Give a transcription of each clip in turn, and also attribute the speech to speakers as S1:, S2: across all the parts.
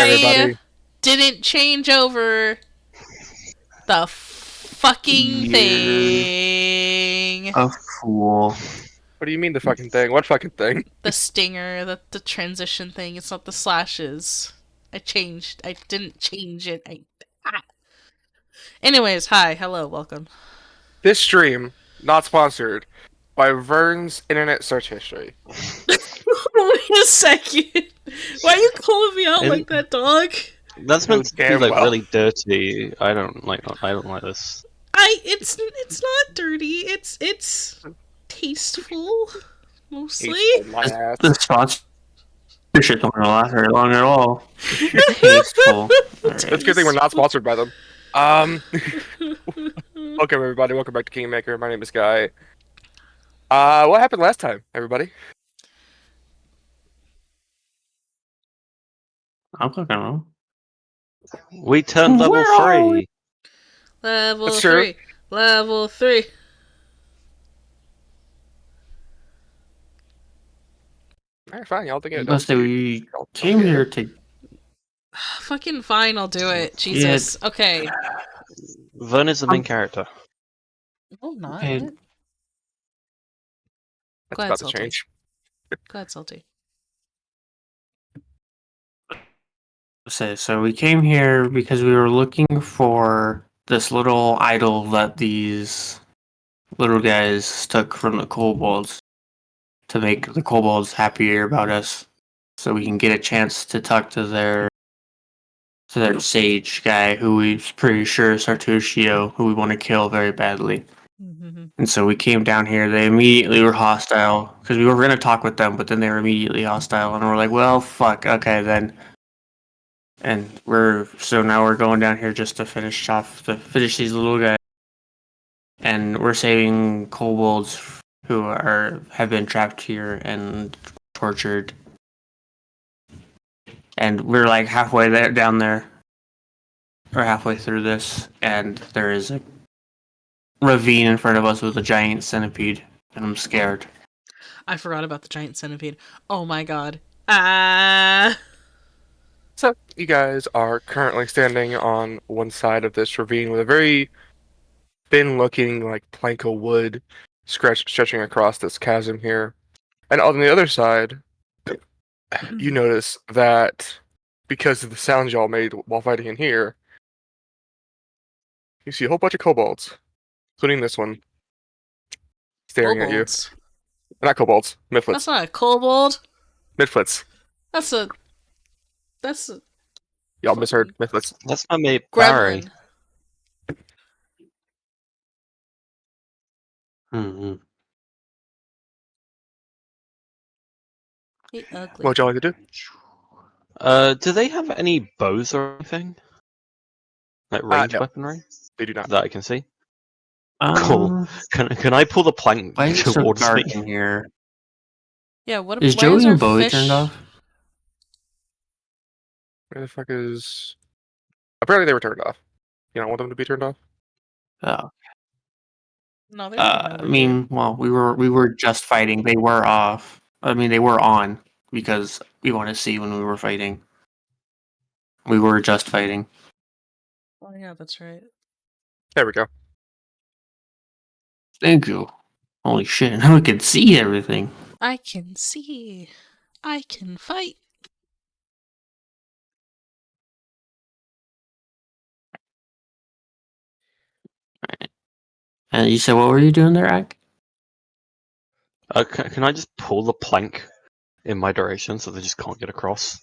S1: everybody.
S2: Didn't change over the fucking thing.
S3: A fool.
S1: What do you mean the fucking thing? What fucking thing?
S2: The stinger, the transition thing. It's not the slashes. I didn't change it. Anyways, hi, hello, welcome.
S1: This stream, not sponsored by Vern's Internet Search History.
S2: Wait a second. Why are you calling me out like that, dog?
S4: That's meant to be
S1: damn
S4: like
S1: well.
S4: really dirty. I don't like this.
S2: It's not dirty. It's tasteful, mostly.
S1: Tasteful, my ass.
S3: The sponsorship don't gonna last very long at all. Tasteful.
S1: It's a good thing we're not sponsored by them. Welcome everybody. Welcome back to Kingmaker. My name is Guy. What happened last time, everybody?
S3: I'm fucking wrong.
S4: We turned level
S3: Where are
S4: 3.
S2: Level
S1: That's
S2: 3.
S1: true.
S2: Level 3.
S1: Alright, fine. Y'all think it
S3: Let's say we came here to.
S2: Fucking fine, I'll do it. Jesus. Okay.
S4: Vern is the main character.
S2: No, not.
S3: Okay.
S2: Go
S1: That's
S2: ahead,
S1: about to
S2: Salty.
S1: change.
S2: Go ahead, Salty.
S3: So we came here because we were looking for this little idol that these little guys took from the Kobolds to make the Kobolds happier about us, so we can get a chance to talk to their sage guy, who we're pretty sure is Sartushio, who we want to kill very badly.
S2: Mm-hmm.
S3: And so we came down here. They immediately were hostile because we were going to talk with them, but then they were immediately hostile, and we're like, well, fuck, okay then. And now we're going down here just to finish these little guys, and we're saving kobolds who have been trapped here and tortured. And we're like halfway down there, or halfway through this, and there is a ravine in front of us with a giant centipede, and I'm scared.
S2: I forgot about the giant centipede. Oh my god.
S1: So, you guys are currently standing on one side of this ravine with a very thin-looking, like, plank of wood stretching across this chasm here. And on the other side, you notice that because of the sounds y'all made while fighting in here, you see a whole bunch of kobolds, including this one, staring at you.
S2: Kobolds.
S1: Not kobolds,
S2: That's
S1: midflits.
S2: not a kobold.
S1: Midflits.
S2: That's a
S1: Y'all misheard. Midflits.
S4: That's my mate Barry.
S2: gremlin.
S4: Mm-hmm.
S2: He ugly.
S1: What y'all like to do?
S4: Do they have any bows or anything? Like ranged
S1: No.
S4: weaponry
S1: They do not.
S4: that I can see? Cool. Can I pull the plank
S3: Why is it so
S4: towards
S3: dark
S4: me?
S3: in here?
S2: Yeah, what
S3: Is
S2: why
S3: Joey
S2: is our
S3: and Bowie
S2: fish...
S3: turned off?
S1: Where the fuck is... Apparently they were turned off. You don't want them to be turned off?
S3: Oh.
S2: No, they're
S3: I mean, well, we were just fighting. They were off. I mean, they were on because we want to see when we were fighting. We were just fighting.
S2: Oh yeah, that's right.
S1: There we go.
S3: Thank you. Holy shit! Now we can see everything.
S2: I can see. I can fight.
S3: And you said, what were you doing there, Ak?
S4: Can I just pull the plank in my direction so they just can't get across?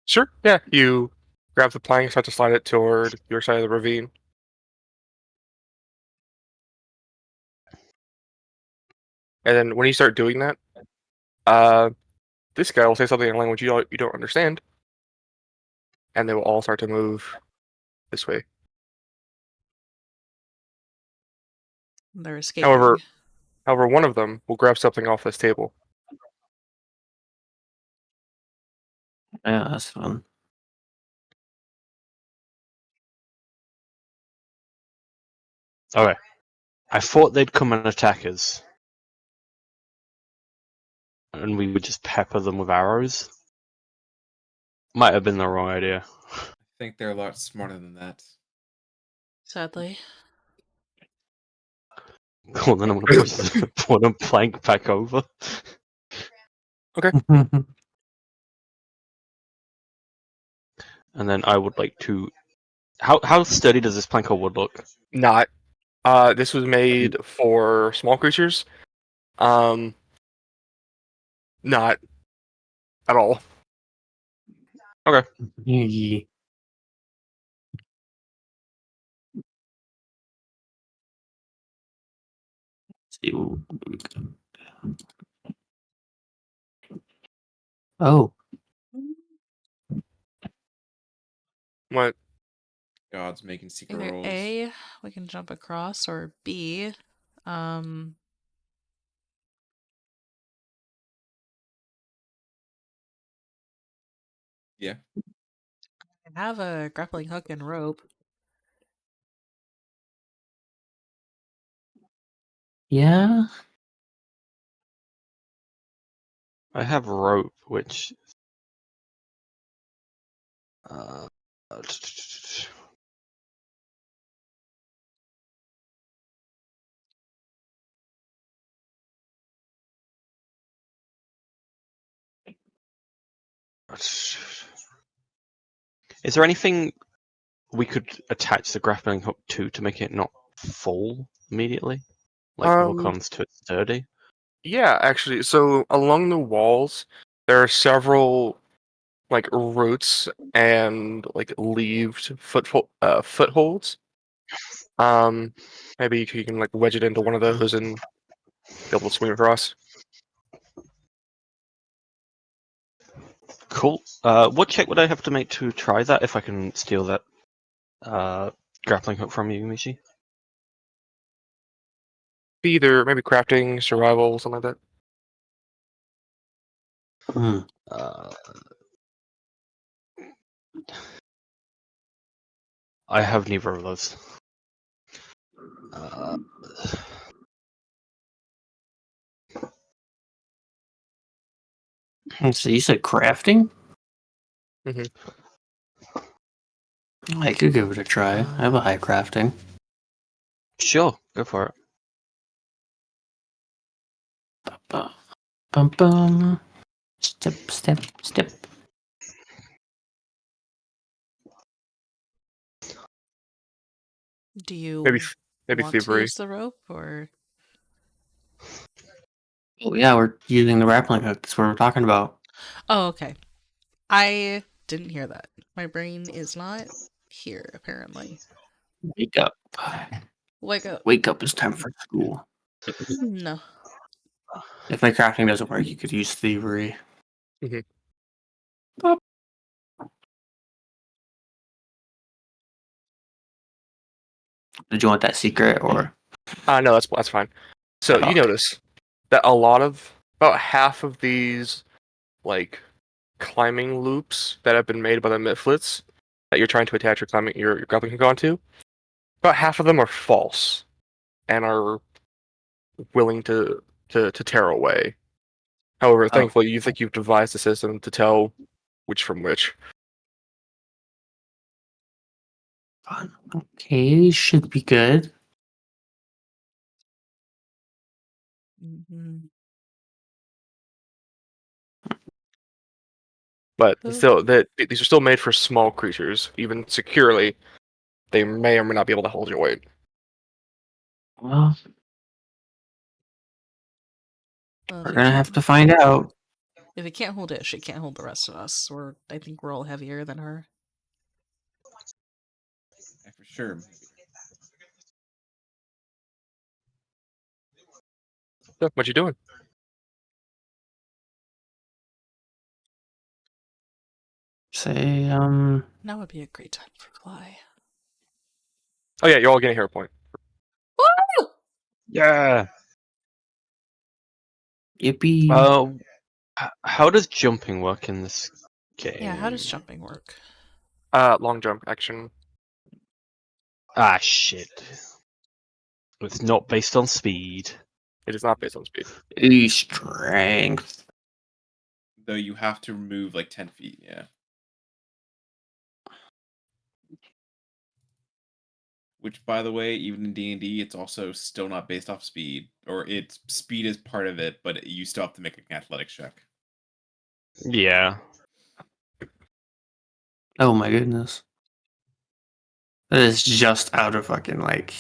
S1: Sure, yeah. You grab the plank, start to slide it toward your side of the ravine. And then when you start doing that, this guy will say something in a language you don't understand. And they will all start to move this way.
S2: They're escaping.
S1: However, one of them will grab something off this table.
S3: Yeah, that's fun.
S4: Okay. I thought they'd come and attack us. And we would just pepper them with arrows. Might have been the wrong idea.
S5: I think they're a lot smarter than that.
S2: Sadly.
S4: Cool, then I'm gonna push the bottom plank back over. And then I would like to. How sturdy does this plank of wood look?
S1: Not. This was made for small creatures. Not at all.
S3: Ye- see what we got. Oh,
S1: What?
S5: God's making secret
S2: Either
S5: rolls.
S2: A, we can jump across, or B,
S5: Yeah.
S2: I have a grappling hook and rope.
S3: yeah.
S4: I have rope, which. Is there anything we could attach the grappling hook to make it not fall immediately? Like hook ons to it sturdy?
S1: Yeah, actually. So along the walls, there are several like roots and like leaved footholds. Maybe you can like wedge it into one of those and be able to swing across.
S4: Cool. What check would I have to make to try that if I can steal that grappling hook from you, Mishi?
S1: Either maybe crafting, survival, something like that.
S3: Hmm.
S4: I have neither of those.
S3: So you said crafting?
S1: hmm
S3: I could give it a try. I have a high crafting.
S4: Sure, go for it.
S3: Bum, bum, bum. Step, step, step.
S2: Do you
S1: Maybe
S2: want to
S1: thievery.
S2: use the rope, or
S3: Oh yeah, we're using the grappling hook. That's what we're talking about.
S2: oh, okay. I didn't hear that. My brain is not here, apparently.
S3: Wake up.
S2: Wake up.
S3: Wake up, it's time for school.
S2: No.
S3: If my crafting doesn't work, you could use thievery.
S1: Mhm.
S3: Boop. Did you want that secret or?
S1: No, that's fine. So you
S3: Okay.
S1: notice that about half of these like climbing loops that have been made by the Mifflets that you're trying to attach your grappling hook onto, about half of them are false and are willing to tear away. However, thankfully, you think you've devised a system to tell which from which.
S3: Okay, should be good.
S2: Mm-hmm.
S1: But
S2: Cool.
S1: still, that these are still made for small creatures. Even securely, they may or may not be able to hold your weight.
S3: Well,
S2: Well, if
S3: we're
S2: it
S3: gonna
S2: can't,
S3: have to find out.
S2: if it can't hold it, she can't hold the rest of us. I think we're all heavier than her.
S5: Yeah, for sure.
S1: So, what you doing?
S3: Say,
S2: Now would be a great time for fly.
S1: Oh yeah, you're all getting a hero point.
S2: Woo!
S4: Yeah.
S3: yippee.
S4: How does jumping work in this game?
S2: Yeah, how does jumping work?
S1: Long jump action.
S4: Ah, shit. It's not based on speed.
S1: It is not based on speed.
S3: Strength.
S5: Though you have to move like 10 feet, yeah. Which, by the way, even in D&D, it's also still not based off speed, or it's speed is part of it, but you still have to make an athletics check.
S4: Yeah.
S3: Oh my goodness. That is just out of fucking like.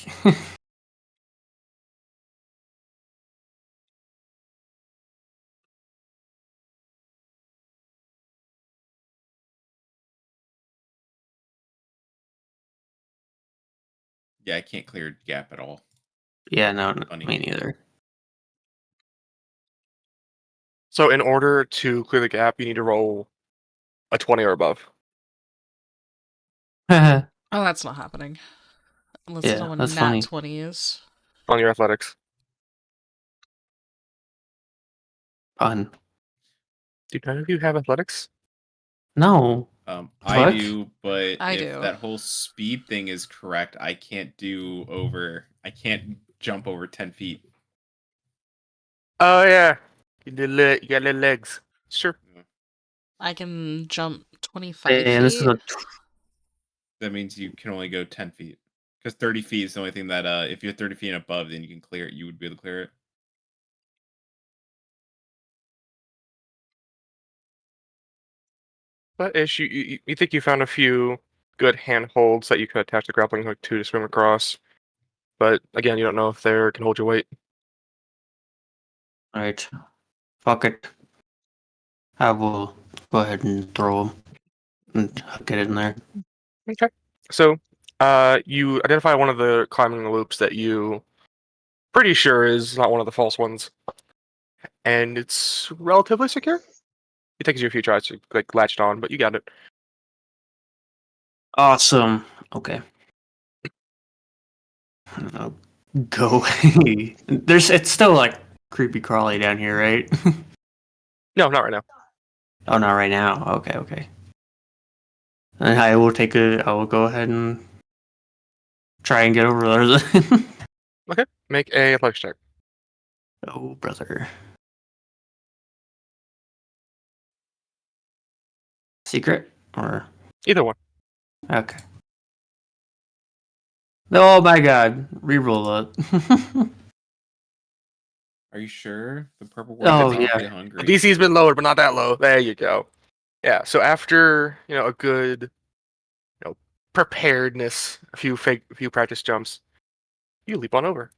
S5: Yeah, I can't clear gap at all.
S3: Yeah, no,
S5: Funny.
S3: me neither.
S1: So in order to clear the gap, you need to roll a 20 or above.
S3: Yeah,
S2: Oh, that's not happening. Unless I know what
S3: that's
S2: nat
S3: funny.
S2: 20 is.
S1: On your athletics.
S3: Fun.
S1: Do none of you have athletics?
S3: No.
S5: I
S3: Fuck.
S5: do, but
S2: I
S5: if
S2: do.
S5: that whole speed thing is correct, I can't jump over 10 feet.
S1: Oh yeah. You got little legs. Sure.
S2: I can jump 25
S3: And this is
S2: feet.
S3: a.
S5: That means you can only go 10 feet. Because 30 feet is the only thing that, if you're 30 feet and above, then you can clear it. You would be able to clear it.
S1: But Ish, you think you found a few good handholds that you could attach the grappling hook to swim across. But again, you don't know if they can hold your weight.
S3: Alright. Fuck it. I will go ahead and throw them and get it in there.
S1: Okay. So, you identify one of the climbing loops that you pretty sure is not one of the false ones, and it's relatively secure. It takes you a few tries to like latch it on, but you got it.
S3: Awesome. Okay. I'll go. It's still like creepy crawly down here, right?
S1: No, not right now.
S3: Oh, not right now. Okay. And I will go ahead and try and get over there.
S1: Okay, make a athletics check.
S3: Oh, brother. Secret? Or.
S1: Either one.
S3: Okay. Oh my god. Reroll it.
S5: Are you sure? The purple one
S3: Oh,
S5: is
S3: yeah.
S5: awfully
S1: The
S5: hungry.
S1: DC's been lowered, but not that low. There you go. Yeah. So after a good preparedness, a few practice jumps, you leap on over.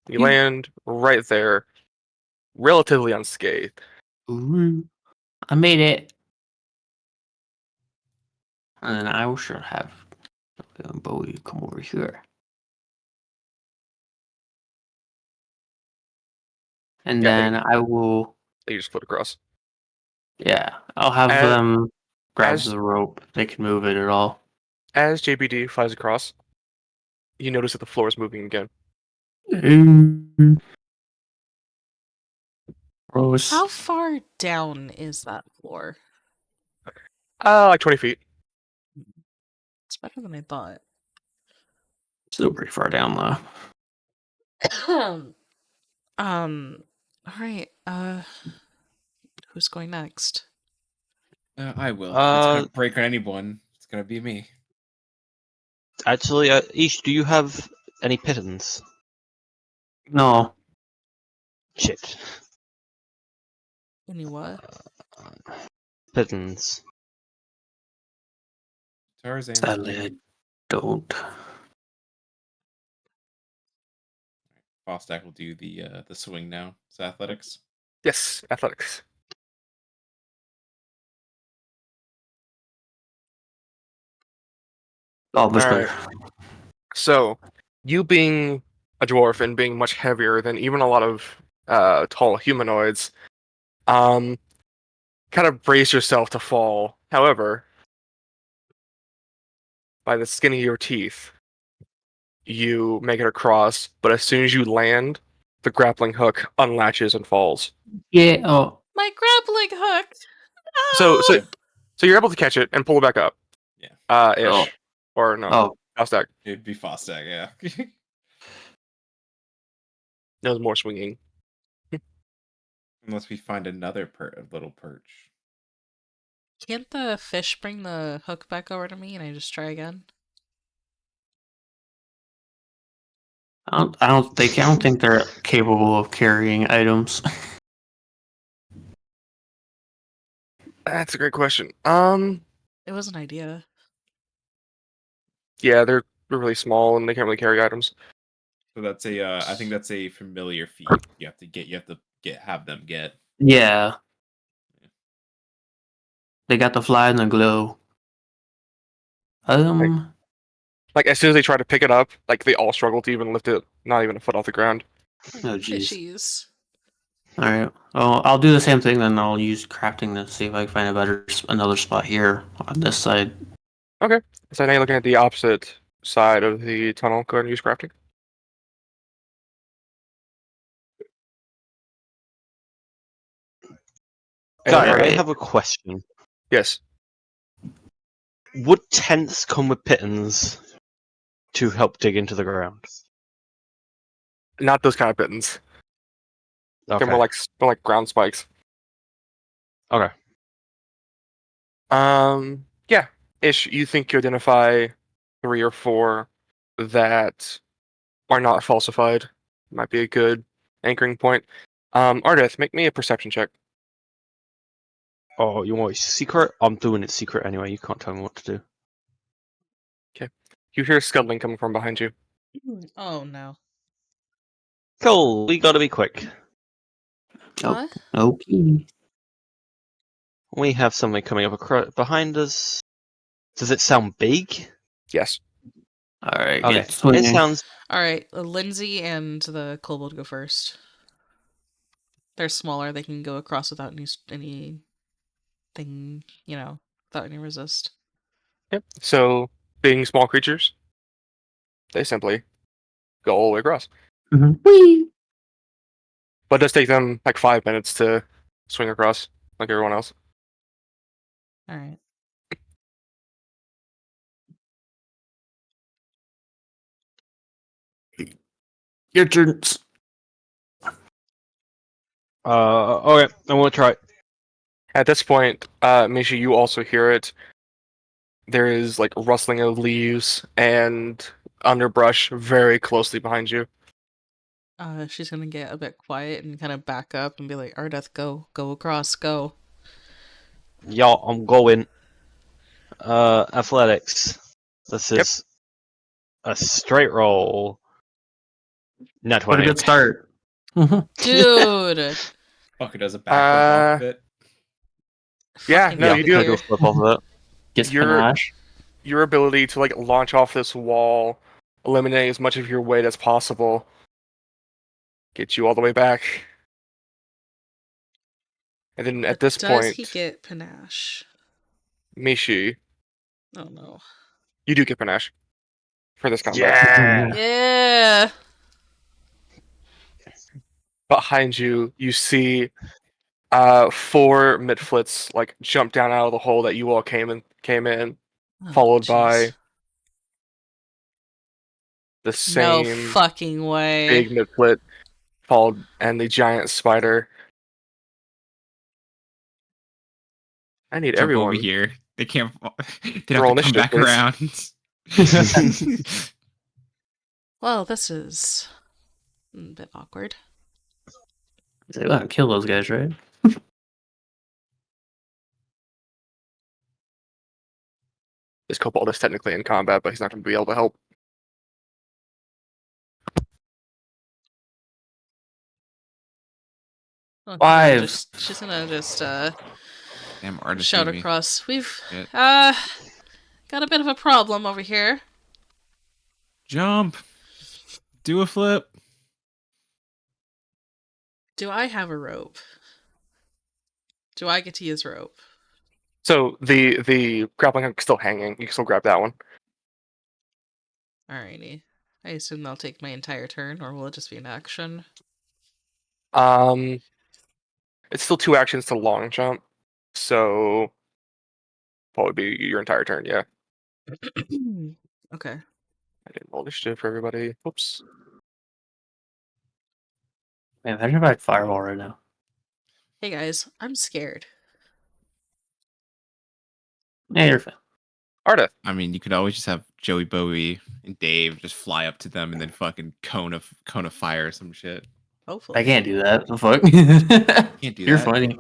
S1: You
S3: Yeah.
S1: land right there, relatively unscathed.
S3: Ooh. I made it. And then I should have Bowie come over here. And
S1: Yeah,
S3: then I will.
S1: they just float across.
S3: Yeah. I'll have
S1: As,
S3: them grab
S1: as
S3: the rope. They can move it at all.
S1: as JBD flies across, you notice that the floor is moving again.
S3: Gross.
S2: How far down is that floor?
S1: Like 20 feet.
S2: It's better than I thought.
S3: Still pretty far down though.
S2: All right. Who's going next?
S5: I will. If it's
S4: Uh,
S5: gonna break on anyone, it's gonna be me.
S4: actually, Ish, do you have any pittance?
S3: No.
S4: Shit.
S2: Any what?
S4: Pittance.
S5: Tarzan's
S3: Sadly, I
S5: turn.
S3: don't.
S5: Fostac will do the swing now. It's athletics.
S1: Yes, athletics.
S3: Oh, much
S1: All
S3: better.
S1: right. So, you being a dwarf and being much heavier than even a lot of tall humanoids, kind of brace yourself to fall. However, by the skin of your teeth, you make it across, but as soon as you land, the grappling hook unlatches and falls.
S3: Yeah. Oh.
S2: My grappling hook!
S1: So,
S2: No!
S1: so, so you're able to catch it and pull it back up.
S5: Yeah.
S1: Ish.
S3: Oh.
S1: Or no,
S3: Oh.
S1: Fostac.
S5: It'd be Fostac, yeah.
S1: No more swinging.
S5: Unless we find another little perch.
S2: Can't the fish bring the hook back over to me and I just try again?
S3: I don't think they're capable of carrying items.
S1: That's a great question.
S2: It was an idea.
S1: Yeah, they're really small and they can't really carry items.
S5: So that's a I think that's a familiar feat. You have to have them get.
S3: Yeah. They got the fly and the glow.
S1: Like as soon as they try to pick it up, like they all struggle to even lift it, not even a foot off the ground.
S3: Oh jeez.
S2: Fishies.
S3: All right. Well, I'll do the same thing. Then I'll use crafting to see if I can find another spot here on this side.
S1: Okay. So now you're looking at the opposite side of the tunnel. Go ahead and use crafting.
S4: Guy, I
S3: Alright.
S4: have a question.
S1: Yes.
S4: Would tents come with pittons to help dig into the ground?
S1: Not those kind of mittens.
S4: Okay.
S1: They're more like ground spikes.
S4: Okay.
S1: Yeah. Ish, you think you identify 3 or 4 that are not falsified. Might be a good anchoring point. Ardeth, make me a perception check.
S4: Oh, you want it secret? I'm doing it secret anyway. You can't tell me what to do.
S1: You hear scuttling coming from behind you.
S2: Oh no.
S4: Cool. We gotta be quick.
S3: Oh,
S2: What?
S3: okay.
S4: We have something coming up behind us. Does it sound big?
S1: Yes.
S3: Alright,
S4: Okay.
S3: get swinging.
S4: It sounds.
S2: All right, Lindsay and the kobold go first. They're smaller. They can go across without anything, without any resist.
S1: Yep. So, being small creatures, they simply go all the way across.
S3: Whee!
S1: But it does take them like 5 minutes to swing across, like everyone else.
S2: All right.
S3: Your turns.
S4: Okay. I want to try it.
S1: At this point, Mishi, you also hear it. There is like rustling of leaves and underbrush very closely behind you.
S2: She's gonna get a bit quiet and kind of back up and be like, "Ardeth, go across, go."
S4: Yeah, I'm going. Athletics. This
S1: Yep.
S4: is a straight roll. Net
S3: What a
S4: 20.
S3: good start.
S2: Dude.
S5: Fuck, it does a backflip off of it.
S1: Yeah,
S2: Fucking
S1: no,
S2: get
S1: you
S2: out
S1: do.
S2: of
S4: I do
S2: here.
S4: a flip off of that.
S3: Gets
S1: Your
S3: panache.
S1: your ability to like launch off this wall, eliminate as much of your weight as possible, get you all the way back. And then at
S2: But
S1: this
S2: does
S1: point,
S2: he get panache?
S1: Mishi,
S2: Oh no.
S1: you do get panache for this combat.
S4: Yeah.
S2: Yeah.
S1: Behind you, you see 4 midflits like jump down out of the hole that you all came in,
S2: Oh,
S1: followed
S2: jeez.
S1: by the
S2: No
S1: same
S2: fucking way.
S1: big midflit, followed and the giant spider. I need
S6: Jump over
S1: everyone
S6: here. They can't. They have
S1: roll
S6: to come
S1: initiative,
S6: back
S1: please.
S6: around.
S2: Well, this is a bit awkward.
S3: They gotta kill those guys, right?
S1: This kobold is technically in combat, but he's not going to be able to help.
S2: Oh,
S3: 5.
S2: she's gonna just
S6: Damn, artist
S2: shout
S6: made me.
S2: across. We've
S6: Shit.
S2: got a bit of a problem over here.
S6: Jump. Do a flip.
S2: Do I have a rope? Do I get to use rope?
S1: So the grappling hook is still hanging. You can still grab that one.
S2: Alrighty. I assume they'll take my entire turn, or will it just be an action?
S1: It's still 2 actions to long jump, so probably be your entire turn. Yeah,
S2: Okay.
S1: I didn't roll initiative for everybody. Oops.
S3: Man, imagine if I had fireball right now.
S2: Hey guys, I'm scared.
S3: Yeah, you're fine.
S1: Ardeth.
S6: I mean, you could always just have Joey Bowie and Dave just fly up to them and then fucking cone of fire or some shit.
S2: Hopefully.
S3: I can't do that. The fuck?
S6: Can't do
S3: You're
S6: that.
S3: funny.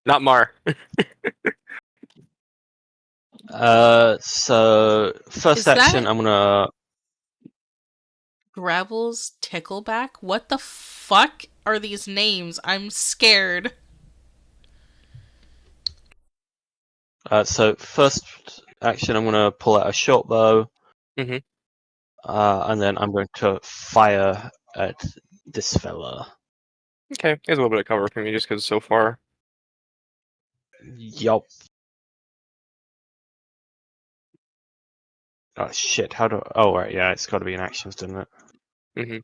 S1: Not Mar.
S4: So first
S2: Is
S4: action,
S2: that-
S4: I'm gonna.
S2: Gravel's Tickleback? What the fuck are these names? I'm scared.
S4: So first action, I'm gonna pull out a short bow.
S1: Mhm.
S4: And then I'm going to fire at this fella.
S1: Okay, he has a little bit of cover from you just because it's so far.
S4: Yup. Oh shit! How do? Oh right, yeah, it's got to be in actions, doesn't it?
S1: Mm-hmm.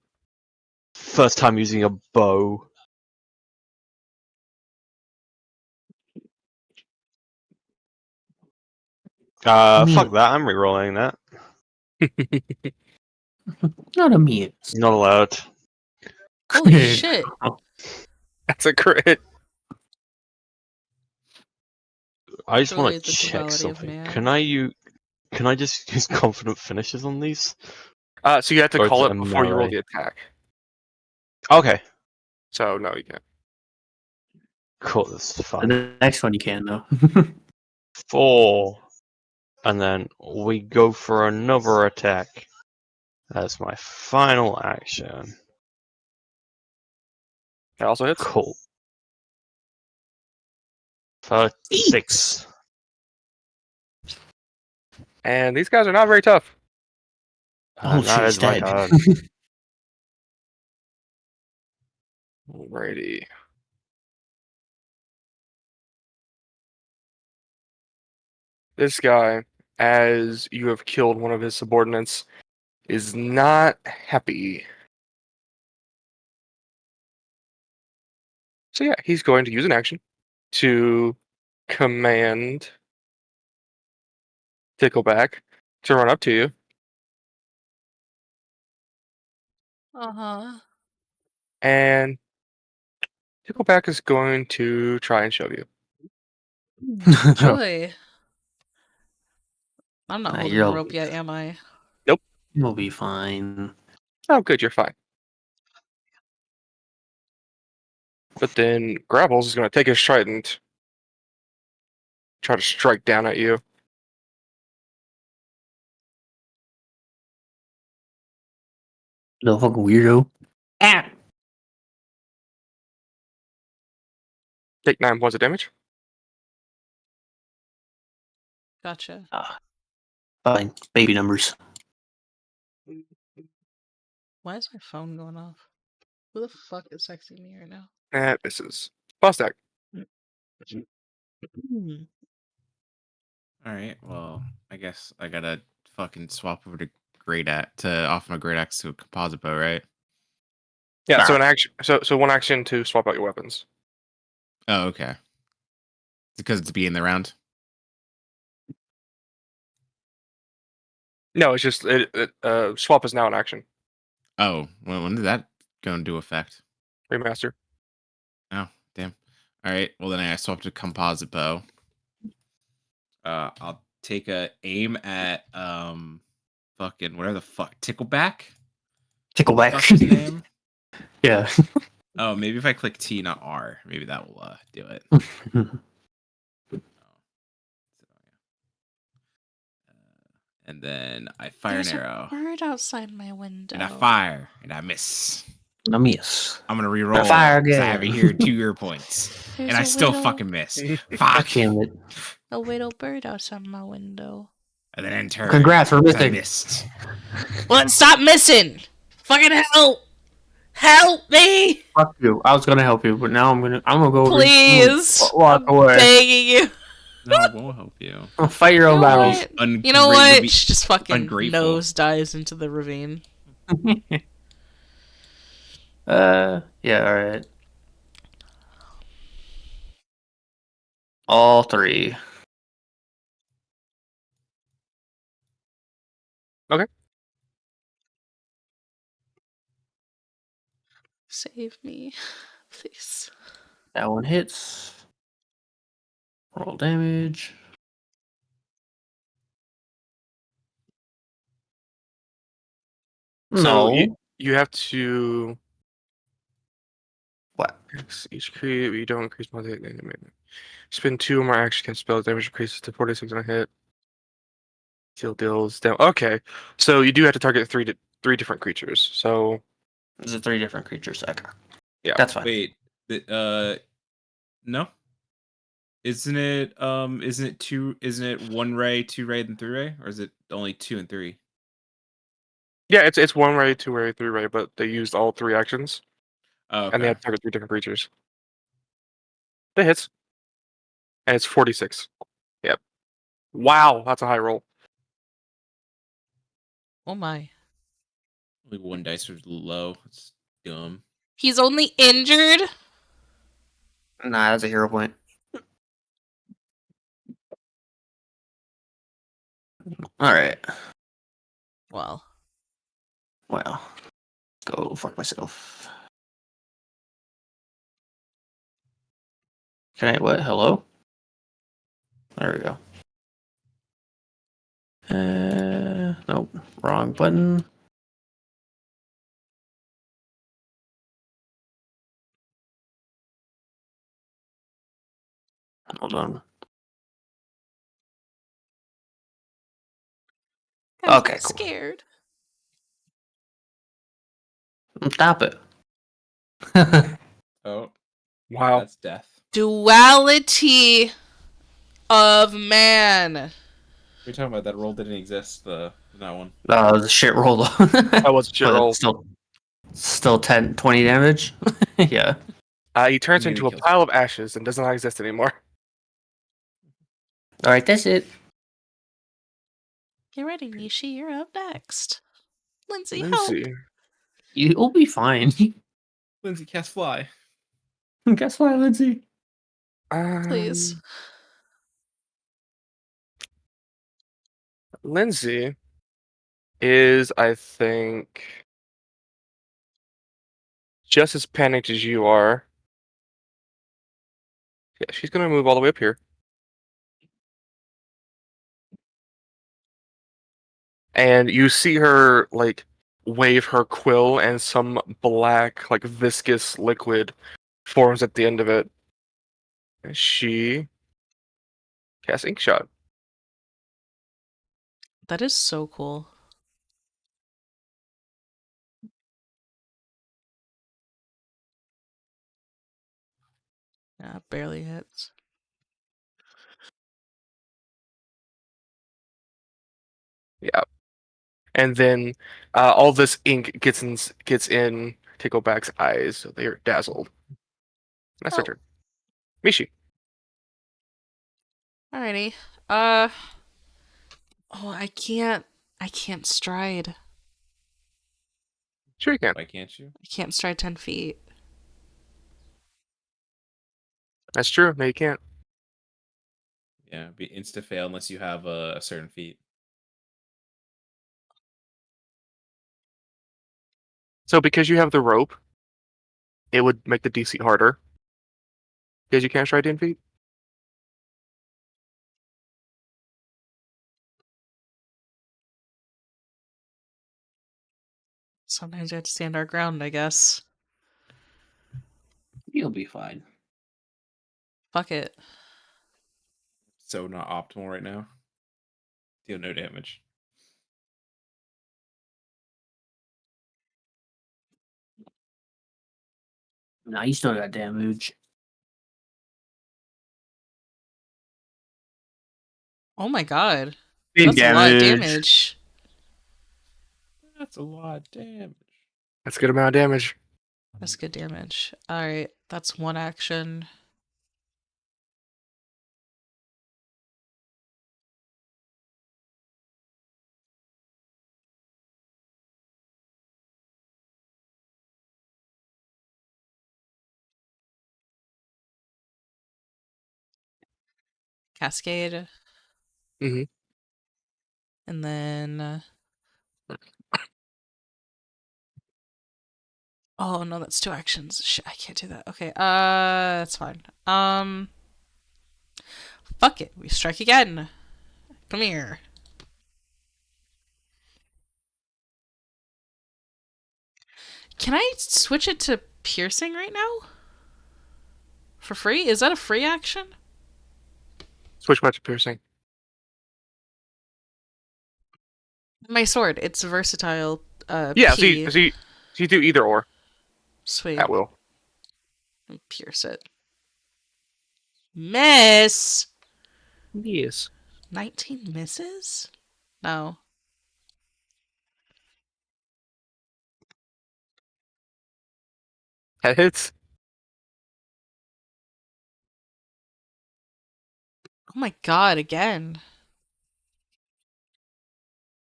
S4: First time using a bow. Fuck that! I'm rerolling that.
S3: Not a meme.
S4: Not allowed.
S2: Holy shit.
S1: That's a crit.
S4: I just want
S2: Truly
S4: to
S2: the
S4: check
S2: duality of
S4: something.
S2: man.
S4: Can I just use confident finishes on these?
S1: So you have to
S4: Or is
S1: call
S4: it
S1: it
S4: a
S1: before you roll
S4: melee?
S1: the attack.
S4: Okay,
S1: So no, you can't.
S4: cool. That's fine.
S3: The next one you can though.
S4: 4, and then we go for another attack. That's my final action.
S1: That also hits.
S4: Cool. For 6.
S1: And these guys are not very tough.
S3: Oh,
S4: That
S3: she's
S4: is my
S3: dead.
S4: turn.
S1: Alrighty. This guy, as you have killed one of his subordinates, is not happy. So yeah, he's going to use an action to command Tickleback to run up to you.
S2: Uh-huh.
S1: And Tickleback is going to try and shove you.
S2: Joy. I'm not
S3: Nah,
S2: holding the
S3: you'll
S2: rope
S3: be
S2: yet, am I?
S3: You'll be fine.
S1: Oh, good, you're fine. But then Grabbles is going to take his trident, try to strike down at you.
S3: Little fucking weirdo. Ah!
S1: Take 9 points of damage.
S2: Gotcha.
S3: Fine. Baby numbers.
S2: Why is my phone going off? Who the fuck is texting me right now?
S1: And this is Fostac.
S6: All right. Well, I guess I gotta fucking swap over to off my great axe to a composite bow, right?
S1: Yeah, so
S3: Alright.
S1: an action. So one action to swap out your weapons.
S6: Oh, okay. Because it's being the round.
S1: No, it's just swap is now an action.
S6: Oh, when did that go into effect?
S1: Remaster.
S6: Oh, damn. All right. Well, then I swap to composite bow. I'll take a aim at fucking whatever the fuck Tickleback.
S3: Tickleback.
S6: Fuck's his name?
S3: Yeah.
S6: Oh, maybe if I click T, not R, maybe that will do it. And then I fire
S2: There's
S6: an arrow.
S2: a bird outside my window.
S6: And I fire. And I miss.
S3: I miss.
S6: I'm gonna reroll.
S3: Fire
S6: 'Cause I have it
S3: again.
S6: here 2 year points.
S2: There's
S6: And I
S2: a
S6: still
S2: little-
S6: fucking miss.
S3: God
S6: Fuck.
S3: damn it.
S2: A little bird outside my window.
S6: And then in turn,
S3: Congrats for
S6: 'cause I
S3: missing.
S6: missed.
S2: What? Stop missing! Fucking help! Help me!
S3: Fuck you. I was gonna help you, but now I'm gonna go over.
S2: Please!
S3: Walk
S2: I'm
S3: away.
S2: begging you.
S6: No, it won't help you.
S3: Fight your own
S2: You know
S3: battles.
S2: what? You know what?
S6: Ungrateful-
S2: She just fucking
S6: ungrateful.
S2: nose dives into the ravine.
S3: Yeah, alright. All 3.
S2: Save me. Please.
S3: That one hits. Roll damage.
S1: So
S3: No.
S1: you have to
S3: What?
S1: each create, but you don't increase my spend 2 or more action cast spells, damage increases to 46 on a hit. Kill deals down. Okay, so you do have to target three different creatures. So
S3: These are 3 different creatures. Okay.
S1: Yeah.
S3: That's fine.
S5: Wait, no. Isn't it two? Isn't it 1 ray, 2 ray, then 3 ray, or is it only 2 and 3?
S1: yeah, it's 1 ray, 2 ray, 3 ray, but they used all 3 actions,
S5: Oh,
S1: and they
S5: okay.
S1: have to target 3 different creatures. That hits, and it's 46. Yep. Wow, that's a high roll.
S2: Oh my.
S5: Only 1 dice was low. It's dumb.
S2: He's only injured?
S3: Nah, that's a hero point. All right.
S2: Well.
S3: Well, go fuck myself. Can I what? Hello? There we go. Nope. Wrong button. Hold on.
S2: I'm
S3: Okay, cool.
S2: scared.
S3: Stop it.
S5: Oh,
S1: Wow.
S5: that's death.
S2: Duality of man.
S5: We're talking about that roll didn't exist. That one.
S3: The shit roll.
S1: That was a shit
S3: But
S1: roll.
S3: Still 10, 20 damage. Yeah.
S1: He turns
S5: Nearly
S1: into a
S5: kills
S1: pile of ashes and does not exist anymore.
S3: All right, that's it.
S2: Get ready, Mishi. You're up next. Lindsay,
S1: Let me
S2: help.
S1: see.
S3: You'll be fine.
S5: Lindsay cast fly.
S3: Guess why, Lindsay?
S2: Please.
S1: Lindsay is, I think, just as panicked as you are. Yeah, she's gonna move all the way up here. And you see her like wave her quill, and some black, like viscous liquid forms at the end of it. And she casts Ink Shot.
S2: That is so cool. Yeah, barely hits.
S1: Yeah. And then all this ink gets in Tickleback's eyes, so they are dazzled. That's her
S2: Oh.
S1: turn. Mishi.
S2: Alrighty. Oh, I can't stride.
S1: Sure you can.
S5: Why can't you?
S2: I can't stride 10 feet.
S1: That's true. No, you can't.
S5: Yeah, be insta fail unless you have a certain feat.
S1: So because you have the rope, it would make the DC harder. Because you can't stride 10 feet.
S2: Sometimes we have to stand our ground, I guess.
S3: You'll be fine.
S2: Fuck it.
S5: So not optimal right now. Deal no damage.
S3: No, you still got damage.
S2: Oh my god.
S3: Big
S2: That's a lot of damage.
S5: That's a lot of damage.
S1: That's a good amount of damage.
S2: That's good damage. Alright, that's one action. Cascade.
S1: Mm-hmm.
S2: And then... Oh no, that's 2 actions. Shit, I can't do that. Okay, that's fine. Fuck it. We strike again. Come here. Can I switch it to piercing right now? For free? Is that a free action?
S1: Switch back to piercing.
S2: My sword. It's versatile.
S1: Yeah,
S2: P.
S1: so you do either or
S2: Sweet.
S1: at will.
S2: And pierce it. Miss!
S1: Yes.
S2: 19 misses? No.
S1: That hits.
S2: Oh my god, again.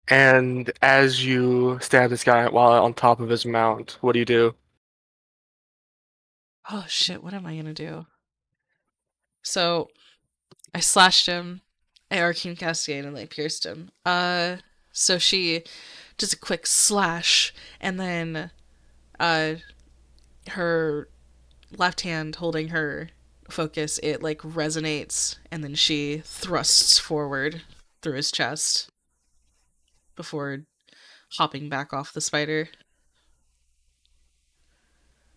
S1: And as you stab this guy while on top of his mount, what do you do?
S2: Oh shit, what am I gonna do? So, I slashed him. I Arcane Cascade and I pierced him. So she does a quick slash, and then, her left hand holding her focus, it like resonates, and then she thrusts forward through his chest before hopping back off the spider.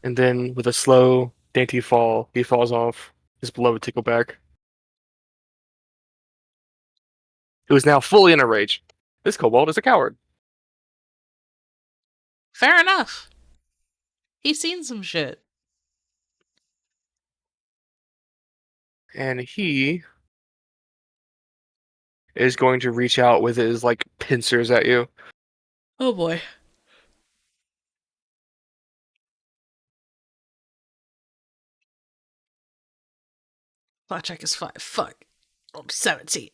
S1: And then with a slow, dainty fall, he falls off his beloved tickleback, who is now fully in a rage. This kobold is a coward.
S2: Fair enough. He's seen some shit.
S1: And he is going to reach out with his like pincers at you.
S2: Oh boy. Flat check is 5. Fuck. Oh, 17.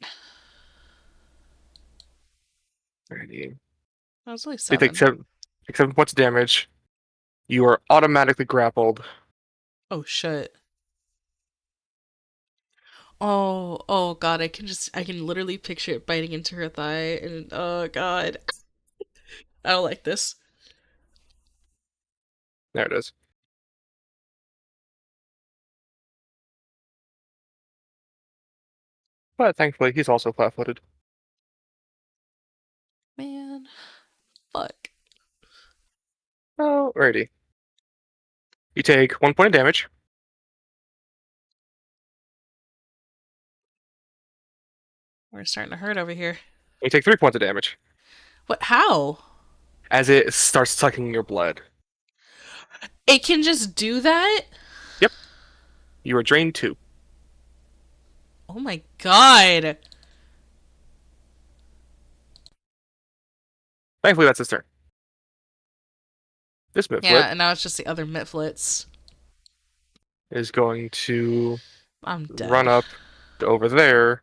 S1: Alrighty.
S2: That was only
S1: So you
S2: 7.
S1: take 7 points of damage. You are automatically grappled.
S2: Oh shit. Oh god, I can literally picture it biting into her thigh, and oh god. I don't like this.
S1: There it is. But thankfully, he's also flat-footed.
S2: Man. Fuck.
S1: Alrighty. You take 1 point of damage.
S2: We're starting to hurt over here.
S1: You take 3 points of damage
S2: What? How?
S1: as it starts sucking your blood.
S2: It can just do that?
S1: Yep. You are drained 2.
S2: Oh my god.
S1: Thankfully, that's his turn. This Mitflit
S2: Yeah, and now it's just the other Mitflits.
S1: is going to
S2: I'm dead.
S1: run up to over there.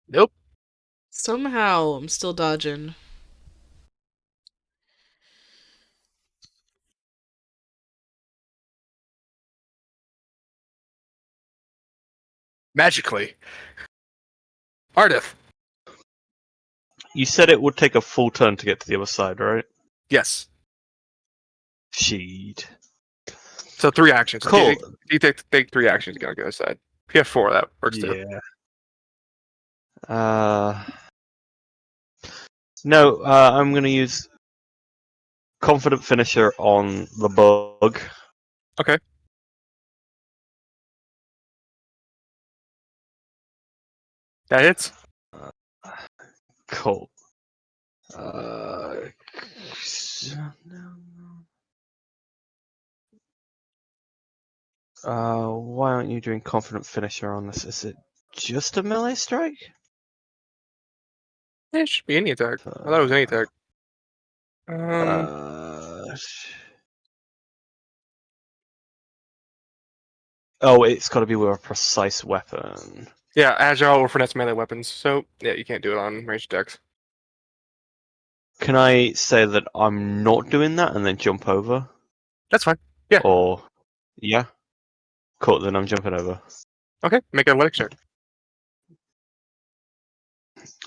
S1: Nope.
S2: Somehow I'm still dodging.
S1: Magically. Ardeth.
S4: You said it would take a full turn to get to the other side, right?
S1: Yes.
S4: Sheet.
S1: So 3 actions.
S4: Cool.
S1: You take 3 actions to go on the other side. If you have 4, that works too.
S4: Yeah. No, I'm going to use Confident Finisher on the bug.
S1: Okay. That hits.
S4: Cool. Why aren't you doing Confident Finisher on this? Is it just a melee strike?
S1: It should be any attack. I thought it was any attack.
S4: Oh, it's got to be with a precise weapon.
S1: Yeah, agile or finesse melee weapons. So yeah, you can't do it on ranged attacks.
S4: Can I say that I'm not doing that and then jump over?
S1: That's fine. Yeah.
S4: Or yeah, cool. Then I'm jumping over.
S1: Okay, make an athletics check.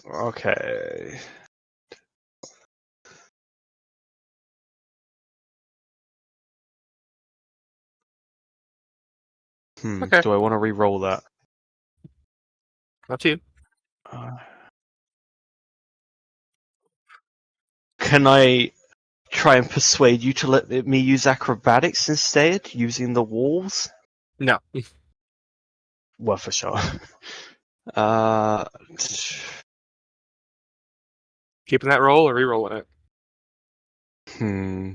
S4: Okay.
S1: Okay.
S4: Do I want to re-roll that?
S1: Up to you.
S4: Can I try and persuade you to let me use acrobatics instead, using the walls?
S1: No.
S4: Well, for sure. Uh,
S1: Keeping that roll or re-rolling it?
S4: hmm.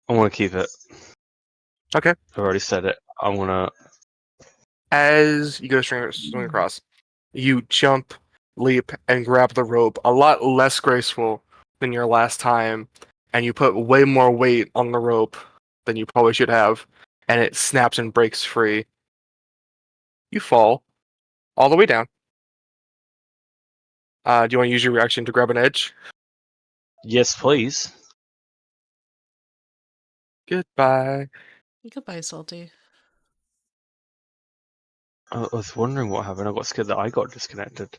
S4: I want to keep it.
S1: Okay.
S4: I've already said it. I want to.
S1: As you go swing across, you jump, leap, and grab the rope a lot less graceful than your last time, and you put way more weight on the rope than you probably should have, and it snaps and breaks free. You fall all the way down. Do you want to use your reaction to grab an edge?
S4: Yes, please.
S1: Goodbye.
S2: Goodbye, Salty.
S4: I was wondering what happened. I got scared that I got disconnected.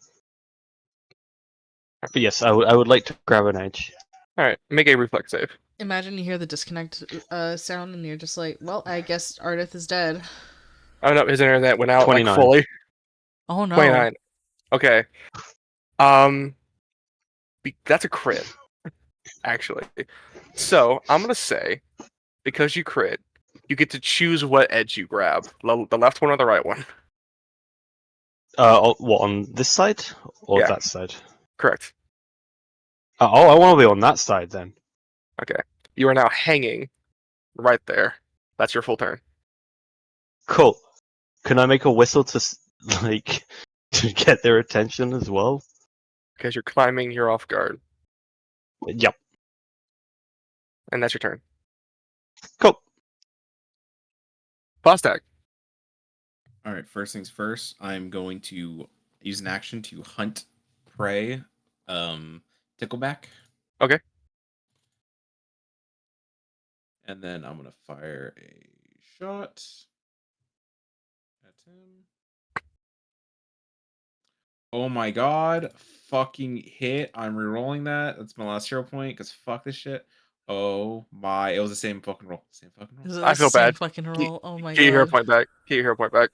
S4: But yes, I would like to grab an edge.
S1: All right, make a reflex save.
S2: Imagine you hear the disconnect sound and you're just like, well, I guess Ardeth is dead.
S1: Oh no, his internet went out like
S4: 29.
S1: fully.
S2: Oh no.
S1: 29. Okay. That's a crit, actually. So I'm gonna say, because you crit, you get to choose what edge you grab, the left one or the right one.
S4: What, on this side or
S1: Yeah.
S4: that side?
S1: Correct.
S4: I want to be on that side then.
S1: Okay. You are now hanging right there. That's your full turn.
S4: Cool. Can I make a whistle to like to get their attention as well?
S1: Because you're climbing, you're off guard,
S4: Yep.
S1: and that's your turn.
S4: Cool.
S1: Fostac.
S5: All right, first things first, I'm going to use an action to hunt prey, tickleback.
S1: Okay.
S5: And then I'm going to fire a shot at him. Oh my god, fucking hit. I'm rerolling that. That's my last hero point, because fuck this shit. Oh my, it was the same fucking roll. Same fucking roll.
S1: I
S2: That's
S1: feel
S2: the same
S1: bad.
S2: fucking roll. Oh my
S1: Get your hero
S2: god.
S1: point back. Get your hero point back.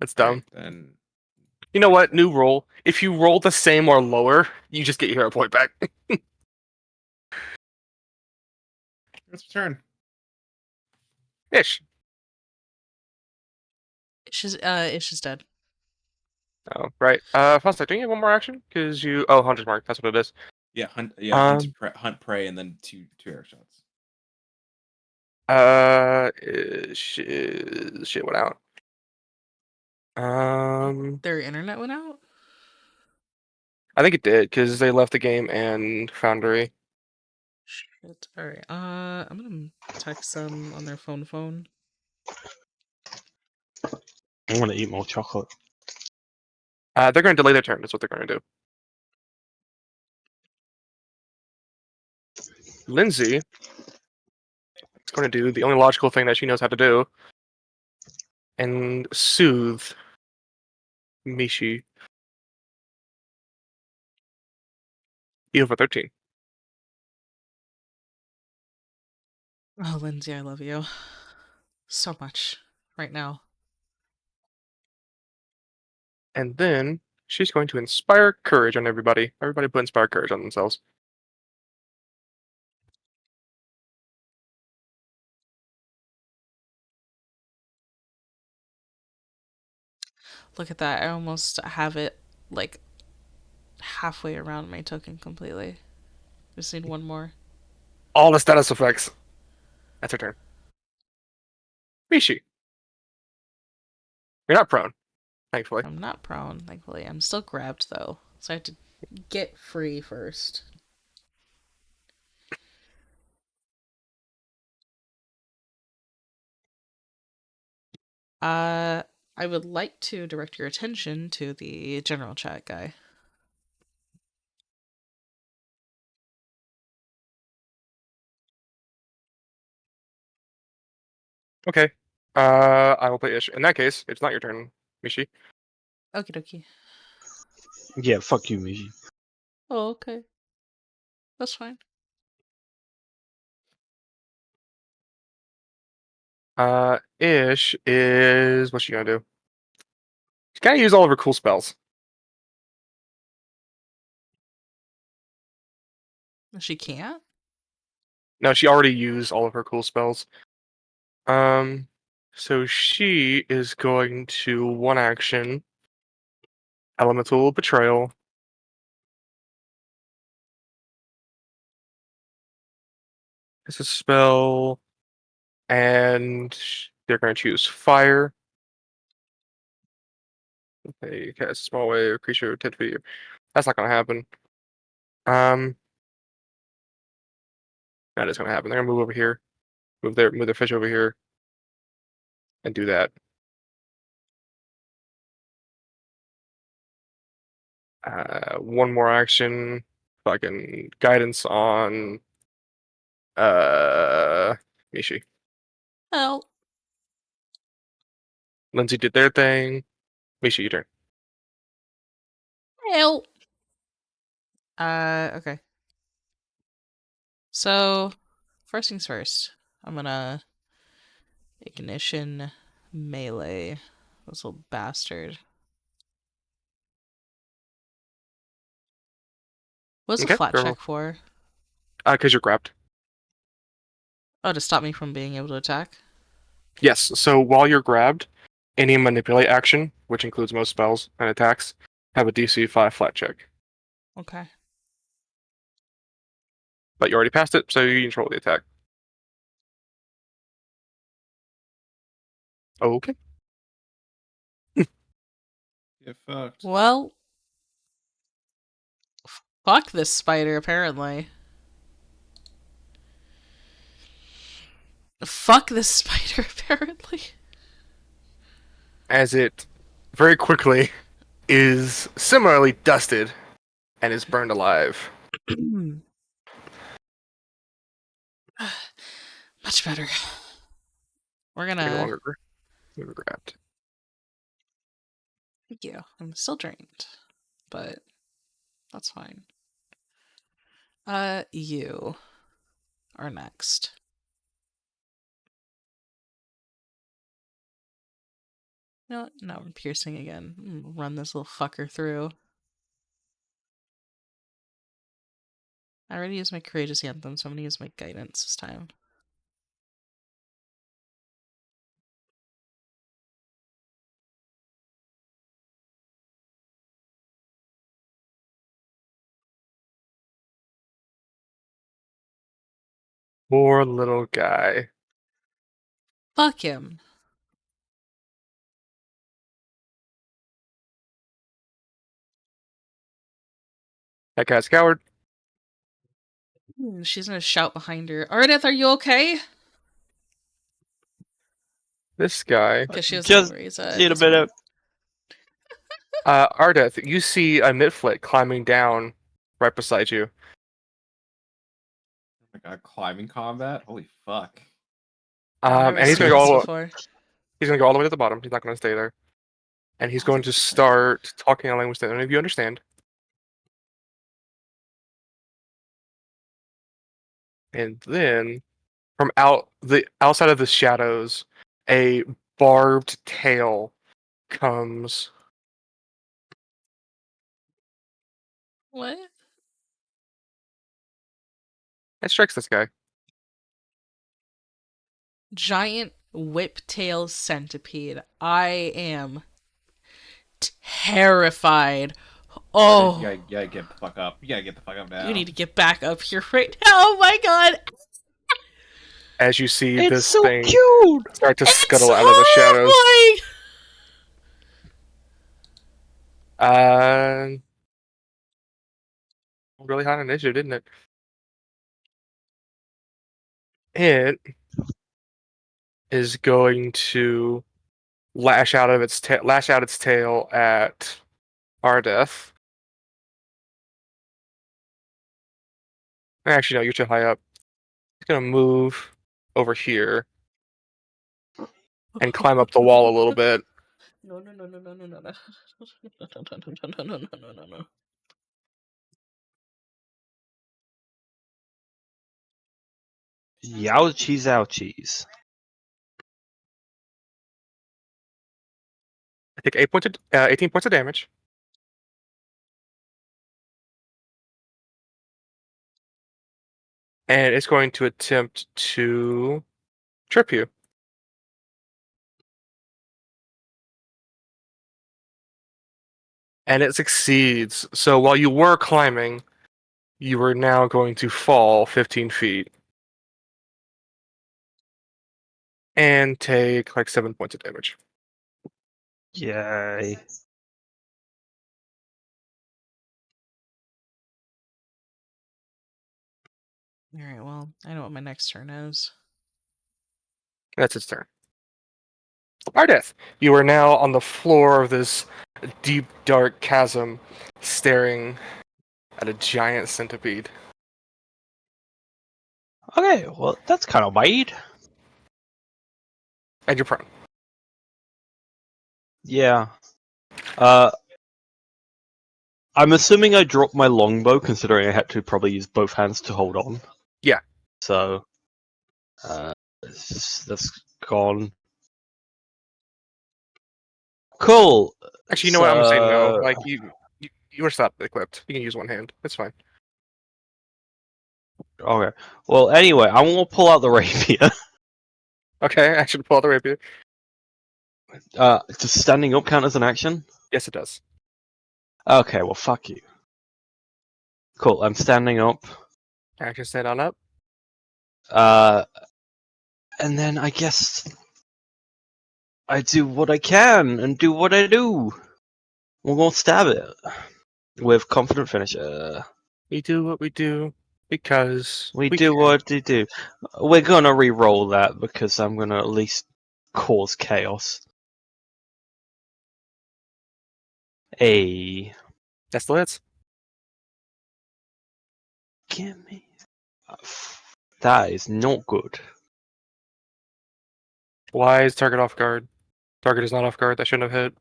S1: That's dumb.
S5: Alright, then
S1: You know what? New rule. If you roll the same or lower, you just get your hero point back.
S5: it's my turn.
S1: Ish.
S2: It's just dead.
S1: Oh, right. Fostac, do you have one more action? Because you... Oh, Hunter's Mark. That's what it is.
S5: Yeah, hunt
S1: Um,
S5: hunt prey and then two arrow shots.
S1: Shit went out.
S2: Their internet went out?
S1: I think it did, because they left the game and Foundry.
S2: Shit. Alright. I'm gonna text them on their phone.
S4: I want to eat more chocolate.
S1: They're going to delay their turn. That's what they're going to do. Lindsay is going to do the only logical thing that she knows how to do and soothe Mishi. Heal for 13.
S2: Oh, Lindsay, I love you so much right now.
S1: And then she's going to inspire courage on everybody. Everybody put inspire courage on themselves.
S2: Look at that. I almost have it like halfway around my token completely. Just need one more.
S1: All the status effects. That's her turn. Mishi. You're not prone, thankfully.
S2: I'm not prone, thankfully. I'm still grabbed though. So I have to get free first. I would like to direct your attention to the general chat guy.
S1: Okay. I will play Ish. In that case, it's not your turn, Mishi.
S2: Okie dokie.
S4: Yeah, fuck you, Mishi.
S2: Oh, okay. That's fine.
S1: Ish is what's she gonna do? She's gonna use all of her cool spells.
S2: She can't?
S1: No, she already used all of her cool spells. So she is going to one action Elemental Betrayal. It's a spell, and they're going to choose Fire. They cast a small wave creature 10 feet. That's not going to happen. That is going to happen. They're going to move over here, move their fish over here, and do that. One more action. Fucking guidance on Mishi.
S2: Oh.
S1: Lindsay did their thing. Mishi, your turn.
S2: Help. Okay. So, first things first, I'm gonna ignition melee this little bastard. What's a
S1: Okay,
S2: flat
S1: go
S2: check for?
S1: because you're grabbed.
S2: Oh, to stop me from being able to attack?
S1: Yes, so while you're grabbed, any manipulate action, which includes most spells and attacks, have a DC 5 flat check.
S2: Okay.
S1: But you already passed it, so you control the attack. Okay.
S5: Get fucked.
S2: Well, fuck this spider, apparently. Fuck this spider, apparently.
S1: As it very quickly is similarly dusted and is burned alive.
S2: Much better. We're
S1: No
S2: gonna...
S1: longer grabbed.
S2: Thank you. I'm still drained, but that's fine. You are next. You know what? No, I'm piercing again. Run this little fucker through. I already used my courageous anthem, so I'm gonna use my guidance this time.
S1: Poor little guy.
S2: Fuck him.
S1: That guy's a coward.
S2: She's gonna shout behind her. Ardeth, are you okay?
S1: This guy.
S2: Because she doesn't
S4: Just
S2: know where he's
S4: a
S2: at.
S4: little bit of
S1: Ardeth, you see a Midflit climbing down right beside you.
S5: Oh my god, climbing combat? Holy fuck.
S2: I've never
S1: And he's
S2: seen
S1: gonna
S2: this
S1: go.
S2: before.
S1: He's gonna go all the way to the bottom. He's not gonna stay there. And he's going to start talking a language that none of you understand. And then, from outside of the shadows, a barbed tail comes.
S2: What?
S1: And strikes this guy.
S2: Giant whiptail centipede. I am terrified. Oh,
S5: You gotta get the fuck up. You gotta get the fuck up now.
S2: you need to get back up here right now. Oh my god.
S1: As you see
S4: It's
S1: this
S4: so
S1: thing
S4: cute.
S1: start to
S2: It's
S1: scuttle out of the shadows.
S2: horrifying.
S1: Really high on initiative, didn't it? It is going to lash out its tail at Ardeth. Actually, no, you're too high up. It's gonna move over here and climb up the wall a little bit.
S2: No. No.
S4: Ouchies, ouchies.
S1: Take 18 points of damage. And it's going to attempt to trip you. And it succeeds. So while you were climbing, you are now going to fall 15 feet. And take like 7 points of damage.
S4: Yay.
S2: All right, well, I know what my next turn is.
S1: That's its turn. Ardeth, you are now on the floor of this deep, dark chasm, staring at a giant centipede.
S4: Okay, well, that's kind of wide.
S1: And you're prone.
S4: Yeah. I'm assuming I dropped my longbow, considering I had to probably use both hands to hold on.
S1: Yeah.
S4: So, that's gone. Cool.
S1: Actually, you know what? I'm gonna say no.
S4: So-
S1: Like you were stopped equipped. You can use one hand. It's fine.
S4: Okay. Well, anyway, I want to pull out the rapier.
S1: Okay, I should pull out the rapier.
S4: Does standing up count as an action?
S1: Yes, it does.
S4: Okay, well, fuck you. Cool, I'm standing up.
S1: Action stand on up.
S4: And then I guess I do what I can and do what I do. We're gonna stab it with confident finisher.
S1: We do what we do because
S4: We do
S1: can.
S4: what we do. We're gonna re-roll that because I'm gonna at least cause chaos. Hey,
S1: That still hits.
S4: give me. That is not good.
S1: Why is target off guard? Target is not off guard. That shouldn't have hit.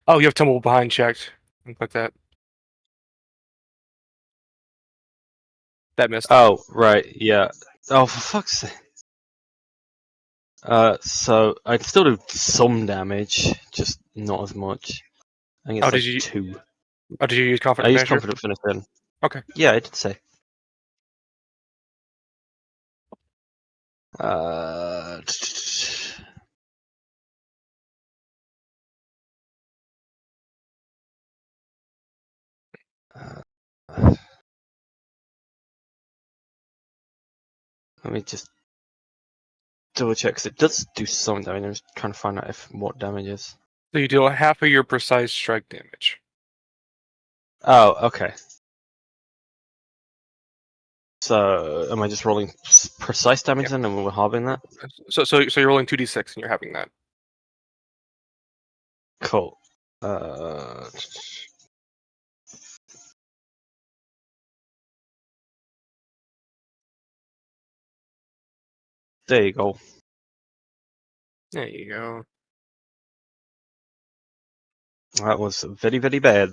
S1: Oh, you have tumble behind checked. Click that. That missed.
S4: Oh, right, yeah. Oh, for fuck's sake. So I can still do some damage, just not as much. I think it's
S1: Oh,
S4: like
S1: did you?
S4: 2.
S1: Oh, did you use
S4: I
S1: confident
S4: used
S1: finisher?
S4: confident finish then.
S1: Okay.
S4: Yeah, I did say. Uh, let me just double check because it does do some damage. I'm just trying to find out what damage is.
S1: So you deal half of your precise strike damage.
S4: Oh, okay. So am I just rolling precise damage then, and we're halving that?
S1: So you're rolling 2d6 and you're having that.
S4: Cool. There you go.
S1: There you go.
S4: That was very, very bad.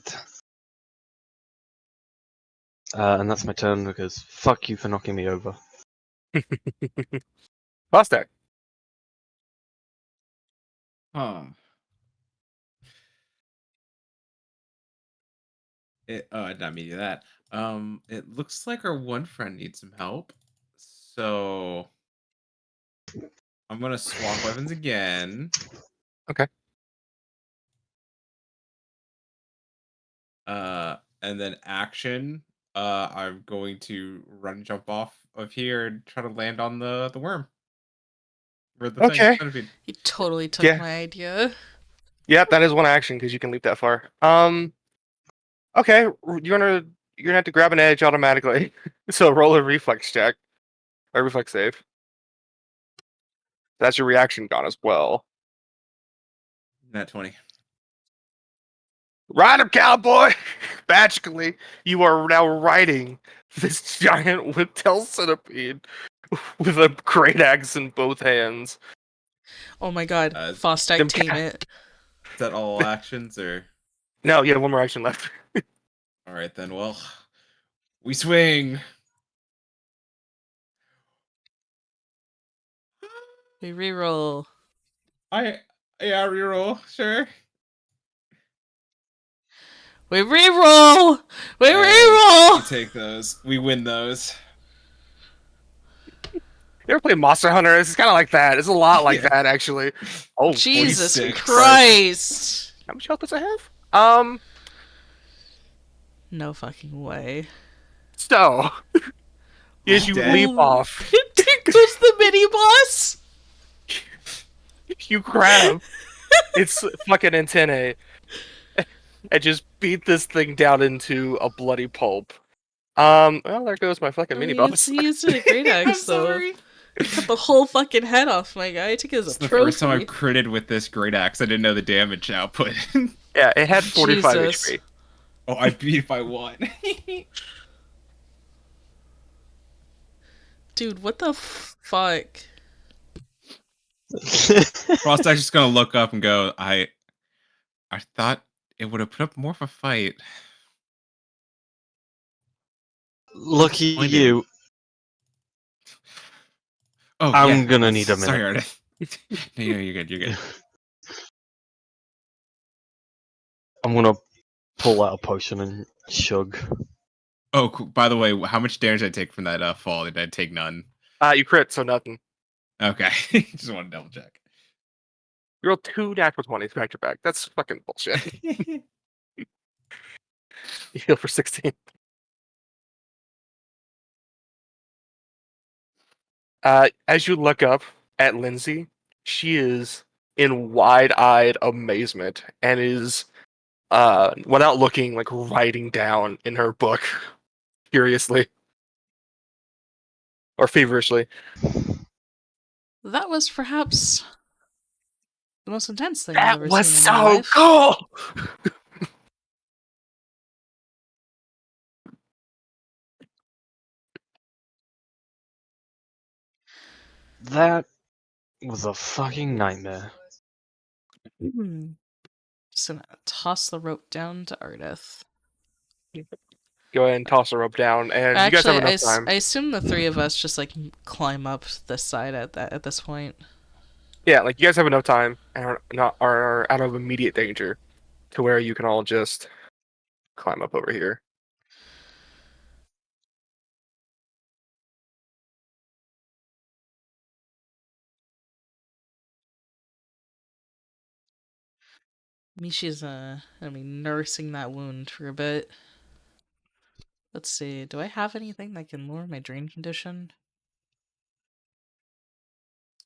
S4: And that's my turn because fuck you for knocking me over.
S1: Fostac.
S6: Huh. I did not mean to do that. It looks like our one friend needs some help. So I'm gonna swap weapons again.
S1: Okay.
S6: And then action. I'm going to run, jump off of here, and try to land on the worm. Or the thing.
S1: Okay.
S6: Centipede.
S2: You totally took my idea.
S1: Yep, that is one action because you can leap that far. Okay, you're gonna have to grab an edge automatically. So roll a reflex check, a reflex save. That's your reaction gone as well.
S6: Nat 20.
S1: Ride him, cowboy! Magically, you are now riding this giant whiptail centipede with a great axe in both hands.
S2: Oh my god, Fostac
S1: them
S2: tame
S1: ca-
S2: it.
S6: Is that all actions or?
S1: No, you have one more action left.
S6: All right then. Well, we swing.
S2: We reroll.
S6: Yeah, reroll, sure.
S2: We reroll! We
S5: Hey,
S2: reroll!
S5: we take those. We win those.
S1: You ever play Monster Hunter? It's kind of like that. It's a lot like
S5: Yeah.
S1: that, actually. Oh,
S2: Jesus
S5: 46.
S2: Christ!
S1: how much health does I have?
S2: No fucking way.
S1: So as you
S5: Dead.
S1: leap off,
S2: There goes the mini boss!
S1: you grab its fucking antennae and just beat this thing down into a bloody pulp. Well, there goes my fucking
S2: I
S1: mini
S2: mean,
S1: boss.
S2: he used a great
S5: I'm
S2: axe, though.
S5: sorry.
S2: Cut the whole fucking head off, my guy. I took it as
S5: This
S2: a
S5: is the first time
S2: trophy.
S5: I've critted with this great axe. I didn't know the damage output.
S1: Yeah, it had 45
S2: Jesus.
S1: HP.
S5: Oh, I beat it by 1.
S2: Dude, what the fuck?
S5: Frostac's just gonna look up and go, I thought it would have put up more of a fight.
S4: Lucky
S5: Disappointed.
S4: you.
S5: Oh,
S4: I'm
S5: yeah.
S4: gonna need a
S5: Sorry,
S4: minute.
S5: Ardeth. No, you're good. You're good.
S4: I'm gonna pull out a potion and chug.
S5: Oh, cool. By the way, how much damage did I take from that fall? Did I take none?
S1: You crit, so nothing.
S5: Okay. Just want to double check.
S1: You rolled 2 natural 20s back to back. That's fucking bullshit. You heal for 16. As you look up at Lindsay, she is in wide-eyed amazement and is, without looking, like writing down in her book, furiously or feverishly.
S2: That was perhaps the most intense thing I've
S1: That
S2: ever
S1: was
S2: seen in my
S1: so
S2: life.
S1: cool.
S4: That was a fucking nightmare.
S2: Just gonna toss the rope down to Ardeth.
S1: Go ahead and toss the rope down, and you guys have
S2: Actually,
S1: enough time.
S2: I assume the three of us just like climb up this side at this point.
S1: Yeah, like you guys have enough time and are out of immediate danger to where you can all just climb up over here.
S2: Mishi's nursing that wound for a bit. Let's see. Do I have anything that can lower my drain condition?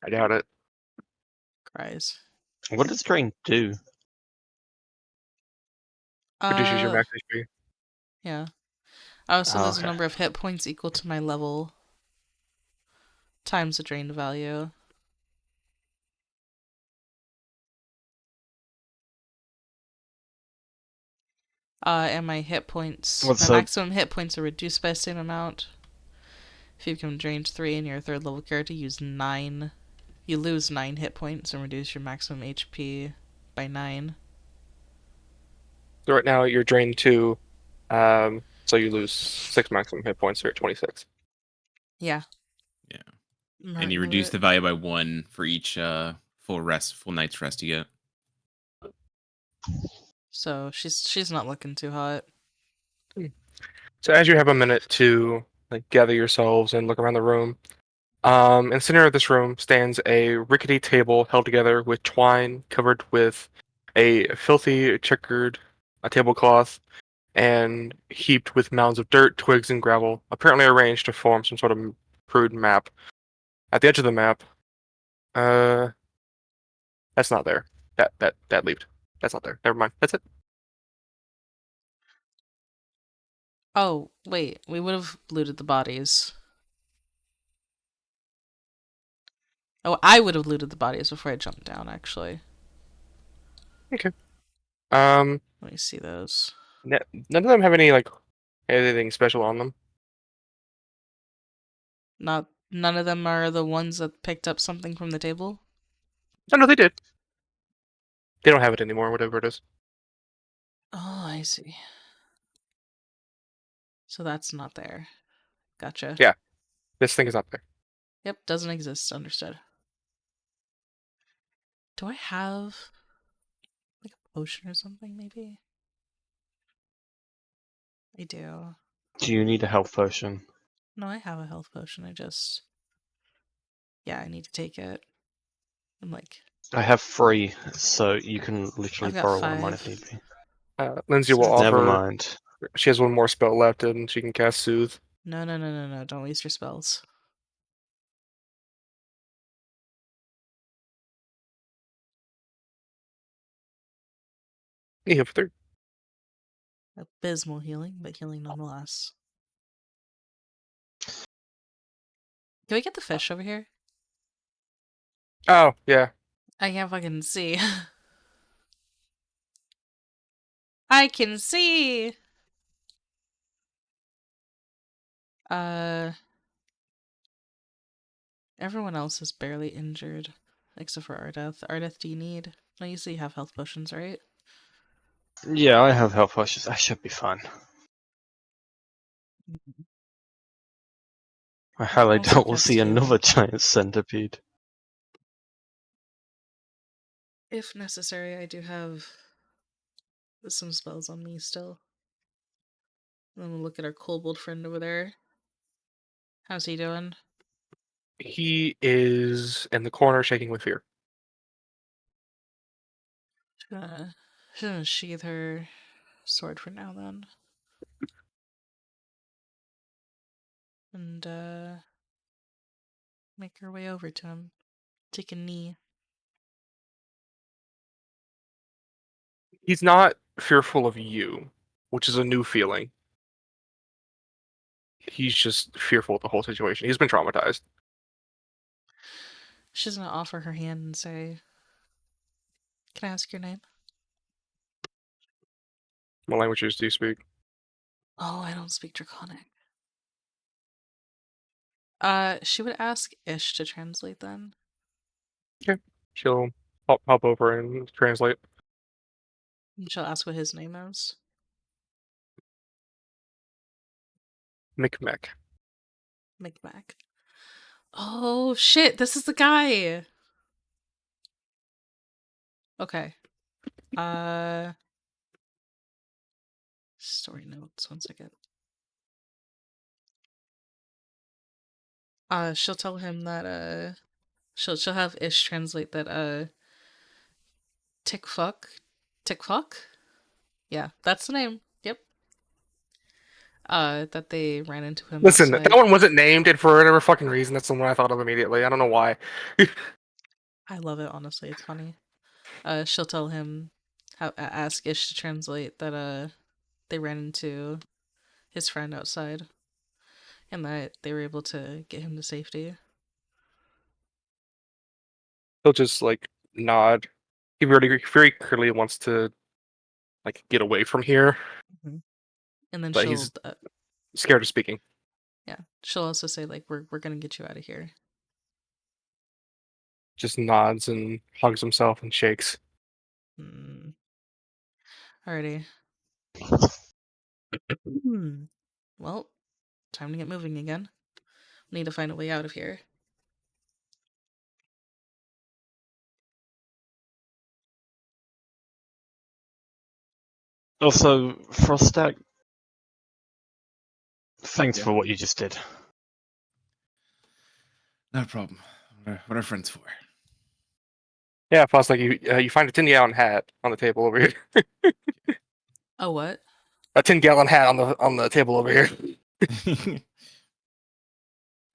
S1: I doubt it.
S2: Cries.
S4: What does drain do?
S1: Reduces your max HP.
S2: Yeah. Oh, so there's a
S4: Okay.
S2: number of hit points equal to my level times the drained value. And my hit points,
S4: What's
S2: my
S4: up?
S2: maximum hit points are reduced by the same amount. If you become drained 3 and you're a 3rd level character, you lose 9 hit points and reduce your maximum HP by 9.
S1: So right now you're drained 2, so you lose 6 maximum hit points. You're at 26.
S2: Yeah.
S5: Yeah.
S2: Mark
S5: And you reduce the value by 1 for each full night's rest you get.
S2: So she's not looking too hot.
S1: So as you have a minute to gather yourselves and look around the room, in the center of this room stands a rickety table held together with twine covered with a filthy checkered tablecloth and heaped with mounds of dirt, twigs, and gravel, apparently arranged to form some sort of crude map. At the edge of the map, that's not there. That leaped. That's not there. Never mind. That's it.
S2: Oh, wait. We would have looted the bodies. Oh, I would have looted the bodies before I jumped down, actually.
S1: Okay.
S2: Let me see those.
S1: None of them have anything special on them.
S2: None of them are the ones that picked up something from the table?
S1: Oh no, they did. They don't have it anymore. Whatever it is.
S2: Oh, I see. So that's not there. Gotcha.
S1: Yeah. This thing is not there.
S2: Yep, doesn't exist. Understood. Do I have like a potion or something, maybe? I do.
S4: Do you need a health potion?
S2: No, I have a health potion. Yeah, I need to take it. I'm like,
S4: I have 3, so you can literally
S2: I've got
S4: borrow one of mine if
S2: 5.
S4: need be.
S1: Lindsay will
S2: So-
S4: Never
S1: offer.
S4: mind.
S1: She has one more spell left, and she can cast Soothe.
S2: No. Don't waste your spells.
S1: You have 3.
S2: Abysmal healing, but healing nonetheless. Can we get the fish over here?
S1: Oh yeah.
S2: I can't fucking see. I can see! Everyone else is barely injured. Except for Ardeth. Ardeth, do you need... No, you say you have health potions, right?
S4: Yeah, I have health potions. I should be fine. I highly
S2: Also
S4: doubt we'll
S2: cast
S4: see
S2: 2.
S4: another giant centipede.
S2: If necessary, I do have some spells on me still. And then we'll look at our kobold friend over there. How's he doing?
S1: He is in the corner, shaking with fear.
S2: She's gonna sheathe her sword for now, then. And, make her way over to him. Take a knee.
S1: He's not fearful of you, which is a new feeling. He's just fearful of the whole situation. He's been traumatized.
S2: She's gonna offer her hand and say, "Can I ask your name?"
S1: What languages do you speak?
S2: Oh, I don't speak Draconic. She would ask Ish to translate then.
S1: Okay. She'll hop over and translate.
S2: And she'll ask what his name is.
S1: Micmac.
S2: Micmac. Oh, shit, this is the guy! Okay. Story notes, 1 second. She'll tell him that, she'll have Ish translate that, Tick fuck? Yeah, that's the name. Yep. That they ran into him
S1: Listen,
S2: outside.
S1: that one wasn't named, and for whatever fucking reason, that's the one I thought of immediately. I don't know why.
S2: I love it, honestly. It's funny. She'll tell him, ask Ish to translate that, they ran into his friend outside and that they were able to get him to safety.
S1: He'll just like nod. He very clearly wants to like get away from here,
S2: And then
S1: but
S2: she'll,
S1: he's scared of speaking.
S2: yeah, she'll also say like, we're gonna get you out of here.
S1: Just nods and hugs himself and shakes.
S2: Alrighty. Well, time to get moving again. Need to find a way out of here.
S4: Also, Fostac, thanks
S5: Yeah.
S4: for what you just did.
S5: Not a problem. What are friends for?
S1: Yeah, plus like you find a 10-gallon hat on the table over here.
S2: Oh, what?
S1: A 10-gallon hat on the table over here.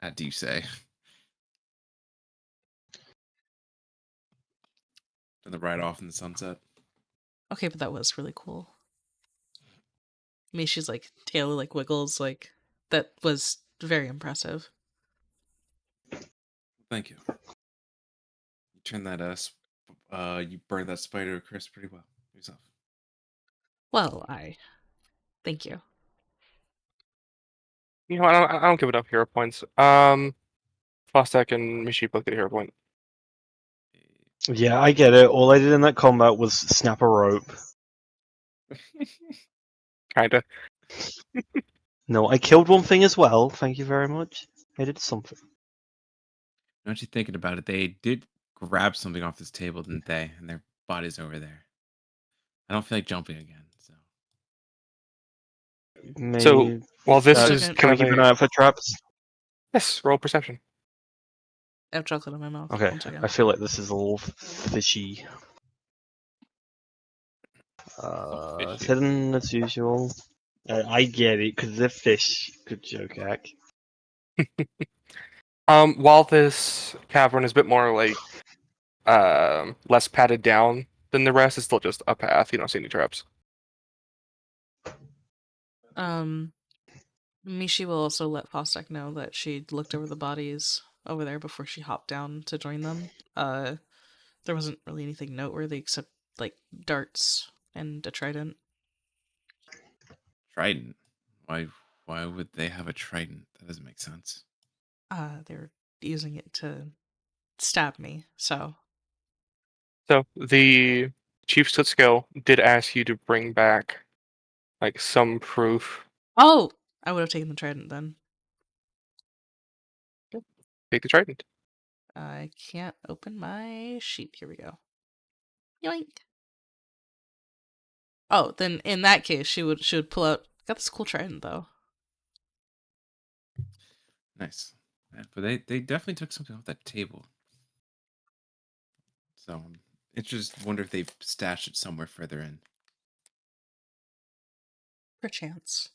S5: That do you say? And the ride off in the sunset.
S2: Okay, but that was really cool. Mishi's like tail like wiggles, like that was very impressive.
S5: Thank you. You turned that you burned that spider crisp pretty well yourself.
S2: Well, thank you.
S1: You know, I don't give enough hero points. Fostac and Mishi both get a hero point.
S4: Yeah, I get it. All I did in that combat was snap a rope.
S1: Kinda.
S4: No, I killed one thing as well. Thank you very much. I did something.
S5: Now that you're thinking about it, they did grab something off this table, didn't they? And their body's over there. I don't feel like jumping again, so
S4: Maybe.
S1: While this
S2: Just
S1: is
S2: looking-
S4: Can we
S1: kind
S4: keep
S1: of
S4: an eye out for traps?
S1: yes, roll perception.
S2: I have chocolate in my mouth.
S4: Okay,
S2: 1 second.
S4: I feel like this is a little fishy. It's
S5: Fishy.
S4: hidden as usual. I get it, because they're fish. Good joke, Ak.
S1: While this cavern is a bit more like less padded down than the rest, it's still just a path. You don't see any traps.
S2: Mishi will also let Fostac know that she looked over the bodies over there before she hopped down to join them. There wasn't really anything noteworthy except like darts and a trident.
S5: Trident. Why would they have a trident? That doesn't make sense.
S2: They were using it to stab me, so
S1: So the chief Skill did ask you to bring back like some proof.
S2: oh, I would have taken the trident then.
S1: Take the trident.
S2: I can't open my sheet. Here we go. Yoink. Oh, then in that case, she would pull out. Got this cool trident though.
S5: Nice. Yeah, but they definitely took something off that table. So I just wonder if they've stashed it somewhere further in.
S2: Perchance.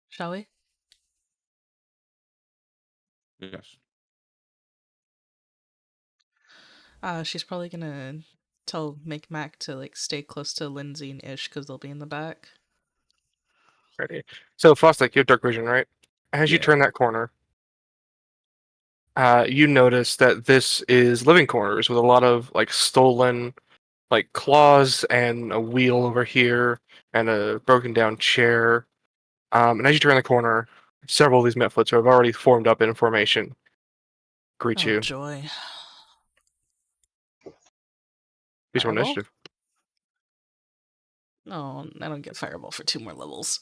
S2: Shall we?
S5: Yes.
S2: She's probably gonna tell Mac to like stay close to Lindsay and Ish because they'll be in the back.
S1: Ready. So Fostac, you have dark vision, right? As you
S5: Yeah.
S1: turn that corner, you notice that this is living quarters with a lot of like stolen like claws and a wheel over here and a broken down chair. And as you turn the corner, several of these Metfoots have already formed up in formation. Greet
S2: Oh
S1: you.
S2: joy!
S1: Please roll
S2: Fireball?
S1: initiative.
S2: No, I don't get fireball for 2 more levels.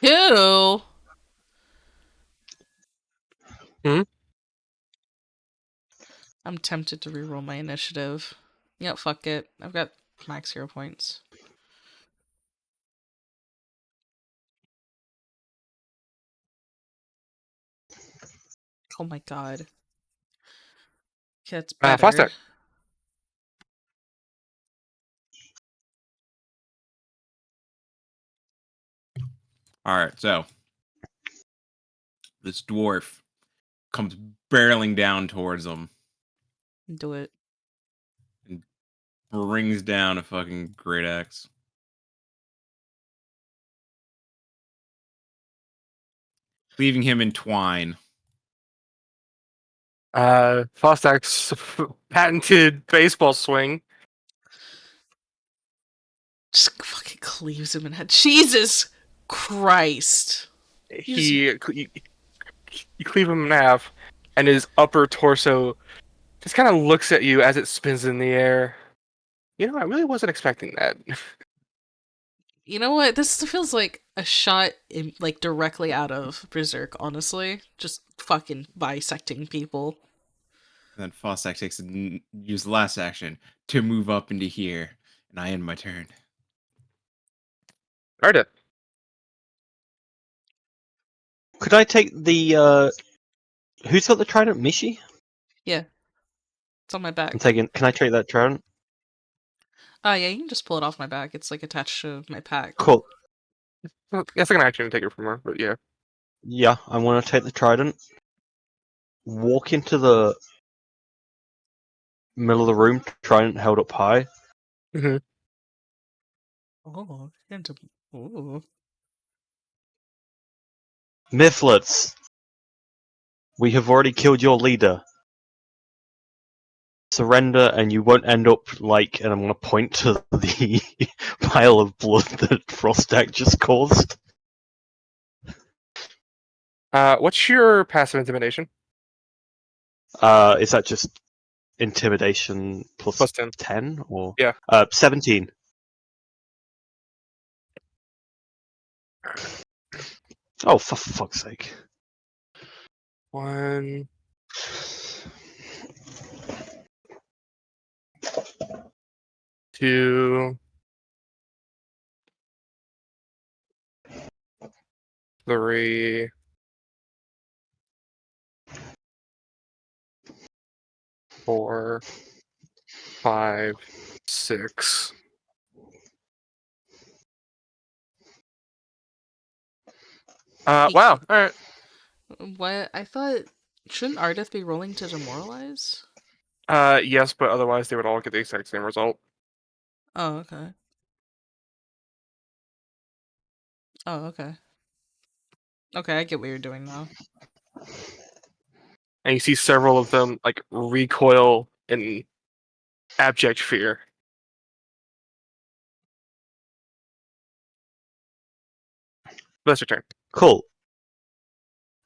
S2: 2.
S1: Hmm?
S2: I'm tempted to reroll my initiative. Yep, fuck it. I've got max hero points. Oh my god. Okay, that's better.
S1: Fostac.
S5: All right. So this dwarf comes barreling down towards them
S2: Do it.
S5: and brings down a fucking great axe. Leaving him in twine.
S1: Fostac's patented baseball swing.
S2: Just fucking cleaves him in head. Jesus Christ.
S1: You cleave him in half, and his upper torso just kind of looks at you as it spins in the air. You know, I really wasn't expecting that.
S2: You know what? This feels like a shot like directly out of Berserk, honestly. Just fucking bisecting people.
S5: And then Fostac takes use the last action to move up into here, and I end my turn.
S1: Ardeth.
S4: Could I take the who's got the trident? Mishi?
S2: Yeah. It's on my back.
S4: I'm taking. Can I take that trident?
S2: Yeah, you can just pull it off my back. It's like attached to my pack.
S4: Cool.
S1: Well, that's like an action to take it from her, but yeah.
S4: Yeah, I want to take the trident. Walk into the middle of the room, trident held up high.
S1: Mm-hmm.
S2: Oh, into ooh.
S4: Mifflets, we have already killed your leader. Surrender and you won't end up like, and I'm going to point to the pile of blood that Fostac just caused.
S1: What's your passive intimidation?
S4: Is that just intimidation plus
S1: Plus 10.
S4: 10 or
S1: Yeah.
S4: 17. Oh, for fuck's sake!
S1: 1, 2, 3, 4, 5, 6. Wow. All right.
S2: What? I thought. Shouldn't Ardeth be rolling to demoralize?
S1: Yes, but otherwise they would all get the exact same result.
S2: Oh, okay. Oh, okay. Okay, I get what you're doing now.
S1: And you see several of them like recoil in abject fear. That's your turn.
S4: Cool.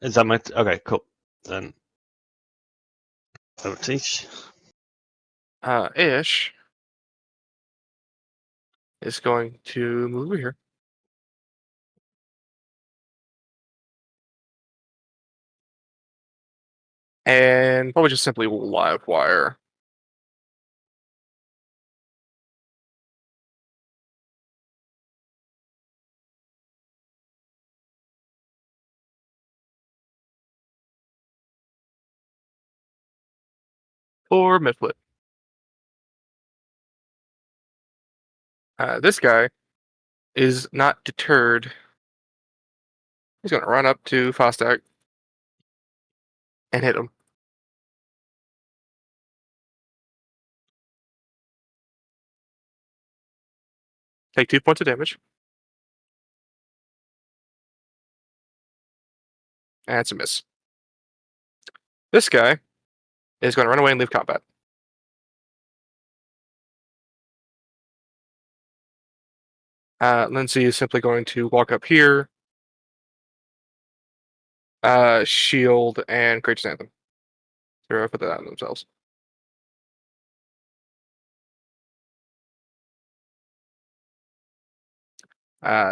S4: Is that my okay? Cool. Then I will teach.
S1: Ish is going to move over here. And probably just simply live wire. Or Mifflet. This guy is not deterred. He's going to run up to Fostac and hit him. Take 2 points of damage. And it's a miss. This guy is going to run away and leave combat. Lindsay is simply going to walk up here, shield, and Great Anthem. They're put that on themselves.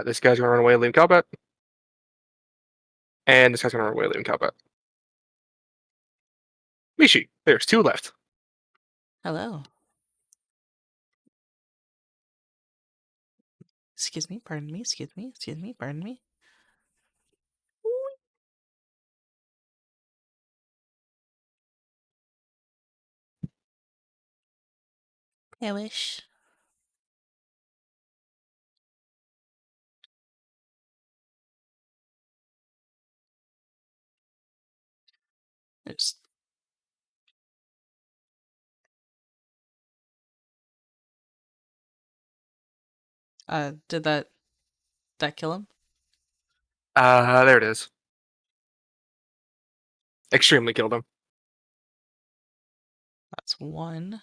S1: This guy's going to run away and leave combat. And this guy's going to run away and leave combat. Mishi, there's 2 left.
S2: Hello. Excuse me, pardon me, excuse me, pardon me. I wish. There's did that kill him?
S1: There it is. Extremely killed him.
S2: That's 1.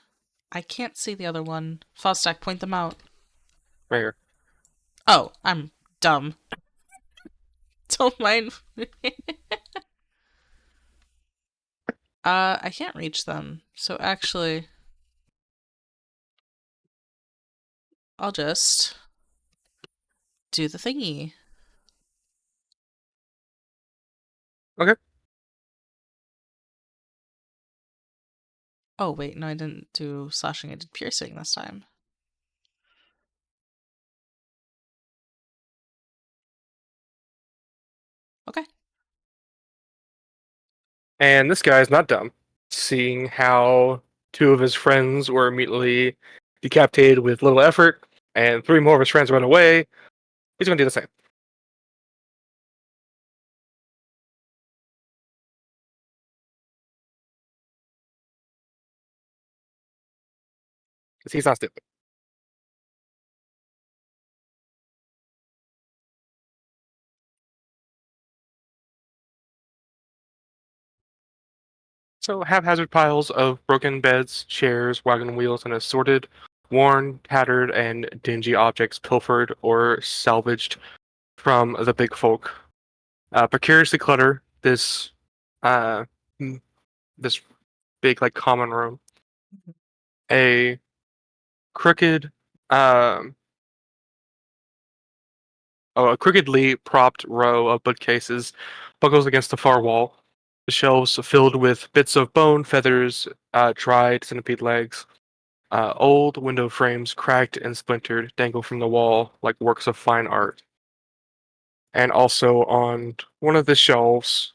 S2: I can't see the other one. Fostac, point them out.
S1: Right here.
S2: Oh, I'm dumb. Don't mind. I can't reach them. So actually, I'll just do the thingy.
S1: Okay.
S2: Oh, wait, no, I didn't do slashing. I did piercing this time. Okay.
S1: And this guy's not dumb. Seeing how 2 of his friends were immediately decapitated with little effort, and 3 more of his friends run away, he's going to do the same. Because he's not stupid. So haphazard piles of broken beds, chairs, wagon wheels, and assorted, worn, tattered, and dingy objects pilfered or salvaged from the big folk. Precariously clutter this uh, this big like common room. a crooked, um, a crookedly propped row of bookcases buckles against the far wall. The shelves filled with bits of bone, feathers, dried centipede legs. Old window frames, cracked and splintered, dangle from the wall like works of fine art. And also on one of the shelves,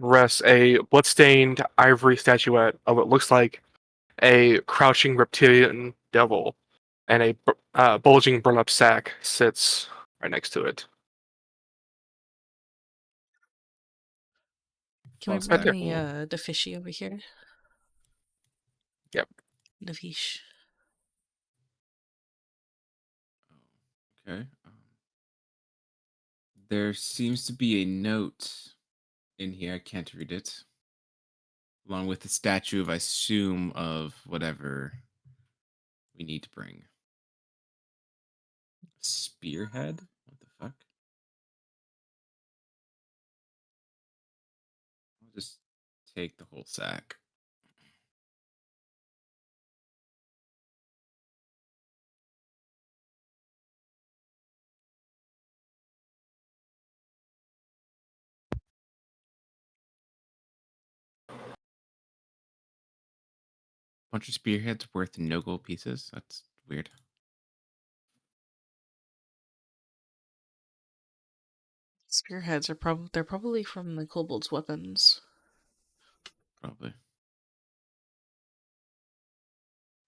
S1: rests a bloodstained ivory statuette of what looks like a crouching reptilian devil, and a bulging burlap sack sits right next to it.
S2: Can we
S5: Toss
S2: bring
S5: back
S1: there.
S2: the fishy over here?
S1: Yep.
S2: The fish.
S5: Okay. There seems to be a note in here. I can't read it. Along with the statue of, I assume, of whatever we need to bring. Spearhead? What the fuck? I'll just take the whole sack. Bunch of spearheads worth no gold pieces. That's weird.
S2: Spearheads are probably from the kobolds' weapons.
S5: Probably.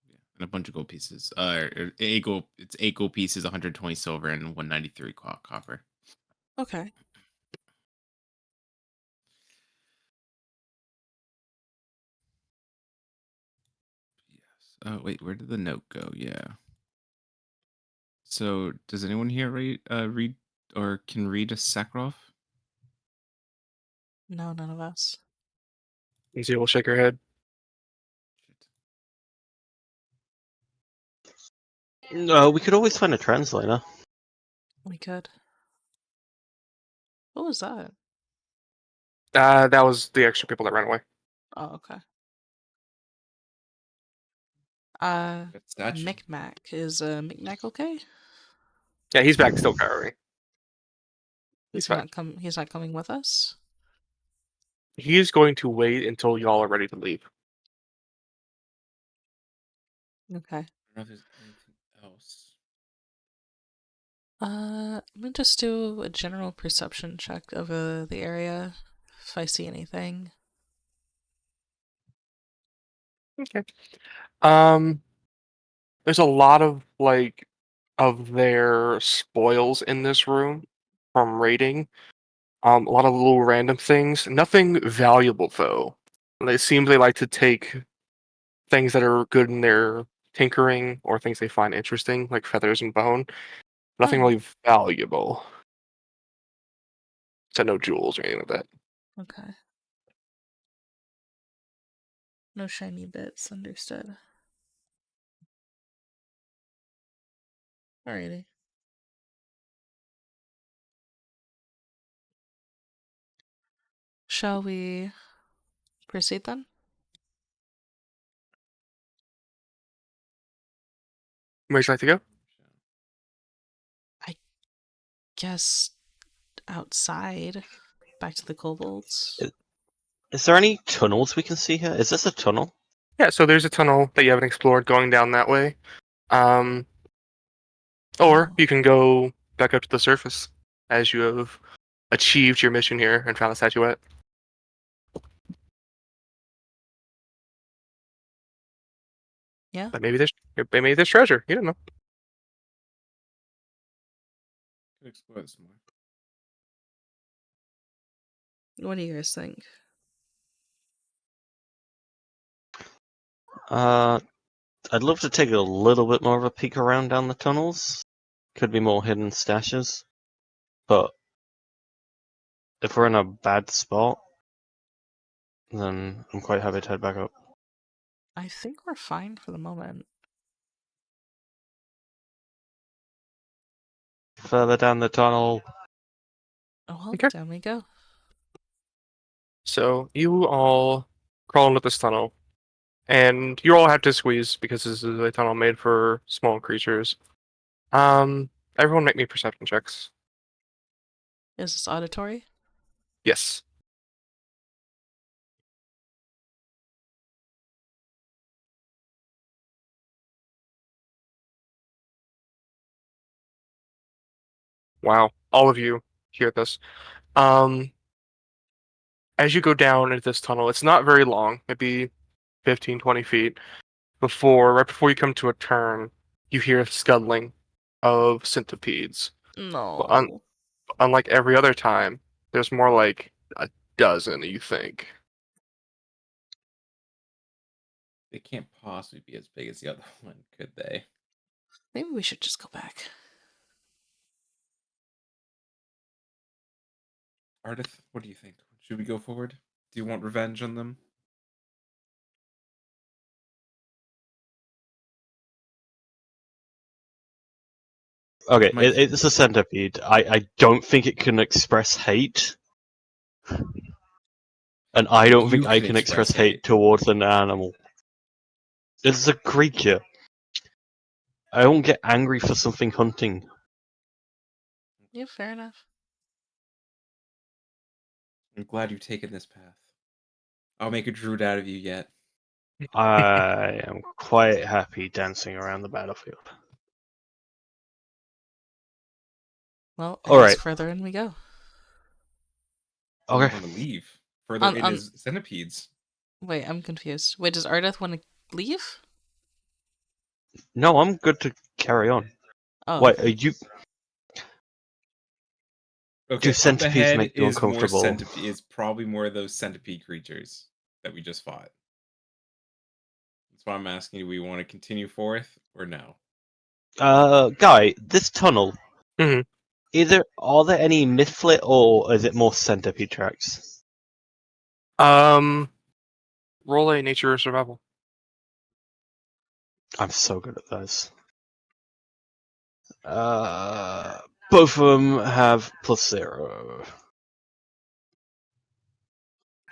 S5: Yeah. And a bunch of gold pieces. It's 8 gold pieces, 120 silver, and 193 copper.
S2: Okay.
S5: Yes. Oh wait, where did the note go? Yeah. So does anyone here read or can read a Sakharov?
S2: No, none of us.
S1: Zia will shake her head.
S5: Shit.
S4: No, we could always find a translator.
S2: We could. What was that?
S1: That was the extra people that ran away.
S2: Oh, okay.
S5: That statue.
S2: Micmac. Is Micmac okay?
S1: Yeah, he's back still cowering. He's
S2: Is he
S1: fine.
S2: not he's not coming with us?
S1: He's going to wait until y'all are ready to leave.
S2: Okay.
S5: I don't know if there's anything else.
S2: I'm gonna just do a general perception check of the area if I see anything.
S1: Okay. There's a lot of their spoils in this room from raiding. A lot of little random things. Nothing valuable though. It seems they like to take things that are good in their tinkering or things they find interesting, like feathers and bone. Nothing
S2: Oh.
S1: really valuable. So no jewels or anything like that.
S2: Okay. No shiny bits, understood. Alrighty. Shall we proceed then?
S1: Where'd you like to go?
S2: Guess outside. Back to the kobolds.
S4: Is there any tunnels we can see here? Is this a tunnel?
S1: Yeah, so there's a tunnel that you haven't explored going down that way. Or
S2: Oh.
S1: you can go back up to the surface as you have achieved your mission here and found the statuette.
S2: Yeah.
S1: But maybe there's treasure. You don't know.
S5: Could explore this more.
S2: What do you guys think?
S4: I'd love to take a little bit more of a peek around down the tunnels. Could be more hidden stashes. But if we're in a bad spot, then I'm quite happy to head back up.
S2: I think we're fine for the moment.
S4: Further down the tunnel.
S2: Oh well,
S1: Okay.
S2: down we go.
S1: So you all crawl into this tunnel, and you all have to squeeze because this is a tunnel made for small creatures. Everyone make me perception checks.
S2: Is this auditory?
S1: Yes. Wow, all of you hear this. Um, as you go down into this tunnel, it's not very long, maybe 15, 20 feet. Right before you come to a turn, you hear scuttling of centipedes. But
S2: No.
S1: unlike every other time, there's more like a dozen, you think.
S6: They can't possibly be as big as the other one, could they?
S2: Maybe we should just go back.
S6: Ardeth, what do you think? Should we go forward? Do you want revenge on them?
S4: Okay,
S6: Might feel
S4: it's a centipede. I don't think it can express hate. And I don't
S6: You
S4: think I
S6: can
S4: can
S6: express
S4: express hate towards an animal. It's a creature. I don't get angry for something hunting.
S2: Yeah, fair enough.
S6: I'm glad you've taken this path. I'll make a druid out of you yet.
S4: I am quite happy dancing around the battlefield.
S2: Well, I
S4: All
S2: guess
S4: right.
S2: further in we go.
S6: You
S4: Okay.
S6: want to leave. Further in
S2: On
S6: is centipedes.
S2: wait, I'm confused. Wait, does Ardeth want to leave?
S4: No, I'm good to carry on.
S2: Oh,
S4: Wait, are you? Do
S6: Okay, up
S4: centipedes
S6: ahead
S4: make you
S6: is more
S4: uncomfortable?
S6: centipede. Is probably more of those centipede creatures that we just fought. That's why I'm asking: do we want to continue forth or no?
S4: Guy, this tunnel.
S1: Mhm.
S4: Are there any mythlit or is it more centipede tracks?
S1: Um, roll a nature or survival.
S4: I'm so good at those. Both of them have +0.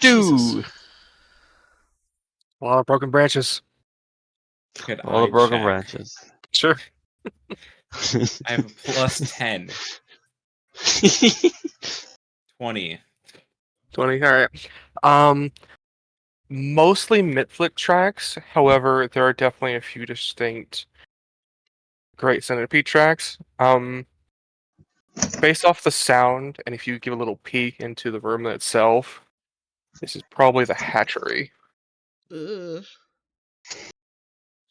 S2: Jesus.
S4: Do
S1: A lot of broken branches.
S6: Could
S4: all the
S6: I
S4: broken
S6: check?
S4: branches.
S1: Sure.
S6: I have a plus 10. 20.
S1: 20. All right. Um, mostly Mitflit tracks. However, there are definitely a few distinct Great Centipede tracks. Based off the sound, and if you give a little peek into the room itself, this is probably the hatchery.
S2: Ugh.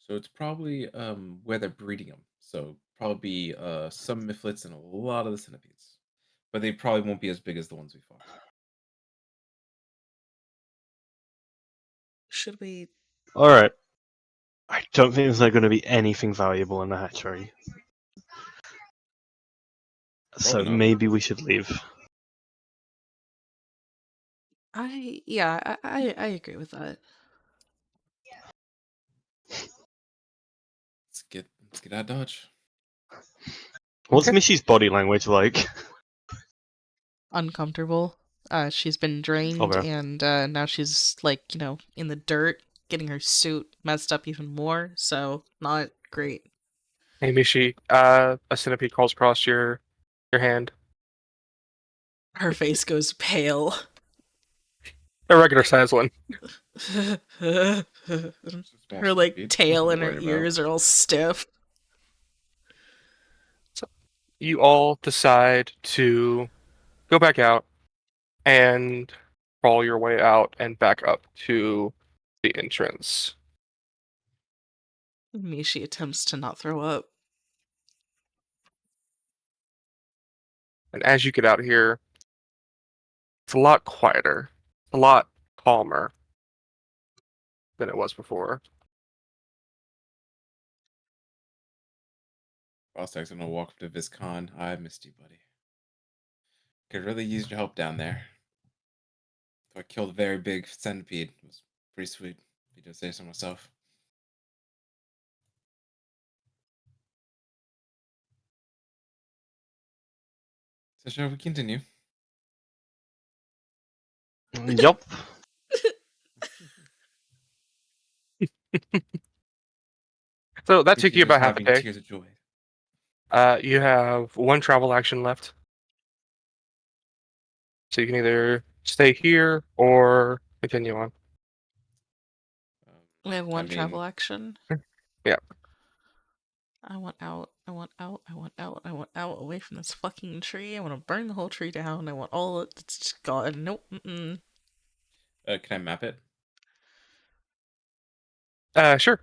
S6: So it's probably where they're breeding them. So probably some Mifflets and a lot of the centipedes. But they probably won't be as big as the ones we fought.
S2: Should we?
S4: All right. I don't think there's going to be anything valuable in the hatchery, so
S6: Probably not.
S4: maybe we should leave.
S2: I agree with that.
S6: Let's get out of Dodge.
S4: What's
S1: Okay.
S4: Mishi's body language like?
S2: Uncomfortable. She's been drained,
S4: Okay.
S2: and now she's like in the dirt, getting her suit messed up even more. So not great.
S1: Hey Mishi, a centipede crawls across your hand.
S2: Her face goes pale.
S1: A regular size one.
S2: Her
S6: It's a small
S2: like
S6: centipede.
S2: tail
S6: Nothing to
S2: and her
S6: worry about.
S2: ears are all stiff.
S1: You all decide to go back out and crawl your way out and back up to the entrance.
S2: Mishi attempts to not throw up.
S1: And as you get out here, it's a lot quieter, a lot calmer than it was before.
S6: Fostac's gonna walk up to Viscon. I missed you, buddy. Could really use your help down there. So I killed a very big centipede. It was pretty sweet, if you do say so myself. So shall we continue?
S4: Yup.
S1: So that took
S6: Mishi
S1: you
S6: just
S1: about half a
S6: having
S1: day.
S6: tears of joy.
S1: You have one travel action left. So you can either stay here or continue on.
S2: I have one
S6: I
S2: travel
S6: mean,
S2: action.
S1: Yeah.
S2: I want out. I want out. I want out. I want out away from this fucking tree. I want to burn the whole tree down. I want all it's just gone. Nope. Mm-mm.
S6: can I map it?
S1: Sure.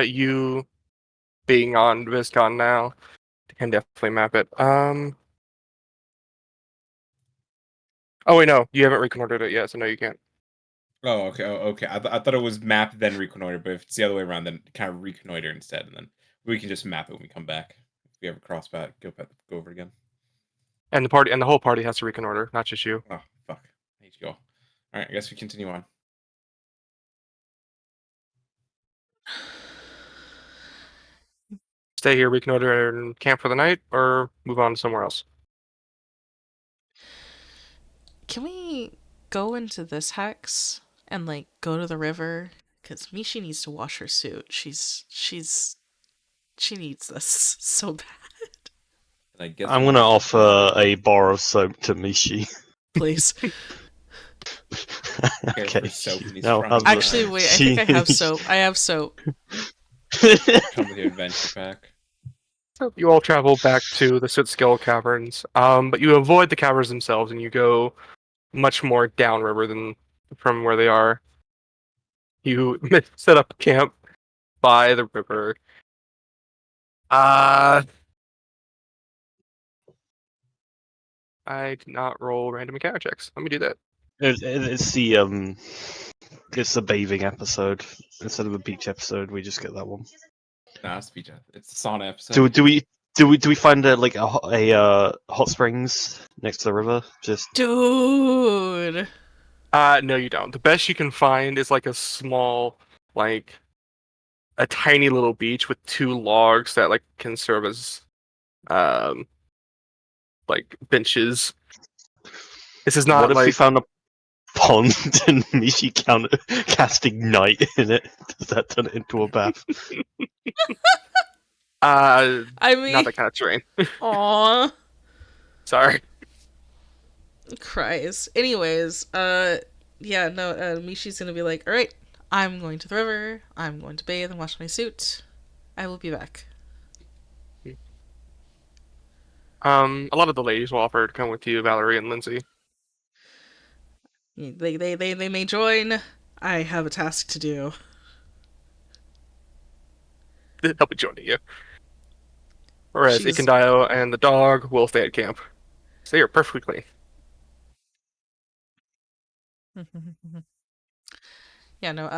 S1: You being on VisCon now can definitely map it. Oh wait, no, you haven't reconnoitered it yet, so no, you can't.
S6: Oh, okay. Oh, okay. I thought it was map then reconnoiter, but if it's the other way around, then kind of reconnoiter instead, and then we can just map it when we come back. If we ever cross back, go over it again.
S1: And the whole party has to reconnoiter, not just you.
S6: Oh, fuck. I hate you all. All right, I guess we continue on.
S1: Stay here, reconnoiter, and camp for the night, or move on somewhere else.
S2: Can we go into this hex and like go to the river? Because Mishi needs to wash her suit. She needs this so bad.
S6: And I guess
S4: I'm
S6: we'll
S4: gonna
S6: just
S4: offer a bar of soap to Mishi.
S2: Please.
S6: care
S4: Okay.
S6: for soap in these
S4: No,
S6: front
S2: Actually,
S6: lines.
S2: wait. I think I have soap. I have soap.
S6: Come with the adventure pack.
S1: So you all travel back to the Soot Skill Caverns, but you avoid the caverns themselves, and you go much more downriver than from where they are. You set up camp by the river. I did not roll random encounter checks. Let me do that.
S4: It's the bathing episode instead of the beach episode. We just get that one.
S6: Nah, it's speech. It's the sauna episode.
S4: Do we find like a hot springs next to the river? Just
S2: Dude.
S1: No, you don't. The best you can find is like a small, like a tiny little beach with two logs that like can serve as um like benches. This is not
S4: what if we
S1: like
S4: found a pond and Mishi casting night in it? Does that turn it into a bath?
S2: I mean,
S1: not that kind of terrain.
S2: aw.
S1: Sorry.
S2: Christ. Anyways, yeah, no, Mishi's gonna be like, alright, I'm going to the river, I'm going to bathe and wash my suit. I will be back.
S1: A lot of the ladies will offer to come with you, Valerie and Lindsay.
S2: They may join. I have a task to do.
S1: They'll be joining you. Whereas
S2: She's-
S1: Ikendayo and the dog will stay at camp. So they are perfectly clean.
S2: Yeah, no,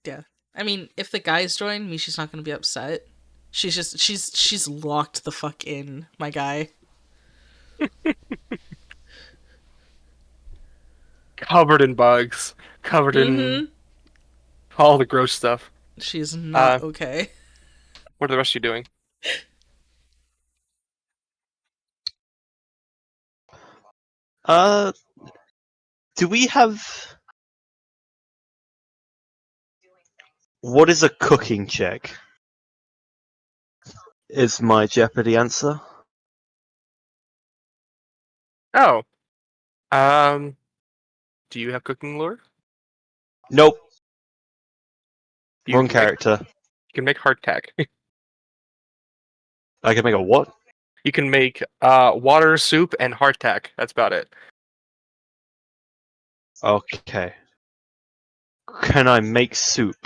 S2: yeah. I mean, if the guys join, Mishi's not gonna be upset. She's locked the fuck in, my guy.
S1: Covered in bugs. Covered in all the gross stuff.
S2: She's not okay.
S1: What are the rest of you doing?
S4: Do we have? What is a cooking check? Is my Jeopardy answer?
S1: Oh. Do you have cooking lore?
S4: Nope.
S1: You
S4: Wrong
S1: can make-
S4: character.
S1: You can make hardtack.
S4: I can make a what?
S1: You can make water, soup, and hardtack. That's about it.
S4: Okay. Can I make soup?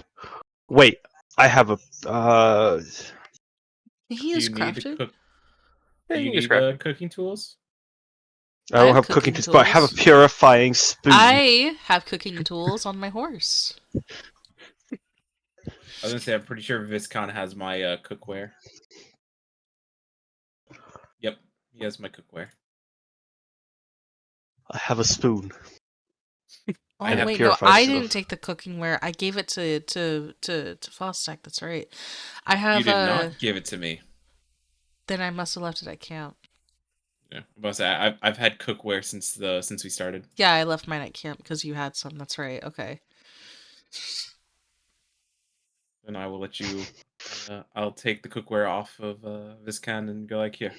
S4: Wait, I have a.
S2: He
S6: Do
S2: is
S6: you need to
S2: crafted.
S6: cook?
S1: Yeah,
S6: Do you
S1: you can just
S6: need
S1: grab it.
S6: cooking tools?
S4: I don't
S2: have
S4: have cooking
S2: cooking
S4: tools, but I have a
S2: tools.
S4: purifying spoon.
S2: I have cooking tools on my horse.
S6: I was gonna say I'm pretty sure Viscon has my cookware. Yep, he has my cookware.
S4: I have a spoon.
S2: Oh
S6: I have
S2: wait, no,
S4: purified
S2: I
S4: stuff.
S2: didn't take the cooking ware. I gave it to Fostac. That's right. I have
S6: You did not give it to me.
S2: Then I must have left it at camp.
S6: Yeah, I'm about to say I've had cookware since we started.
S2: Yeah, I left mine at camp because you had some. That's right. Okay.
S6: And I will let you. I'll take the cookware off of Viscan and go like, here,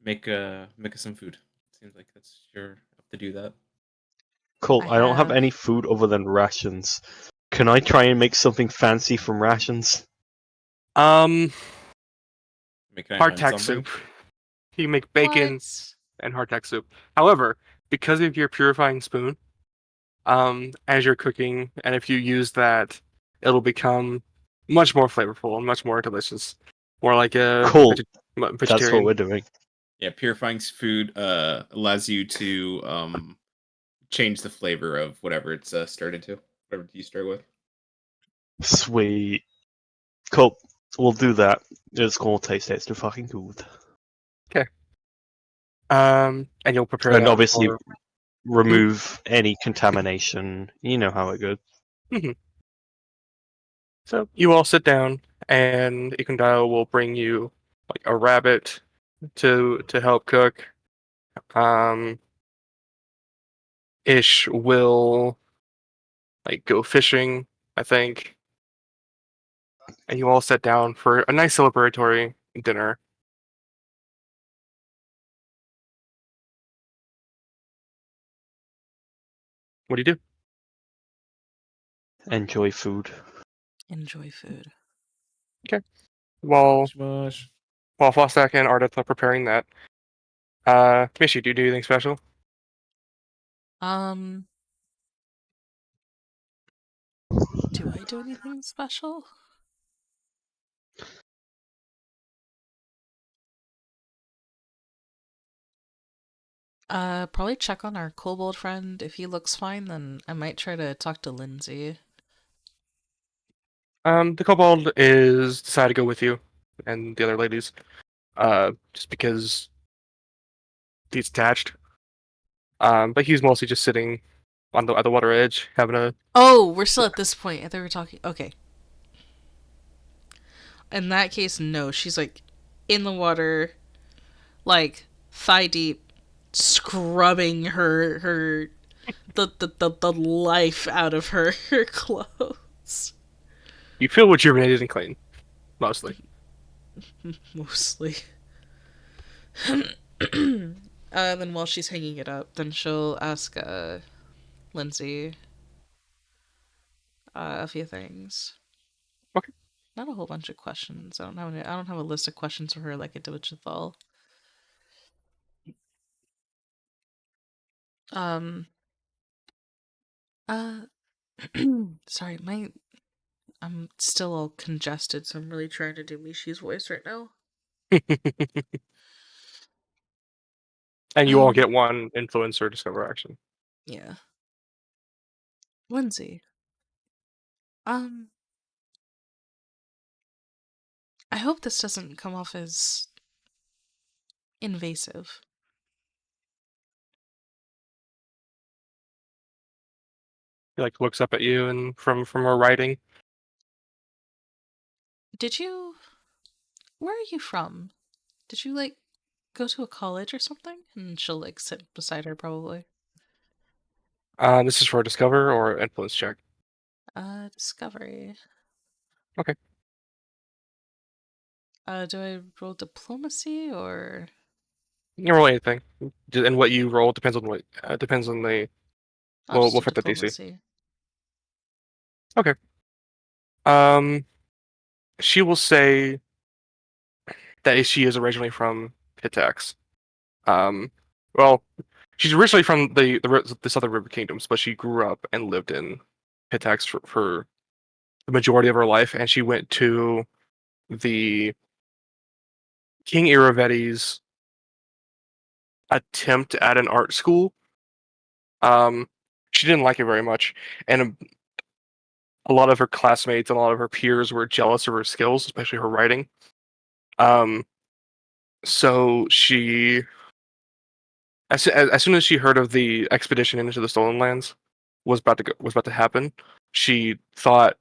S6: make us some food. Seems like that's your up to do that.
S4: Cool.
S2: I
S4: I don't have
S2: have.
S4: any food other than rations. Can I try and make something fancy from rations?
S1: Um,
S6: Make I invent
S1: hardtack
S6: something?
S1: soup. You make bacon
S2: What?
S1: and hardtack soup. However, because of your purifying spoon, as you're cooking, and if you use that, it'll become much more flavorful and much more delicious. More like a
S4: Cool. That's what
S1: vegetarian.
S4: we're doing.
S6: Yeah, purifying food allows you to change the flavor of whatever it's stirred into, whatever you stir with.
S4: Sweet. Cool. We'll do that. It's gonna taste extra fucking good.
S1: And you'll prepare
S4: And
S1: that
S4: obviously
S1: for.
S4: remove any contamination. You know how it goes.
S1: Mhm. So you all sit down, and Ikundao will bring you like a rabbit to help cook. Um, Ish will like go fishing, I think, and you all sit down for a nice celebratory dinner. What do you do?
S4: Enjoy food.
S2: Enjoy food.
S1: While
S6: Smush.
S1: while Fostac and Ardeth are preparing that, Mishi, do you do anything special?
S2: Um, do I do anything special? Probably check on our kobold friend. If he looks fine, then I might try to talk to Lindsay.
S1: The kobold is decided to go with you and the other ladies, just because he's attached. But he's mostly just sitting on the at the water edge, having a.
S2: Oh, we're still at this point. I thought we were talking. Okay. In that case, no. She's like in the water, like thigh deep, scrubbing the life out of her clothes.
S1: You feel rejuvenated and clean, mostly.
S2: Mostly. Then while she's hanging it up, then she'll ask Lindsay a few things.
S1: Okay.
S2: Not a whole bunch of questions. I don't have a list of questions for her like I did with Chethal. Um. Uh. Sorry, I'm still all congested, so I'm really trying to do Mishi's voice right now.
S1: And you all get one influence or discover action.
S2: Yeah. Lindsay. I hope this doesn't come off as invasive.
S1: He like looks up at you and from her writing.
S2: Did you? Where are you from? Did you like go to a college or something? And she'll like sit beside her probably.
S1: This is for a discover or influence check.
S2: Discovery.
S1: Okay.
S2: Do I roll diplomacy or?
S1: You can roll anything, and what you roll depends on what depends on the.
S2: I'll just
S1: We'll
S2: do
S1: fit the DC.
S2: diplomacy.
S1: Okay. Um, she will say that she is originally from Pitax. Um, well, she's originally from the Southern River Kingdoms, but she grew up and lived in Pitax for the majority of her life, and she went to the King Iravetti's attempt at an art school. She didn't like it very much, and a lot of her classmates and a lot of her peers were jealous of her skills, especially her writing. Um, so she, as soon as she heard of the expedition into the Stolen Lands was about to happen, she thought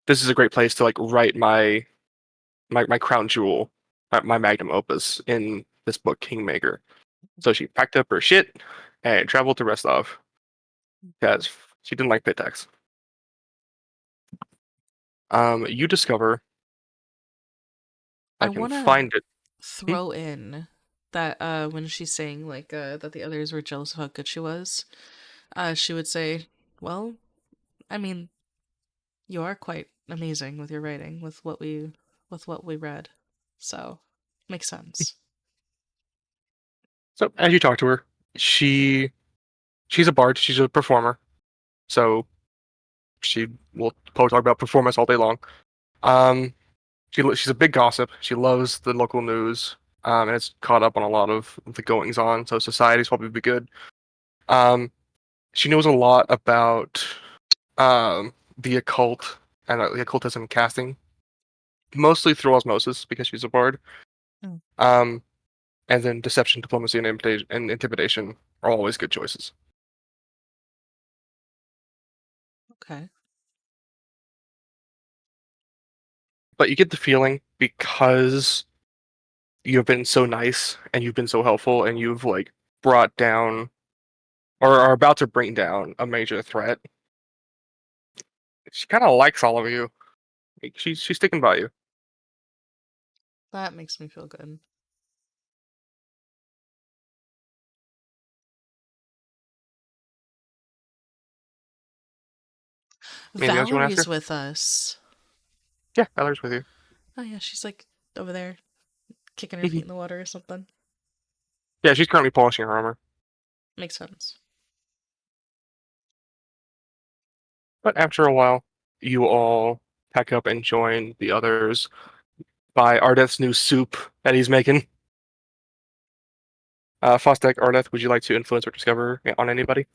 S1: this is a great place to like write my crown jewel, my magnum opus in this book, Kingmaker. So she packed up her shit and traveled to Rostov because she didn't like pit tax. You discover
S2: I
S1: I can
S2: want to
S1: find it.
S2: throw in that when she's saying like that the others were jealous of how good she was, she would say, "Well, I mean, you are quite amazing with your writing, with what we read, so makes sense."
S1: So as you talk to her, she's a bard. She's a performer. So she will probably talk about performance all day long. Um, she's a big gossip. She loves the local news. And it's caught up on a lot of the goings on. So society's probably be good. Um, she knows a lot about the occult and the occultism casting, mostly through osmosis because she's a bard.
S2: Mm.
S1: And then deception, diplomacy, and intimidation are always good choices.
S2: Okay.
S1: But you get the feeling because you've been so nice and you've been so helpful and you've like brought down or are about to bring down a major threat. She kind of likes all of you. Like, she's sticking by you.
S2: That makes me feel good.
S1: Anything else you want to ask
S2: Valerie's
S1: her?
S2: with us.
S1: Yeah, Valerie's with you.
S2: Oh yeah, she's like over there kicking her
S1: Mhm.
S2: feet in the water or something.
S1: Yeah, she's currently polishing her armor.
S2: Makes sense.
S1: But after a while, you all pack up and join the others by Ardeth's new soup that he's making. Fostac, Ardeth, would you like to influence or discover on anybody?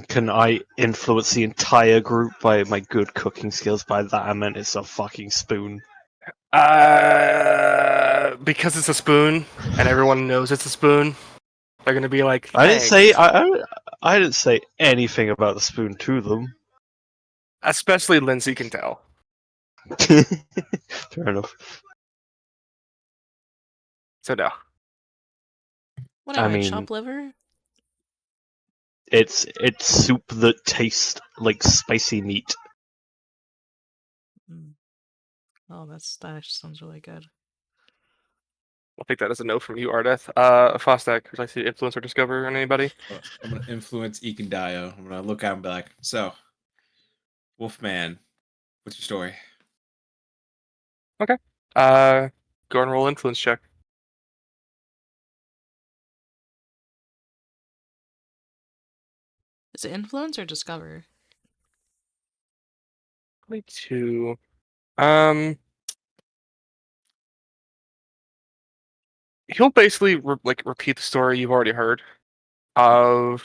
S4: Can I influence the entire group by my good cooking skills? By that I meant it's a fucking spoon.
S1: Because it's a spoon and everyone knows it's a spoon, they're gonna be like,
S4: I didn't
S1: thanks.
S4: say I didn't say anything about the spoon to them.
S1: Especially Lindsay can tell.
S4: Fair enough.
S1: So no.
S2: What
S4: I
S2: am I,
S4: mean,
S2: chop liver?
S4: it's soup that tastes like spicy meat.
S2: Mm. Oh, that actually sounds really good.
S1: I'll take that as a no from you, Ardeth. Fostac, would you like to influence or discover on anybody?
S6: I'm gonna influence Ekendio. I'm gonna look at him and be like, so, Wolfman, what's your story?
S1: Okay. Go and roll influence check.
S2: Is it influence or discover?
S1: 22. Um, he'll basically repeat the story you've already heard of.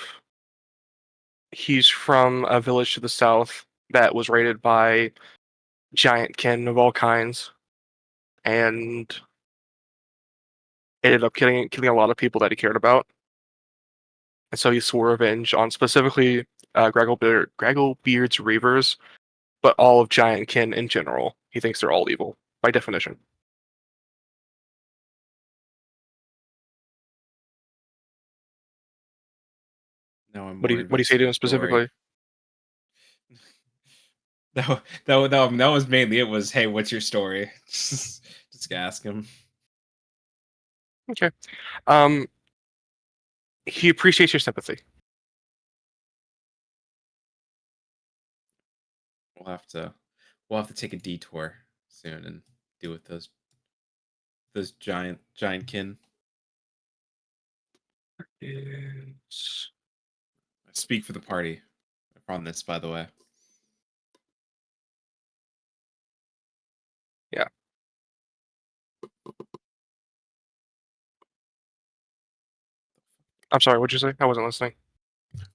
S1: He's from a village to the south that was raided by giant kin of all kinds, and ended up killing a lot of people that he cared about. And so he swore revenge on specifically Gragglebeard's Reavers, but all of giant kin in general. He thinks they're all evil by definition.
S6: Now I'm
S1: What do
S6: more
S1: you what do you say
S6: invested
S1: to
S6: in
S1: him
S6: the story.
S1: specifically?
S6: That was mainly it. Was hey, what's your story? Just ask him.
S1: Okay. He appreciates your sympathy.
S6: We'll have to we'll have to take a detour soon and deal with those giant kin.
S1: Is-
S6: I speak for the party on this, by the way.
S1: Yeah. I'm sorry. What'd you say? I wasn't listening.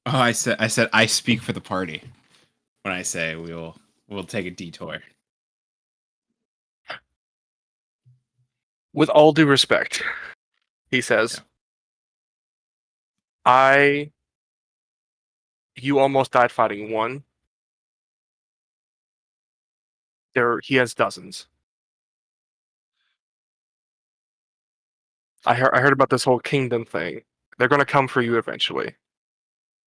S6: Oh, I said I speak for the party when I say we'll take a detour.
S1: With all due respect, he says,
S6: Yeah.
S1: you almost died fighting one. He has dozens. I heard about this whole kingdom thing. They're going to come for you eventually.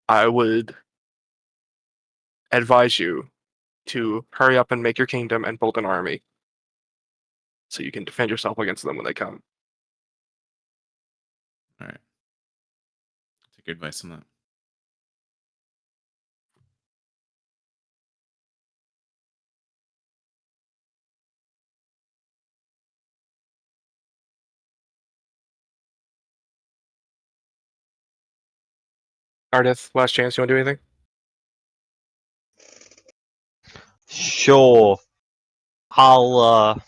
S1: I would advise you to hurry up and make your kingdom and build an army so you can defend yourself against them when they come.
S5: All right. Take your advice on that.
S1: Ardeth, last chance. You want to do anything?
S4: Sure. I'll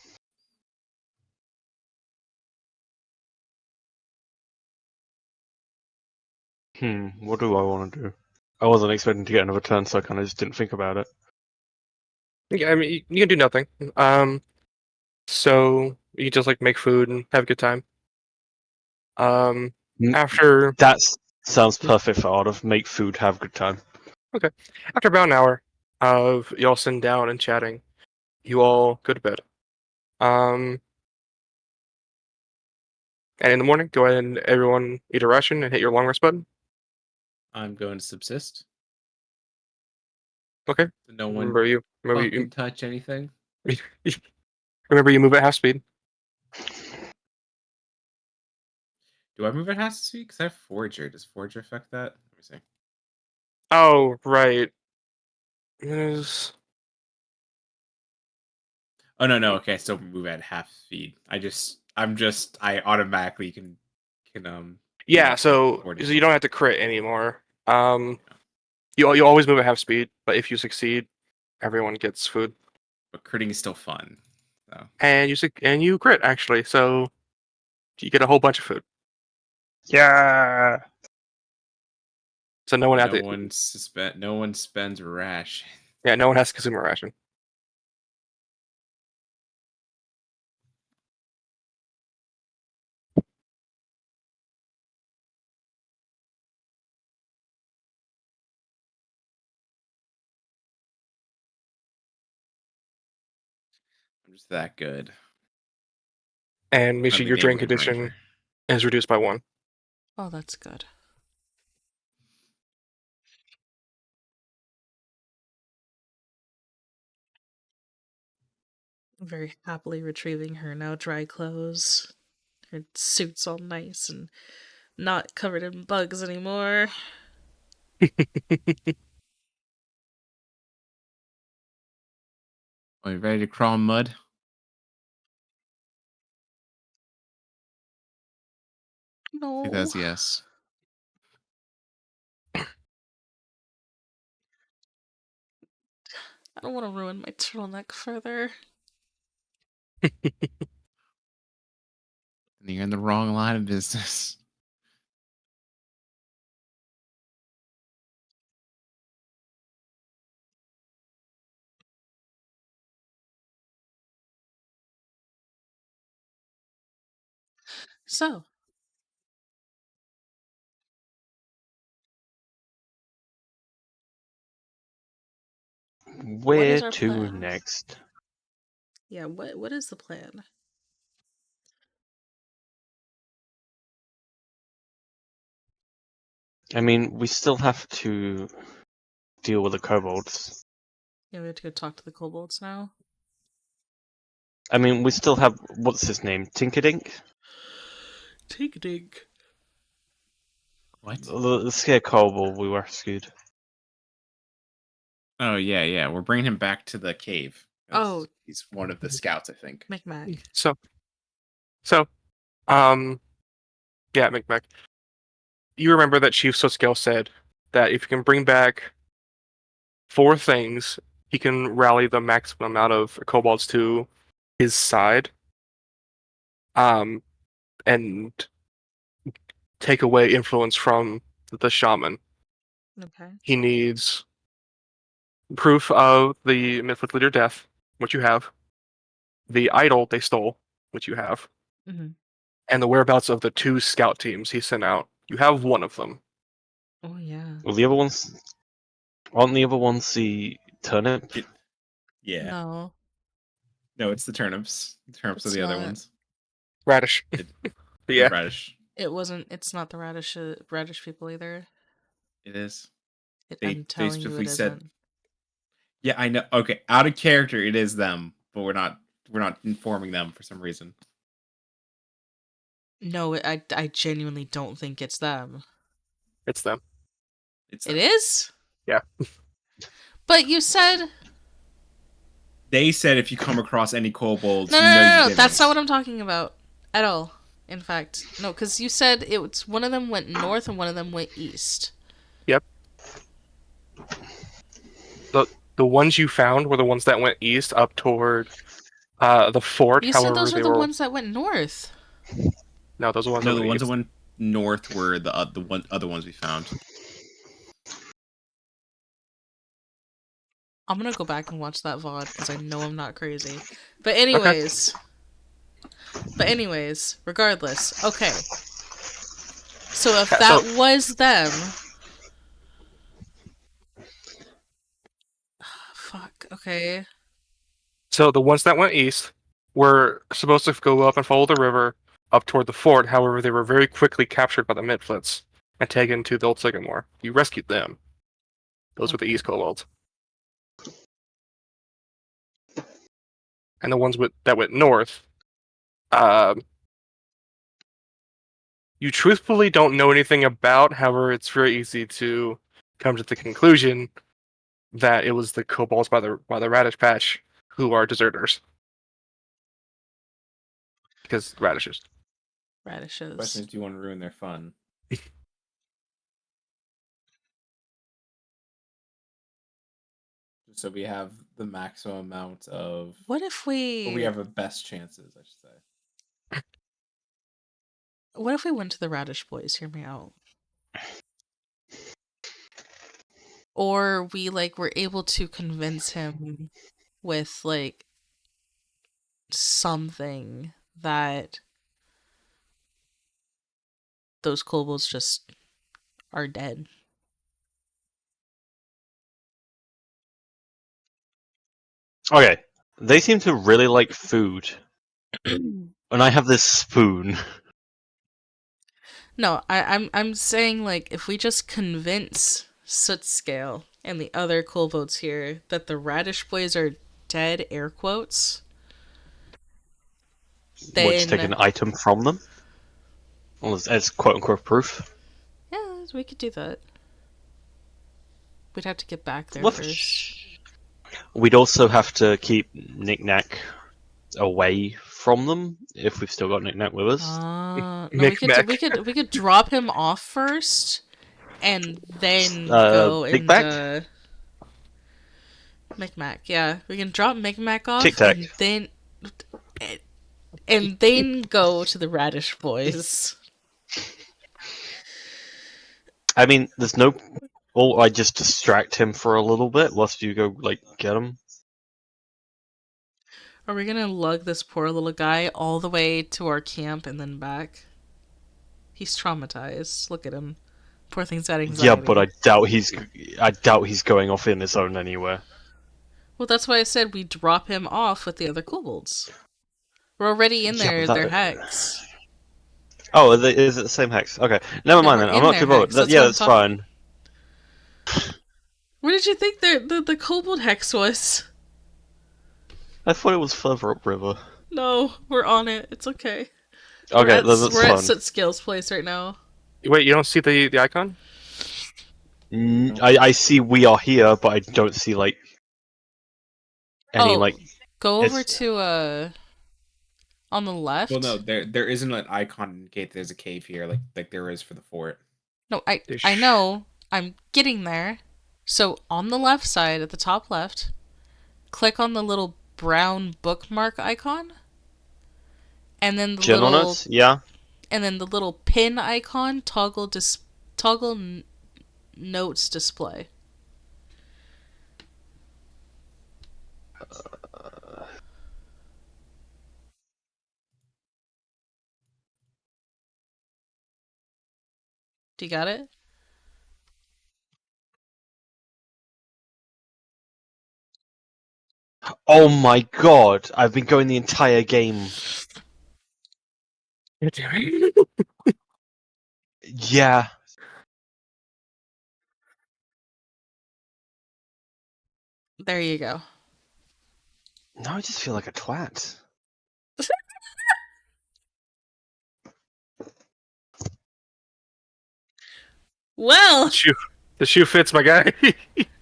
S4: what do I want to do? I wasn't expecting to get another turn, so I kind of just didn't think about it.
S1: Yeah, I mean, you can do nothing. So you just like make food and have a good time.
S4: Mm.
S1: After
S4: That sounds perfect for Ardeth. Make food, have a good time.
S1: after about an hour of y'all sitting down and chatting, you all go to bed. And in the morning, go ahead and everyone eat a ration and hit your long rest button.
S5: I'm going to subsist.
S1: Okay.
S5: No one
S1: Remember
S5: fucking touch anything.
S1: remember you move at half speed.
S5: Do I move at half speed? Because I have Forger. Does Forger affect that? Let me see.
S1: Oh, right. Is
S5: Oh no. Okay, I still move at half speed. I automatically can
S1: yeah,
S5: move to
S1: so
S5: 40
S1: you don't have to crit anymore. You always move at half speed, but if you succeed, everyone gets food.
S5: but critting is still fun. So
S1: And you crit actually, so you get a whole bunch of food.
S4: Yeah.
S1: So no one had
S5: no
S1: to.
S5: no one spends rash.
S1: Yeah, no one has to consume a ration.
S5: I'm just that good.
S1: And
S5: I'm
S1: Mishi,
S5: the
S1: your drink
S5: neighborhood
S1: condition
S5: ranger.
S1: is reduced by 1.
S2: Oh, that's good. Very happily retrieving her now dry clothes. Her suit's all nice and not covered in bugs anymore.
S5: Are you ready to crawl in mud? I think
S2: No.
S5: that's yes.
S2: I don't want to ruin my turtleneck further.
S5: You're in the wrong line of business.
S2: So, what is
S4: Where
S2: our
S4: to
S2: plan?
S4: next?
S2: Yeah, what is the plan?
S4: I mean, we still have to deal with the kobolds.
S2: Yeah, we have to go talk to the kobolds now.
S4: I mean, we still have what's his name, Tinkerdink,
S2: Tink dink.
S5: What?
S4: the scare kobold we rescued.
S5: Oh yeah. We're bringing him back to the cave. 'Cause
S2: Oh.
S5: he's one of the scouts, I think.
S2: Micmac.
S1: So, yeah, Micmac. You remember that Chief Soscale said that if you can bring back 4 things, he can rally the maximum amount of kobolds to his side. And take away influence from the shaman.
S2: Okay.
S1: He needs proof of the mythic leader death, which you have, the idol they stole, which you have,
S2: Mm-hmm.
S1: and the whereabouts of the 2 scout teams he sent out. You have one of them.
S2: Oh, yeah.
S4: Well, the other ones aren't the other ones the turnip?
S5: Yeah.
S2: No,
S5: No, it's the turnips. The turnips are
S2: it's
S5: the other
S2: not.
S5: ones.
S1: Radish.
S5: The
S1: Yeah.
S5: radish.
S2: It wasn't. It's not the radish people either.
S5: It is.
S2: I'm
S5: They
S2: telling you,
S5: specifically
S2: it
S5: said.
S2: isn't.
S5: Yeah, I know. Okay, out of character, it is them, but we're not informing them for some reason.
S2: No, I genuinely don't think it's them.
S1: It's them.
S5: It's
S2: It
S5: them.
S2: is?
S1: Yeah.
S2: But you said
S5: They said if you come across any kobolds,
S2: no,
S5: you
S2: no,
S5: know
S2: no,
S5: you
S2: no.
S5: didn't.
S2: That's not what I'm talking about at all. In fact, no, because you said it's one of them went north and one of them went east.
S1: Yep. The ones you found were the ones that went east up toward the fort.
S2: You said
S1: However,
S2: those were
S1: they
S2: the
S1: were
S2: ones that went north.
S1: no, those are the ones
S5: No,
S1: that
S5: the
S1: went
S5: ones that
S1: east.
S5: went north were the other ones we found.
S2: I'm gonna go back and watch that VOD because I know I'm not crazy. But anyways, regardless, okay. So if that was them, fuck. Okay.
S1: So the ones that went east were supposed to go up and follow the river up toward the fort. However, they were very quickly captured by the Midflits and taken to the Old Sycamore. You rescued them. Those were the East Kobolds. And the ones that went north, you truthfully don't know anything about. However, it's very easy to come to the conclusion that it was the Kobolds by the Radish Patch who are deserters. Because radishes.
S5: The question
S2: Radishes.
S5: is, do you want to ruin their fun? So we have the maximum amount of.
S2: What if
S5: Or
S2: we?
S5: we have the best chances, I should say.
S2: What if we went to the Radish Boys? Hear me out. Or we were able to convince him with something that those kobolds just are dead.
S4: Okay, they seem to really like food, and I have this spoon.
S2: No, I'm saying if we just convince Sootscale and the other kobolds here that the Radish Boys are dead, air quotes, then
S4: Would you take an item from them? Well, as quote unquote proof.
S2: yeah, we could do that. We'd have to get back there
S4: Well,
S2: first.
S4: We'd also have to keep Knick-Knack away from them if we've still got Knick-Knack with us.
S2: No,
S1: Micmac.
S2: we could drop him off first, and then
S4: Big
S2: go
S4: Mac?
S2: into Micmac. Yeah, we can drop Micmac off,
S4: Tic-Tac.
S2: and then go to the Radish Boys.
S4: I mean, there's no. Or I just distract him for a little bit whilst you go get him.
S2: Are we gonna lug this poor little guy all the way to our camp and then back? He's traumatized. Look at him. Poor thing's got anxiety.
S4: Yeah, but I doubt he's going off in his own anywhere.
S2: Well, that's why I said we drop him off with the other kobolds. We're already in
S4: Yeah,
S2: their hex.
S4: Oh, is it the same hex? Okay, never mind
S2: we're
S4: then. I'm
S2: in
S4: not
S2: their
S4: too bothered.
S2: hex, that's
S4: Yeah,
S2: what I'm
S4: that's fine.
S2: Where did you think the kobold hex was?
S4: I thought it was further upriver.
S2: No, we're on it. It's okay.
S4: Okay,
S2: we're
S4: that's
S2: at
S4: fun.
S2: Sootscale's place right now.
S1: Wait, you don't see the icon?
S4: I see we are here, but I don't see any
S2: go over
S4: it's-
S2: to on the left.
S5: Well, no, there isn't an icon to indicate there's a cave here, like there is for the fort.
S2: No, I know. I'm getting there. So on the left side, at the top left, click on the little brown bookmark icon, and then the
S4: Journal
S2: little
S4: notes? Yeah.
S2: and then the little pin icon. Toggle notes display. Do you got it?
S4: Oh my god! I've been going the entire game.
S1: God damn it.
S4: Yeah.
S2: There you go.
S4: Now I just feel like a twat.
S2: Well,
S1: The shoe fits, my guy.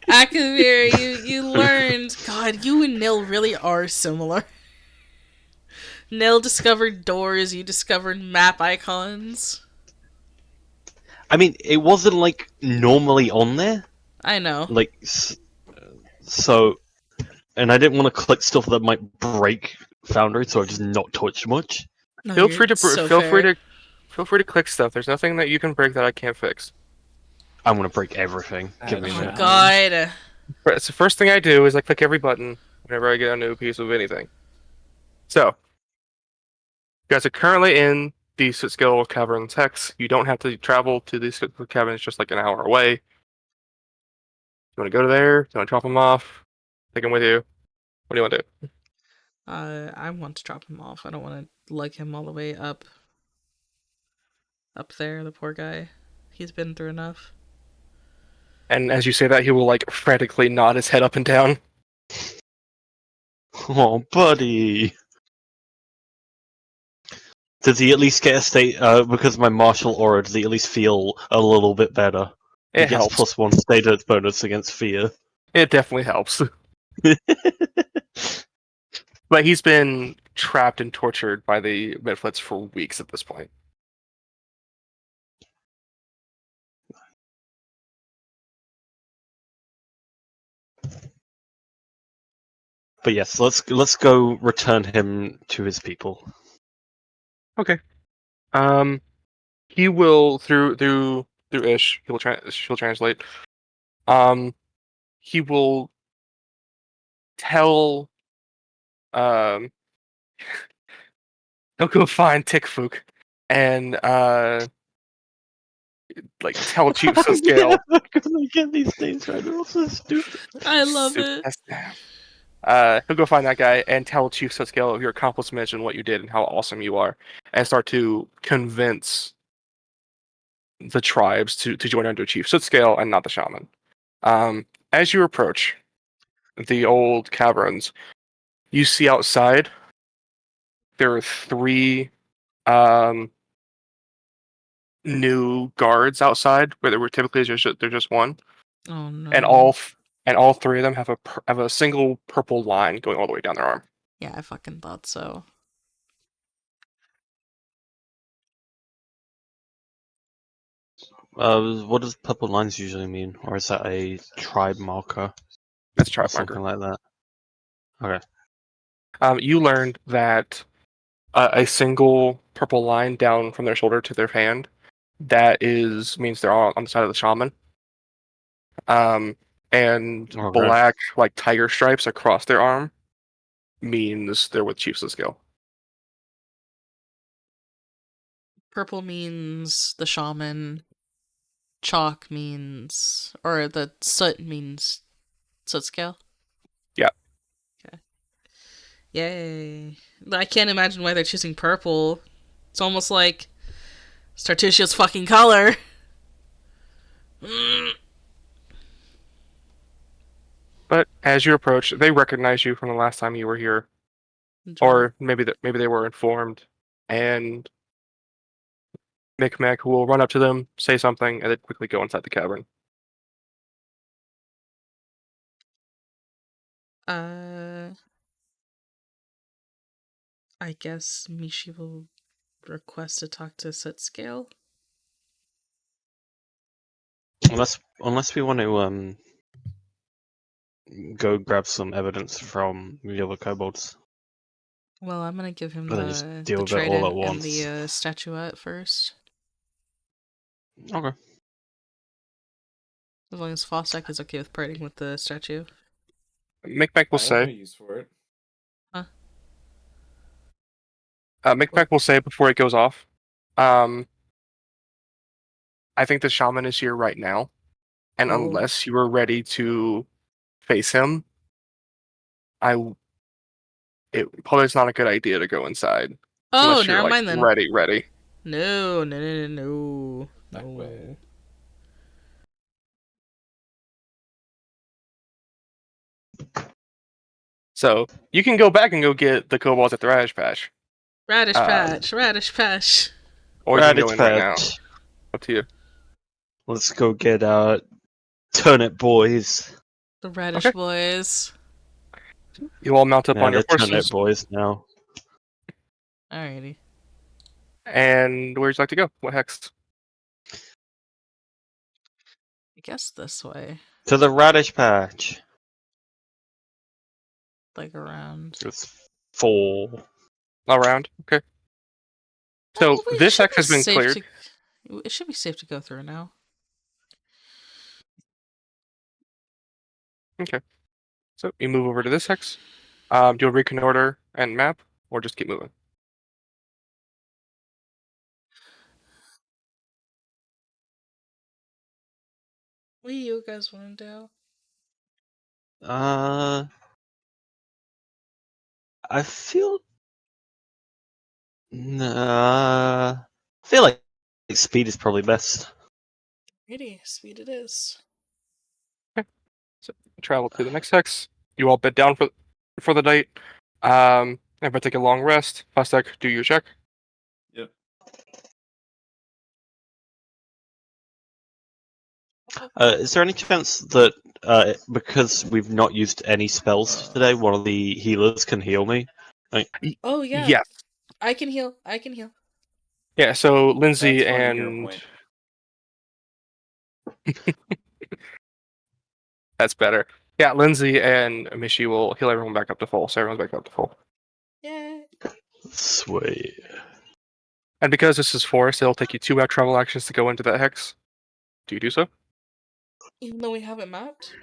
S2: Aakavir, you learned. God, you and Nil really are similar. Nil discovered doors, you discovered map icons.
S4: I mean, it wasn't like normally on there.
S2: I know.
S4: Like, so, and I didn't want to click stuff that might break Foundry, so I just not touched much.
S2: No,
S1: feel
S2: you're
S1: free to
S2: so
S1: feel free
S2: fair.
S1: to feel free to click stuff. There's nothing that you can break that I can't fix.
S4: I'm gonna break everything. Give me a
S2: Oh
S4: minute.
S2: God.
S1: It's the first thing I do is I click every button whenever I get a new piece of anything. So, you guys are currently in the Sitskill Caverns Hex. You don't have to travel to the Sitskill Caverns, just like an hour away. You want to go to there? You want to drop them off? Take them with you? What do you want to do?
S2: I want to drop him off. I don't want to lug him all the way up there, the poor guy. He's been through enough.
S1: And as you say that, he will like frantically nod his head up and down.
S4: Oh, buddy. Does he at least get a state? Because of my martial aura, does he at least feel a little bit better? He
S1: It
S4: gets
S1: helps.
S4: +1 status bonus against fear.
S1: It definitely helps. But he's been trapped and tortured by the Midflits for weeks at this point.
S4: But yes, let's go return him to his people.
S1: Okay. He will through Ish. She'll translate. He will tell. Um, he'll go find Tikfuk and like tell Chief Scale.
S4: I'm gonna get these names right. They're all so stupid.
S2: I love it.
S1: He'll go find that guy and tell Chief Scale of your accomplishments and what you did and how awesome you are, and start to convince the tribes to join under Chief Scale and not the shaman. As you approach the old caverns, you see outside there are three new guards outside, where there were typically there's just one,
S2: Oh no.
S1: and all three of them have a single purple line going all the way down their arm.
S2: Yeah, I fucking thought so.
S4: What does purple lines usually mean, or is that a tribe marker
S1: That's
S4: or
S1: tribe
S4: something
S1: marker.
S4: like that? Okay.
S1: You learned that a single purple line down from their shoulder to their hand, means they're all on the side of the shaman. And
S4: Okay.
S1: black like tiger stripes across their arm means they're with Chiefs of Skill.
S2: Purple means the shaman. Chalk means, or the soot means soot scale.
S1: Yeah.
S2: Okay. Yay! I can't imagine why they're choosing purple. It's almost like Startucio's fucking color.
S1: But as you approach, they recognize you from the last time you were here, or maybe they were informed, and Micmac will run up to them, say something, and then quickly go inside the cavern.
S2: I guess Mishi will request to talk to Soot Scale.
S4: Unless we want to go grab some evidence from the other kobolds.
S2: Well, I'm gonna give him
S4: And then just deal
S2: the
S4: with it all at
S2: trident and
S4: once.
S2: the statuette first.
S4: Okay.
S2: As long as Fostac is okay with parting with the statue.
S1: Micmac will
S6: I have no
S1: say.
S6: use for it.
S1: Micmac will say before it goes off. I think the shaman is here right now, and
S2: Oh.
S1: unless you are ready to face him, it probably is not a good idea to go inside.
S2: Oh,
S1: Unless you're
S2: never
S1: like
S2: mind then.
S1: ready.
S2: No, no, no, no, no.
S6: That way.
S1: So you can go back and go get the kobolds at the radish patch,
S2: Radish
S1: Um,
S2: patch, radish patch.
S1: or you can go
S4: Radish
S1: in right now.
S4: patch.
S1: Up to you.
S4: Let's go get turnip boys.
S2: The radish
S1: Okay.
S2: boys.
S1: You all mount up
S4: Yeah,
S1: on your
S4: they're turnip
S1: horses,
S4: boys now.
S2: Alrighty.
S1: and where'd you like to go? What hex?
S2: I guess this way.
S4: To the radish patch.
S2: Like around.
S4: It's 4.
S1: Around. Okay. So
S2: Oh, wait, it
S1: this
S2: should
S1: hex
S2: be
S1: has been
S2: safe
S1: cleared.
S2: It should be safe to go through now.
S1: Okay. So you move over to this hex. Do a reconnoiter and map, or just keep moving?
S2: What do you guys want to do?
S4: I feel. Nah. I feel like speed is probably best.
S2: Ready, speed it is.
S1: So travel to the next hex. You all bed down for the night. Everybody take a long rest. Fostac, do your check.
S6: Yep.
S4: Is there any chance that because we've not used any spells today, one of the healers can heal me?
S2: Oh yeah,
S1: Yes.
S2: I can heal. I can heal.
S1: Yeah. So Lindsay
S6: That's one hero
S1: and
S6: point.
S1: that's better. Yeah, Lindsay and Mishi will heal everyone back up to full. So everyone's back up to full.
S2: Yay.
S4: Sweet.
S1: And because this is forest, it'll take you 2 travel actions to go into that hex. Do you do so?
S2: Even though we haven't mapped.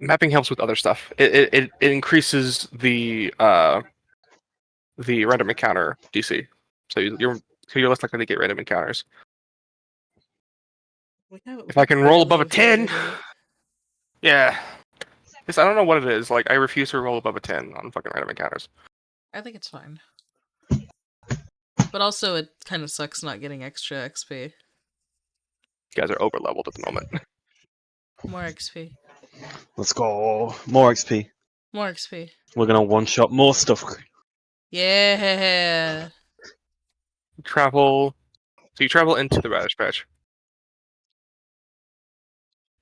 S1: Mapping helps with other stuff. It increases the random encounter DC. So you're less likely to get random encounters. If I can roll above a 10, yeah. Because I don't know what it is. Like I refuse to roll above a 10 on fucking random encounters.
S2: I think it's fine. But also, it kind of sucks not getting extra XP.
S1: You guys are over leveled at the moment.
S2: More XP.
S4: Let's go. More XP.
S2: More XP.
S4: We're gonna one shot more stuff.
S2: Yeah.
S1: So you travel into the radish patch.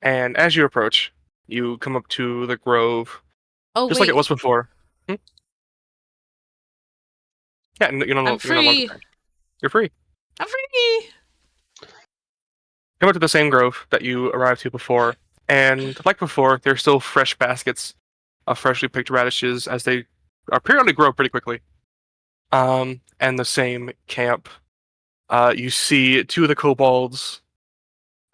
S1: And as you approach, you come up to the grove,
S2: Oh
S1: just
S2: wait,
S1: like it was before. Yeah, you're
S2: I'm
S1: no
S2: free.
S1: longer timed. You're free.
S2: I'm free.
S1: Come up to the same grove that you arrived to before, and like before, there's still fresh baskets of freshly picked radishes as they apparently grow pretty quickly. And the same camp. You see 2 of the kobolds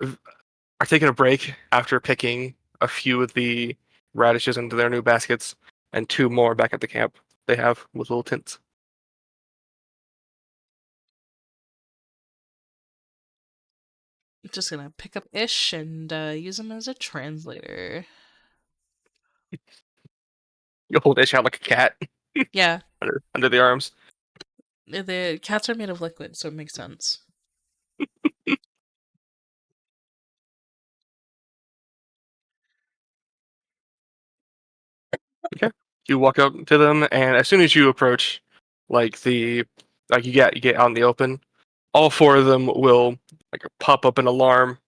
S1: are taking a break after picking a few of the radishes into their new baskets, and 2 more back at the camp they have with little tents.
S2: I'm just gonna pick up Ish and use him as a translator.
S1: You hold Ish out like a cat
S2: Yeah,
S1: under the arms.
S2: the cats are made of liquid, so it makes sense.
S1: Okay. You walk up to them, and as soon as you approach, you get out in the open, all 4 of them will like pop up an alarm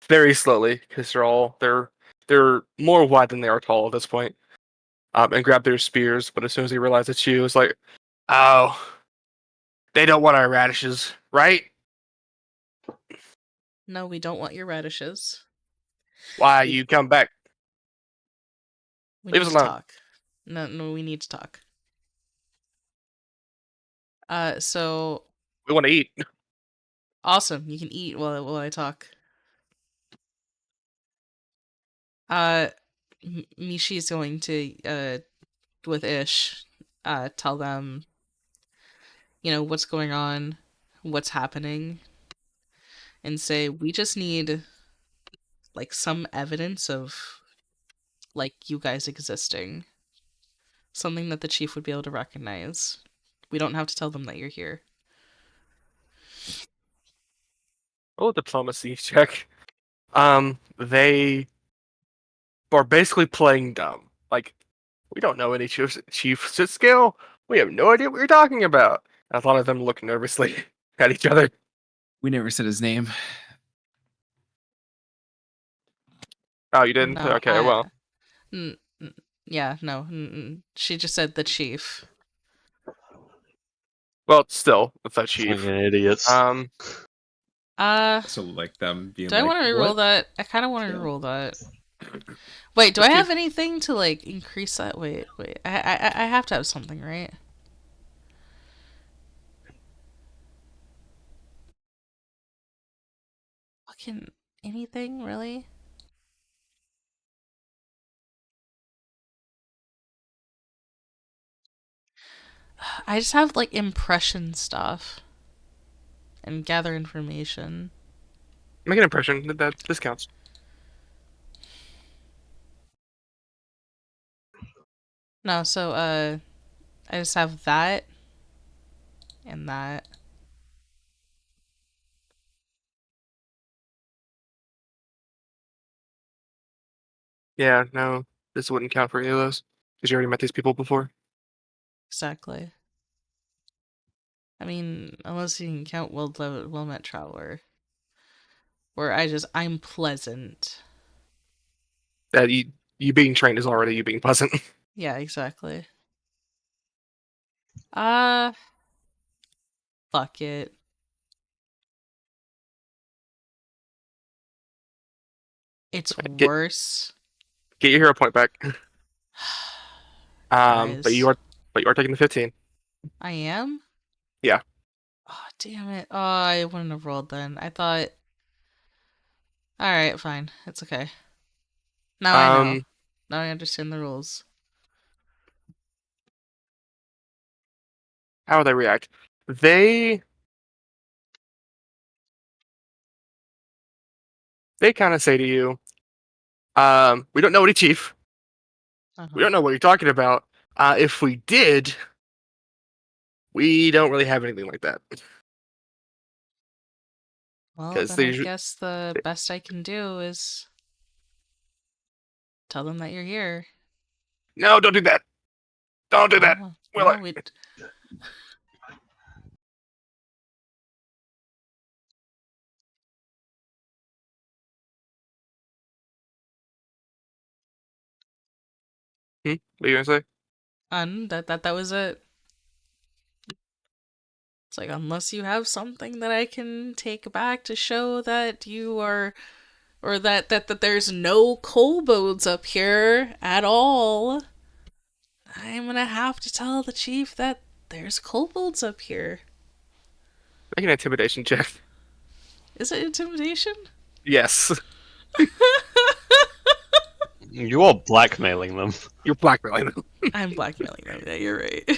S1: very slowly because they're more wide than they are tall at this point, and grab their spears. But as soon as they realize it's you, it's like, oh, they don't want our radishes, right?
S2: No, we don't want your radishes.
S1: Why you come back?
S2: We
S1: Leave
S2: need
S1: us
S2: to
S1: alone.
S2: talk. No, we need to talk. So
S1: We want to eat.
S2: awesome. You can eat while I talk. Mishi's going to with Ish, tell them, what's going on, what's happening, and say we just need like some evidence of like you guys existing, something that the chief would be able to recognize. We don't have to tell them that you're here.
S1: Oh, diplomacy check. They are basically playing dumb. Like, we don't know any chiefs at scale. We have no idea what you're talking about. A lot of them look nervously at each other.
S5: We never said his name.
S1: Oh, you didn't?
S2: No,
S1: Okay, well.
S2: yeah, no. She just said the chief.
S1: Well, still, it's a chief.
S4: Fucking idiots.
S5: So like them being
S2: do I
S5: like,
S2: want to reroll
S5: "What?"
S2: that? I kind of want to reroll that. Wait, do I have anything to like increase that? Wait. I have to have something, right? Fucking anything, really? I just have like impression stuff and gather information.
S1: Make an impression. That this counts.
S2: No, so I just have that and that.
S1: Yeah, no, this wouldn't count for any of those because you already met these people before.
S2: Exactly. I mean, unless you can count well-met traveler. Where I'm pleasant.
S1: That you being trained is already you being pleasant.
S2: Yeah, exactly. Fuck it. It's
S1: Get
S2: worse.
S1: get your hero point back.
S2: Guys.
S1: But you are taking the 15.
S2: I am?
S1: Yeah.
S2: Oh, damn it. Oh, I wouldn't have rolled then. I thought... Alright, fine. It's okay. Now I know. Now I understand the rules.
S1: How would they react? They kind of say to you, we don't know any chief. We don't know what you're talking about. If we did, we don't really have anything like that.
S2: Well,
S1: 'Cause
S2: then I
S1: they
S2: guess the best I can do is tell them that you're here.
S1: No, don't do that. Don't do that.
S2: Oh,
S1: Will
S2: well,
S1: it? What are you gonna say?
S2: that was it. It's like, unless you have something that I can take back to show that you are, or that there's no kobolds up here at all, I'm gonna have to tell the chief that there's kobolds up here.
S1: Make an intimidation check.
S2: Is it intimidation?
S1: Yes.
S4: You are blackmailing them.
S1: You're blackmailing them.
S2: I'm blackmailing them. Yeah, you're right.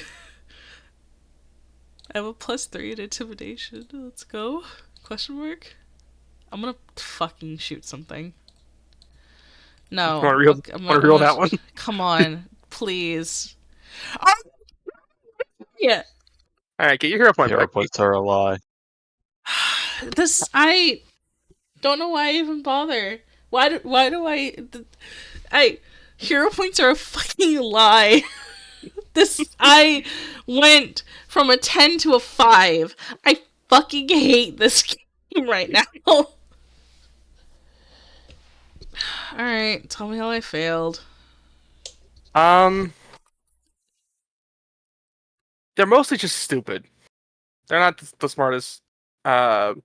S2: I have a +3 in intimidation. Let's go. Question mark? I'm gonna fucking shoot something. No.
S1: Want to reel that one?
S2: Come on, please. Yeah.
S1: Alright, get your hero point
S4: Hero
S1: back.
S4: points are a lie.
S2: I don't know why I even bother. Why do I hero points are a fucking lie. I went from a 10 to a 5. I fucking hate this game right now. Alright, tell me how I failed.
S1: They're mostly just stupid. They're not the smartest like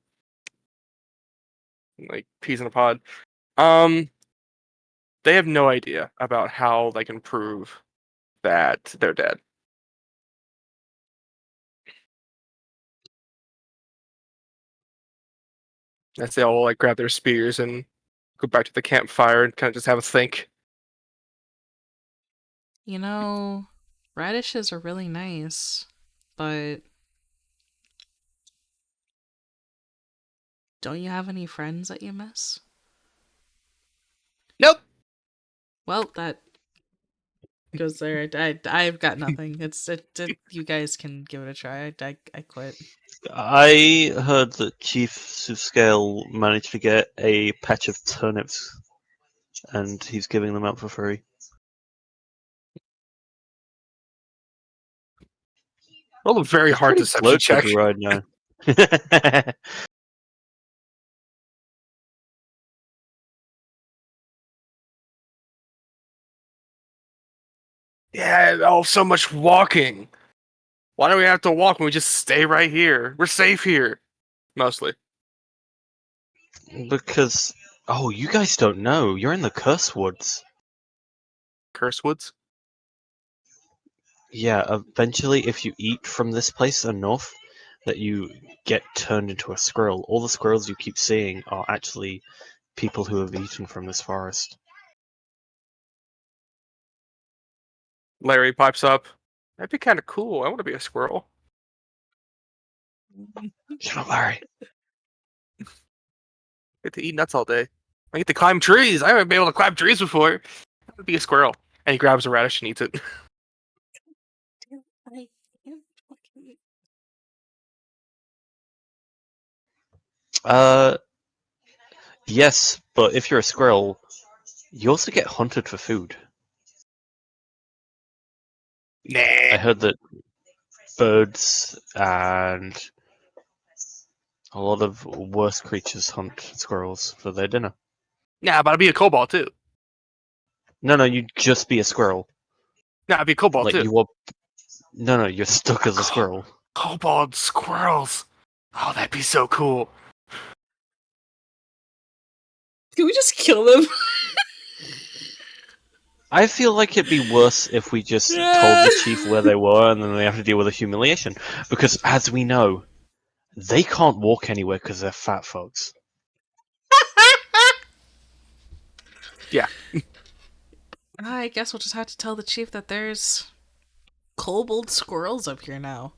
S1: peas in a pod. They have no idea about how they can prove that they're dead. As they all like grab their spears and go back to the campfire and kind of just have a think.
S2: You know, radishes are really nice, but don't you have any friends that you miss?
S1: Nope.
S2: Well, that goes there. I've got nothing. You guys can give it a try. I quit.
S4: I heard that Chief Soothscale managed to get a patch of turnips, and he's giving them out for free.
S1: Roll a very
S4: He's
S1: hard
S4: pretty
S1: deception
S4: bloated
S1: check.
S4: right now.
S1: Yeah, oh, so much walking. Why do we have to walk when we just stay right here? We're safe here. Mostly.
S4: Because, oh, you guys don't know. You're in the Curse Woods.
S1: Curse Woods?
S4: Yeah, eventually, if you eat from this place enough, that you get turned into a squirrel. All the squirrels you keep seeing are actually people who have eaten from this forest.
S1: Larry pipes up. That'd be kind of cool. I want to be a squirrel.
S4: Shut up, Larry.
S1: Get to eat nuts all day. I get to climb trees. I haven't been able to climb trees before. I want to be a squirrel. And he grabs a radish and eats it.
S4: Yes, but if you're a squirrel, you also get hunted for food.
S1: Nah.
S4: I heard that birds and a lot of worse creatures hunt squirrels for their dinner.
S1: Nah, but I'd be a kobold too.
S4: No, you'd just be a squirrel.
S1: Nah, I'd be a kobold
S4: Like
S1: too.
S4: you are. No, you're stuck as a squirrel.
S1: Kobold squirrels. Oh, that'd be so cool.
S2: Can we just kill them?
S4: I feel like it'd be worse if we just told the chief where they were and then they have to deal with the humiliation. Because, as we know, they can't walk anywhere because they're fat fucks.
S1: Yeah.
S2: I guess we'll just have to tell the chief that there's kobold squirrels up here now.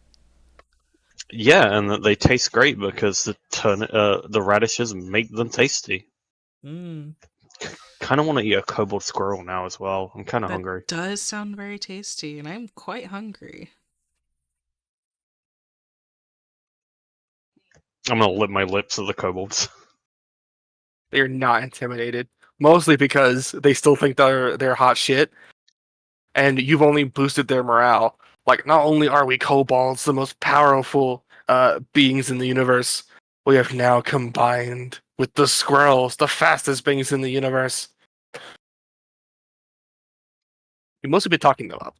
S4: Yeah, and that they taste great because the radishes make them tasty.
S2: Mm,
S4: Kind of want to eat a kobold squirrel now as well. I'm kind of
S2: that
S4: hungry.
S2: does sound very tasty, and I'm quite hungry.
S4: I'm gonna lick my lips at the kobolds.
S1: They're not intimidated. Mostly because they still think they're hot shit. And you've only boosted their morale. Like, not only are we kobolds, the most powerful beings in the universe, we have now combined with the squirrels, the fastest beings in the universe. You mostly been talking them up.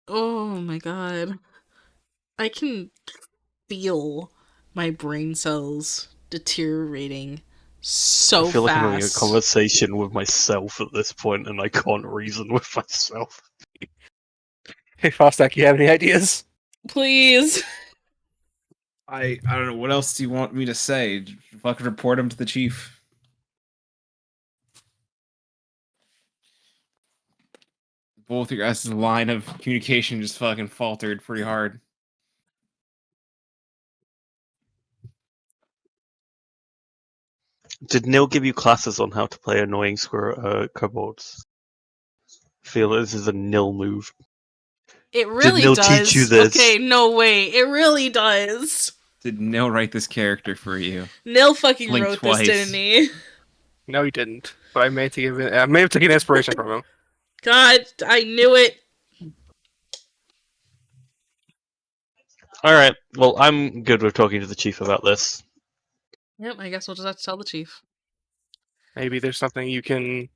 S2: Oh my god. I can feel my brain cells deteriorating so
S4: I feel like I'm having a
S2: fast.
S4: conversation with myself at this point, and I can't reason with myself.
S1: Hey, Fostac, you have any ideas?
S2: Please.
S5: I don't know. What else do you want me to say? Fucking report him to the chief. Both your guys' line of communication just fucking faltered pretty hard.
S4: Did Neil give you classes on how to play annoying kobolds? I feel this is a Nil move.
S2: It really
S4: Neil
S2: does.
S4: teach you this?
S2: Okay, no way. It really does.
S5: Did Nil write this character for you?
S2: Nil fucking
S5: Blink
S2: wrote
S5: twice.
S2: this, didn't he?
S1: No, he didn't. But I may have taken inspiration from him.
S2: God, I knew it.
S4: Alright, well, I'm good with talking to the chief about this.
S2: Yep, I guess we'll just have to tell the chief.
S1: Maybe there's something you can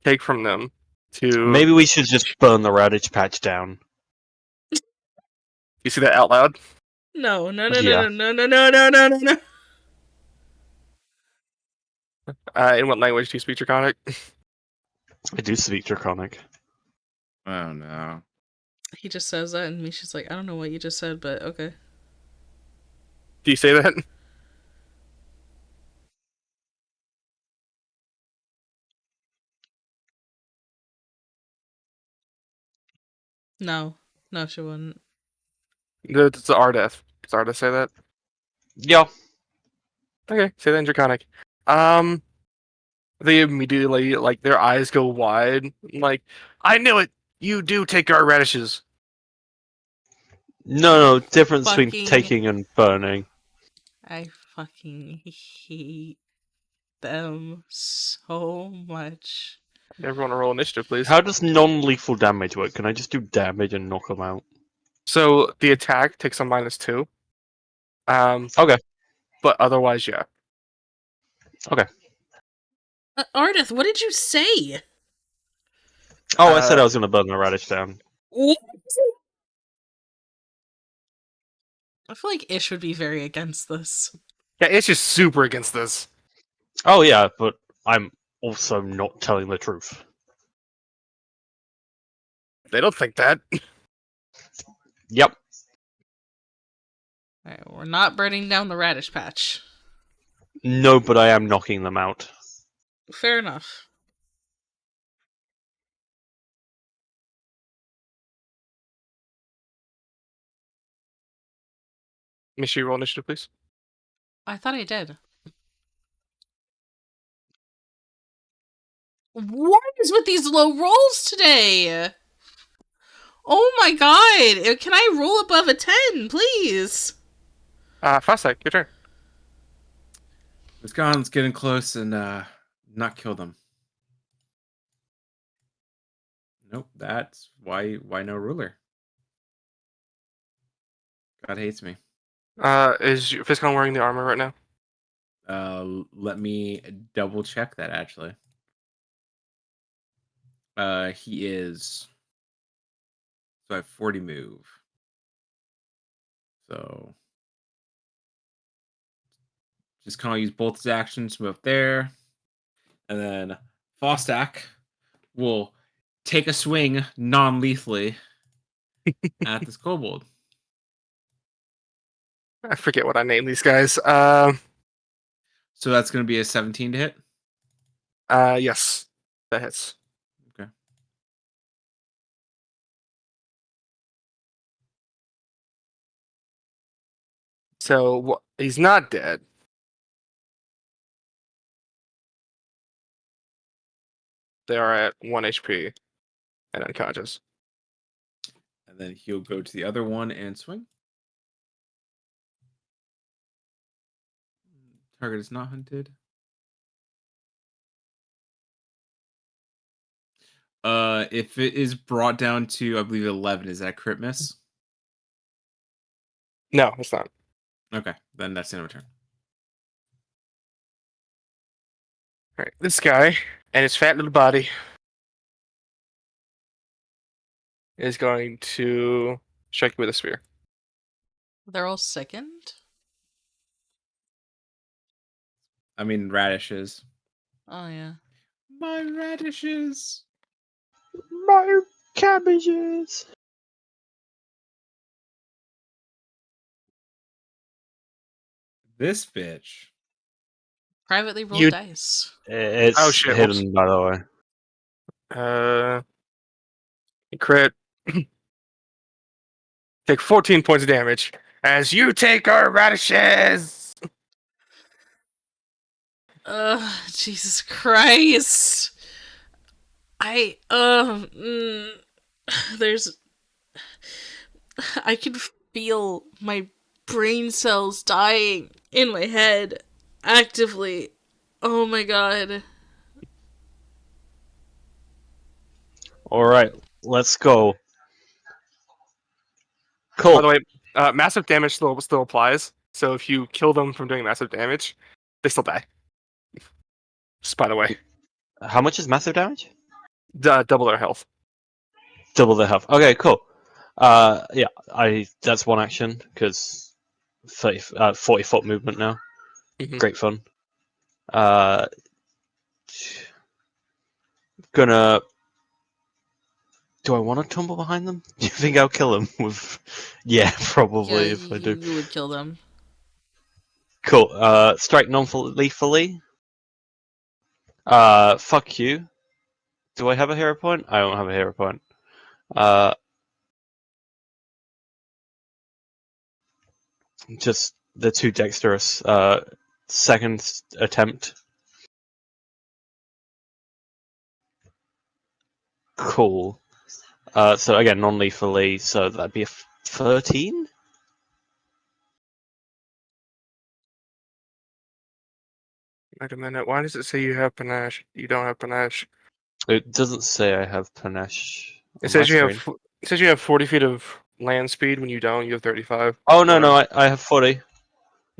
S1: take from them to.
S4: Maybe we should just burn the radish patch down.
S1: You see that out loud?
S2: No.
S4: Yeah.
S1: In what language do you speak Draconic?
S4: I do speak Draconic.
S5: Oh no.
S2: He just says that, and Misha's like, I don't know what you just said, but okay.
S1: Do you say that?
S2: No, she wouldn't.
S1: It's Ardeth. Does Ardeth say that?
S4: Yeah.
S1: Okay, say that in Draconic. Um, they immediately, like, their eyes go wide. Like, I knew it! You do take our radishes!
S4: No, difference between
S2: Fucking-
S4: taking and burning.
S2: I fucking hate them so much.
S1: Everyone roll initiative, please.
S4: How does non-lethal damage work? Can I just do damage and knock them out?
S1: So, the attack takes a -2.
S4: Okay.
S1: But otherwise, yeah.
S2: Ardeth, what did you say?
S4: Oh, I said I was going to burn the radish down.
S2: What? I feel like Ish would be very against this.
S1: Yeah, it's just super against this.
S4: Oh yeah, but I'm also not telling the truth.
S1: They don't think that.
S4: Yep.
S2: Alright, we're not burning down the radish patch.
S4: No, but I am knocking them out.
S2: Fair enough.
S1: Mishi, roll initiative, please.
S2: I thought I did. What is with these low rolls today? Oh my god! Can I roll above a 10, please?
S1: Fostac, your turn.
S6: Viscon's getting close and not kill them. Nope, that's why no ruler. God hates me.
S1: Is Viscon wearing the armor right now?
S6: Let me double check that actually. He is. So I have 40 move. So just kind of use both his actions to move up there. And then Fostac will take a swing non-lethally at this kobold.
S1: I forget what I named these guys.
S6: So that's going to be a 17 to hit.
S1: Yes, that hits.
S6: Okay.
S1: So he's not dead. They are at 1 HP and unconscious.
S6: And then he'll go to the other one and swing. Target is not hunted. If it is brought down to, I believe, 11, is that a crit miss?
S1: No, it's not.
S6: Okay, then that's the end of my turn.
S1: All right, this guy and his fat little body is going to strike you with a spear.
S2: They're all sickened?
S6: I mean, radishes.
S2: Oh, yeah.
S6: My radishes.
S4: My cabbages.
S6: This bitch.
S2: Privately rolled
S1: You-
S2: dice.
S4: It's
S1: Oh, shit,
S4: hidden,
S1: whoops.
S4: by the way.
S1: Crit. Take 14 points of damage as you take our radishes.
S2: Jesus Christ. There's. I can feel my brain cells dying in my head actively. Oh my god.
S4: Alright, let's go. Cool.
S1: By the way, massive damage still applies. So if you kill them from doing massive damage, they still die. Just by the way,
S4: How much is massive damage?
S1: double their health.
S4: Double the health. Okay, cool. Yeah, that's one action because 40 foot movement now.
S1: Mhm.
S4: Great fun. Gonna. Do I want to tumble behind them? Do you think I'll kill them with? Yeah, probably
S2: Yeah,
S4: if I do.
S2: you would kill them.
S4: Cool. Strike non-lethally. Fuck you. Do I have a hero point? I don't have a hero point. Just they're too dexterous. second attempt. Cool. So again, non-lethally, so that'd be a 13?
S1: Wait a minute. Why does it say you have panache? You don't have panache.
S4: It doesn't say I have panache
S1: It
S4: on my
S1: says you
S4: screen.
S1: have. It says you have 40 feet of land speed. When you don't, you have 35.
S4: Oh, no,
S1: Or
S4: I have 40.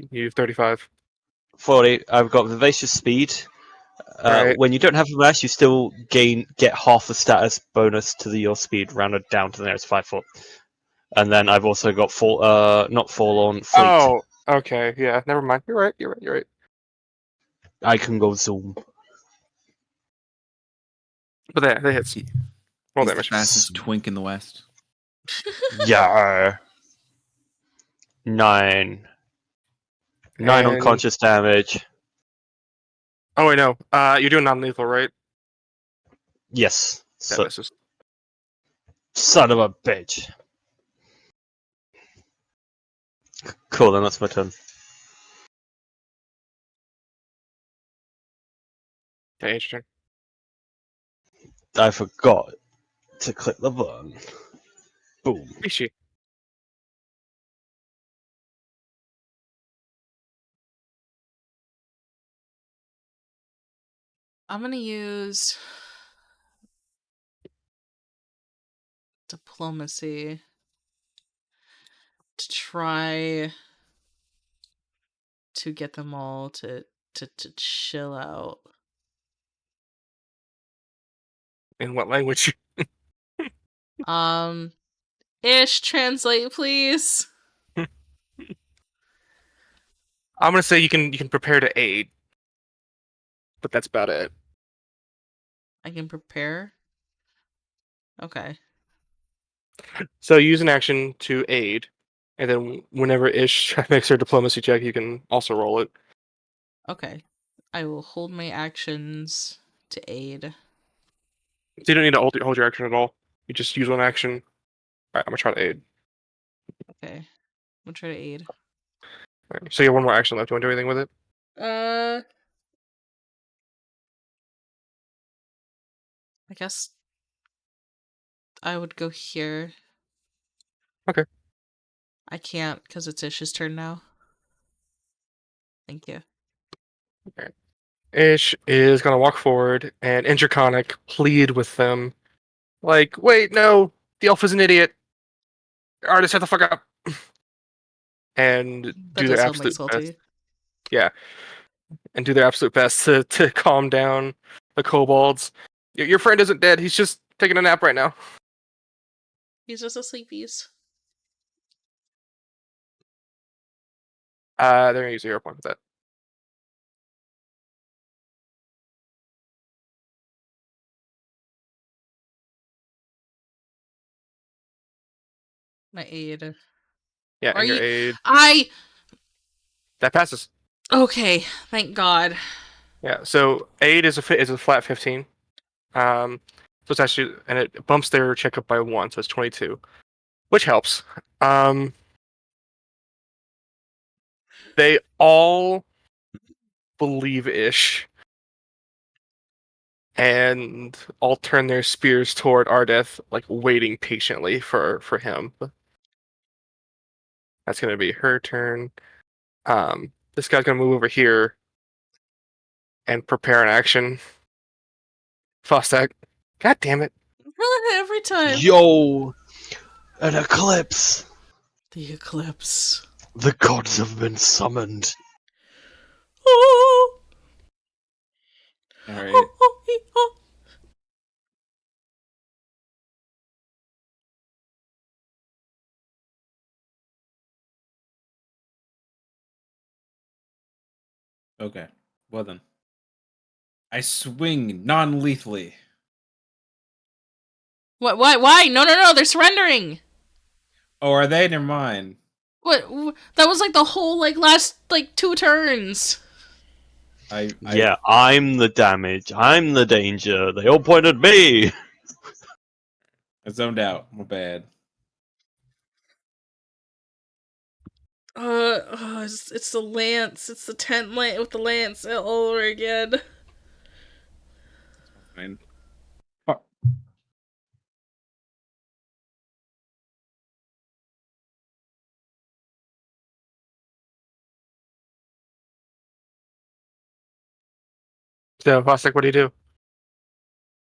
S1: you have 35.
S4: 40. I've got Vivacious Speed.
S1: Right.
S4: When you don't have panache, you still get half the status bonus to your speed, rounded down to the nearest 5 foot. And then I've also got not Forlorn, Fleet.
S1: Oh. Okay. Yeah. Never mind. You're right. You're right. You're right.
S4: I can go zoom.
S1: But they hit. Roll
S5: He's the
S1: damage.
S5: fastest twink in the West.
S4: Yeah. 9. 9
S1: And-
S4: unconscious damage.
S1: Oh wait, no. You're doing non-lethal, right?
S4: Yes.
S1: That misses.
S4: Son of a bitch. Cool, then that's my turn.
S1: Okay, H turn.
S4: I forgot to click the button. Boom.
S1: Mishi.
S2: I'm gonna use diplomacy to try to get them all to chill out.
S1: In what language?
S2: Ish, translate, please.
S1: I'm gonna say you can prepare to aid, but that's about it.
S2: I can prepare. Okay.
S1: So use an action to aid, and then whenever Ish makes her diplomacy check, you can also roll it.
S2: Okay. I will hold my actions to aid.
S1: So you don't need to hold your action at all. You just use one action. All right, I'm gonna try to aid.
S2: Okay. I'm gonna try to aid.
S1: All right, so you have one more action left. Do you want to do anything with it?
S2: I guess I would go here.
S1: Okay.
S2: I can't because it's Ish's turn now. Thank you.
S1: Okay. Ish is gonna walk forward and Interconic plead with them, like, "Wait, no, the elf is an idiot. Artist, shut the fuck up." And
S2: That
S1: do their
S2: does sound like
S1: absolute best.
S2: salty.
S1: Yeah, and do their absolute best to calm down the kobolds. Your friend isn't dead. He's just taking a nap right now.
S2: He's just a sleepies.
S1: They're gonna use 0 point with that.
S2: My aid.
S1: Yeah,
S2: Are
S1: and your
S2: you?
S1: aid that passes.
S2: Okay, thank God.
S1: Yeah, so aid is a flat 15. So it's actually, and it bumps their check up by 1, so it's 22, which helps. They all believe Ish and all turn their spears toward Ardeth, like waiting patiently for him. That's gonna be her turn. This guy's gonna move over here and prepare an action. Fostac. God damn it.
S2: Every time.
S4: Yo! An eclipse!
S2: The eclipse.
S4: The gods have been summoned.
S2: Oh,
S6: All right.
S2: oh.
S6: Okay. Well then. I swing non-lethally.
S2: What? Why? No! They're surrendering.
S6: Oh, are they? Never mind.
S2: What? That was like the whole last 2 turns.
S4: Yeah, I'm the damage. I'm the danger. They all point at me.
S6: I zoned out. My bad.
S2: It's the lance. It's the tent with the lance all over again.
S5: Fine.
S1: So, Fostac, what do you do?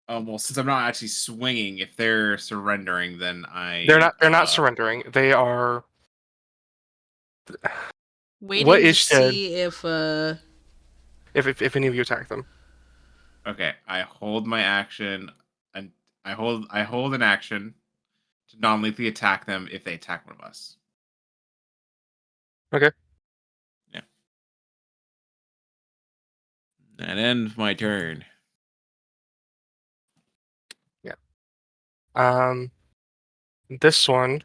S5: Well, since I'm not actually swinging, if they're surrendering, then
S1: They're not surrendering. They are.
S2: Waiting
S1: What
S2: to
S1: Ish said,
S2: see if
S1: if any of you attack them.
S5: Okay, I hold my action, and I hold an action to non-lethally attack them if they attack one of us.
S1: Okay.
S5: Yeah. That ends my turn.
S1: This one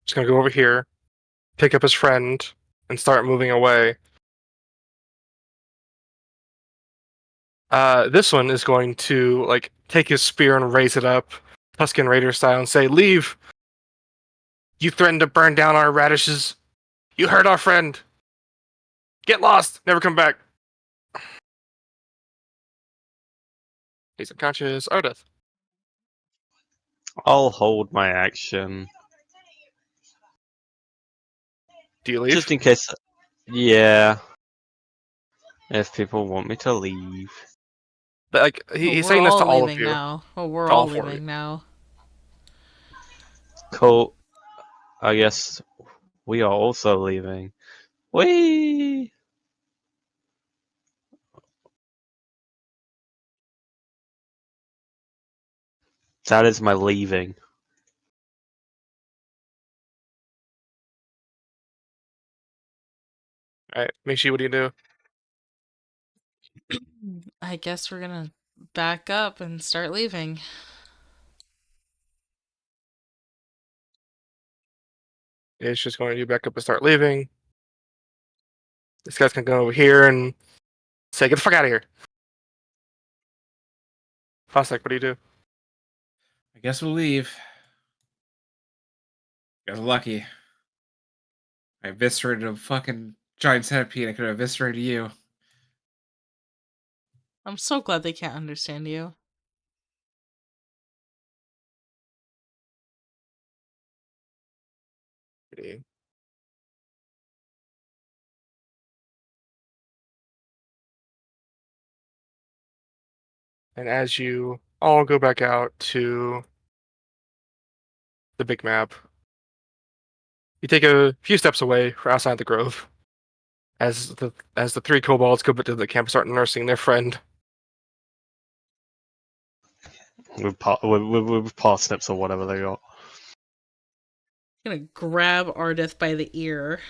S1: is gonna go over here, pick up his friend, and start moving away. This one is going to like take his spear and raise it up, Tusken Raider style, and say, "Leave! You threatened to burn down our radishes. You hurt our friend. Get lost. Never come back." He's unconscious. Ardeth.
S4: I'll hold my action.
S1: Do you leave?
S4: Just in case. Yeah. If people want me to leave.
S1: But, like he's saying this to all of you.
S2: now. Oh, we're
S1: To all
S2: all
S1: four of
S2: leaving
S1: you.
S2: now.
S4: Cool. I guess we are also leaving. Whee! That is my leaving.
S1: All right, Mishi, what do you do?
S2: I guess we're gonna back up and start leaving.
S1: It's just going to back up and start leaving. This guy's gonna go over here and say, "Get the fuck out of here." Fostac, what do you do?
S6: I guess we'll leave. You guys are lucky. I eviscerated a fucking giant centipede. I could have eviscerated you.
S2: I'm so glad they can't understand you.
S1: Pretty. And as you all go back out to the big map, you take a few steps away outside the grove. As the three kobolds go back to the camp, and start nursing their friend.
S4: With parsnips or whatever they got.
S2: I'm gonna grab Ardeth by the ear.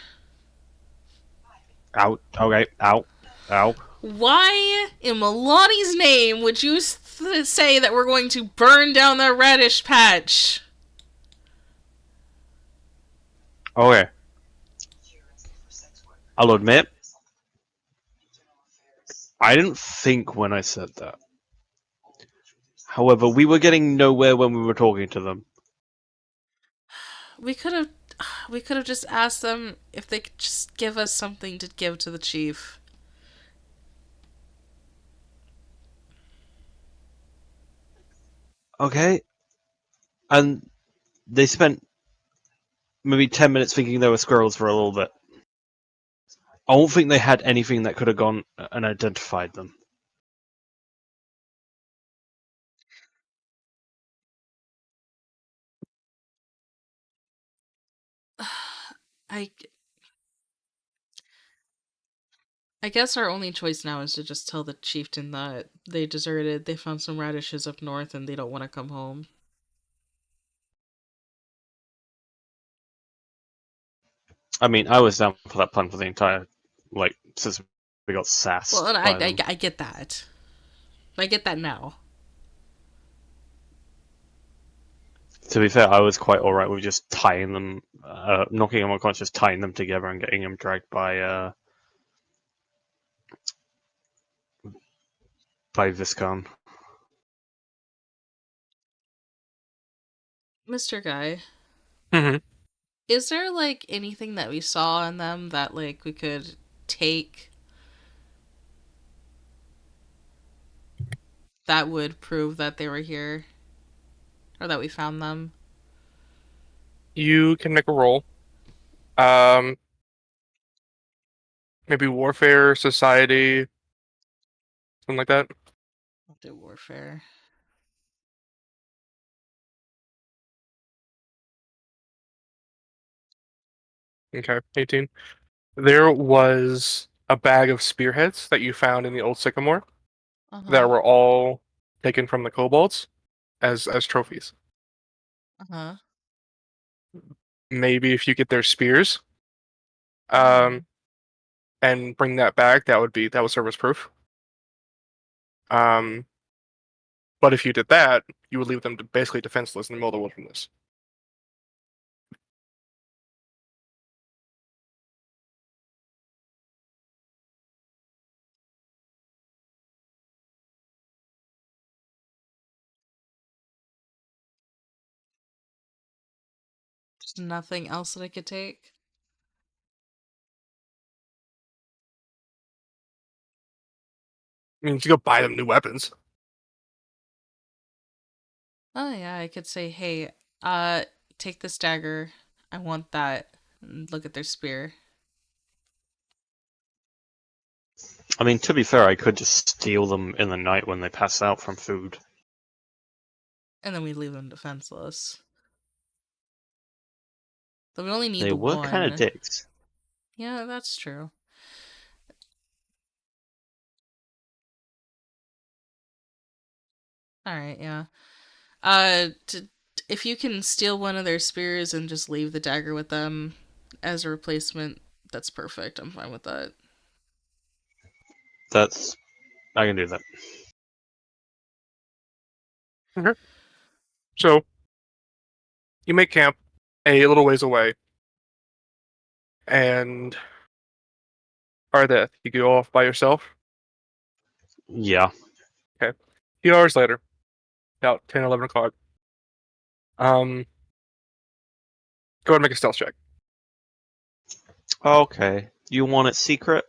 S4: Out. Okay. Out. Ow.
S2: Why, in Milani's name, would you say that we're going to burn down the radish patch?
S4: Okay. I'll admit, I didn't think when I said that. However, we were getting nowhere when we were talking to them.
S2: We could have just asked them if they could just give us something to give to the chief.
S4: Okay. And they spent maybe 10 minutes thinking they were squirrels for a little bit. I don't think they had anything that could have gone and identified them.
S2: I guess our only choice now is to just tell the chieftain that they deserted, they found some radishes up north, and they don't want to come home.
S4: I mean, I was down for that plan for the entire, since we got sassed.
S2: Well, and
S4: by
S2: I
S4: them.
S2: get that. I get that now.
S4: To be fair, I was quite alright with just tying them, knocking them unconscious, tying them together and getting them dragged by Viscon.
S2: Mr. Guy,
S1: Mm-hmm.
S2: Is there like anything that we saw in them that like we could take that would prove that they were here or that we found them?
S1: You can make a roll. Um, maybe warfare, society, something like that.
S2: I'll do warfare.
S1: Okay, 18. There was a bag of spearheads that you found in the old sycamore that
S2: Uh-huh.
S1: were all taken from the kobolds as trophies.
S2: Uh-huh.
S1: Maybe if you get their spears,
S2: Oh.
S1: and bring that back, that would serve as proof. Um, but if you did that, you would leave them basically defenseless in the middle of the wilderness.
S2: There's nothing else that I could take?
S1: I mean, you go buy them new weapons.
S2: Oh yeah, I could say, hey, uh, take this dagger. I want that. And look at their spear.
S4: I mean, to be fair, I could just steal them in the night when they pass out from food.
S2: And then we leave them defenseless. But we only need
S4: They
S2: the
S4: were kind of
S2: one.
S4: dicks.
S2: Yeah, that's true. Alright, yeah. If you can steal one of their spears and just leave the dagger with them as a replacement, that's perfect. I'm fine with that.
S4: I can do that.
S1: Okay. So you make camp a little ways away, and Ardeth, you go off by yourself.
S4: Yeah.
S1: Okay. A few hours later, about 10, 11 o'clock. Go ahead and make a stealth check.
S4: Okay. You want it secret?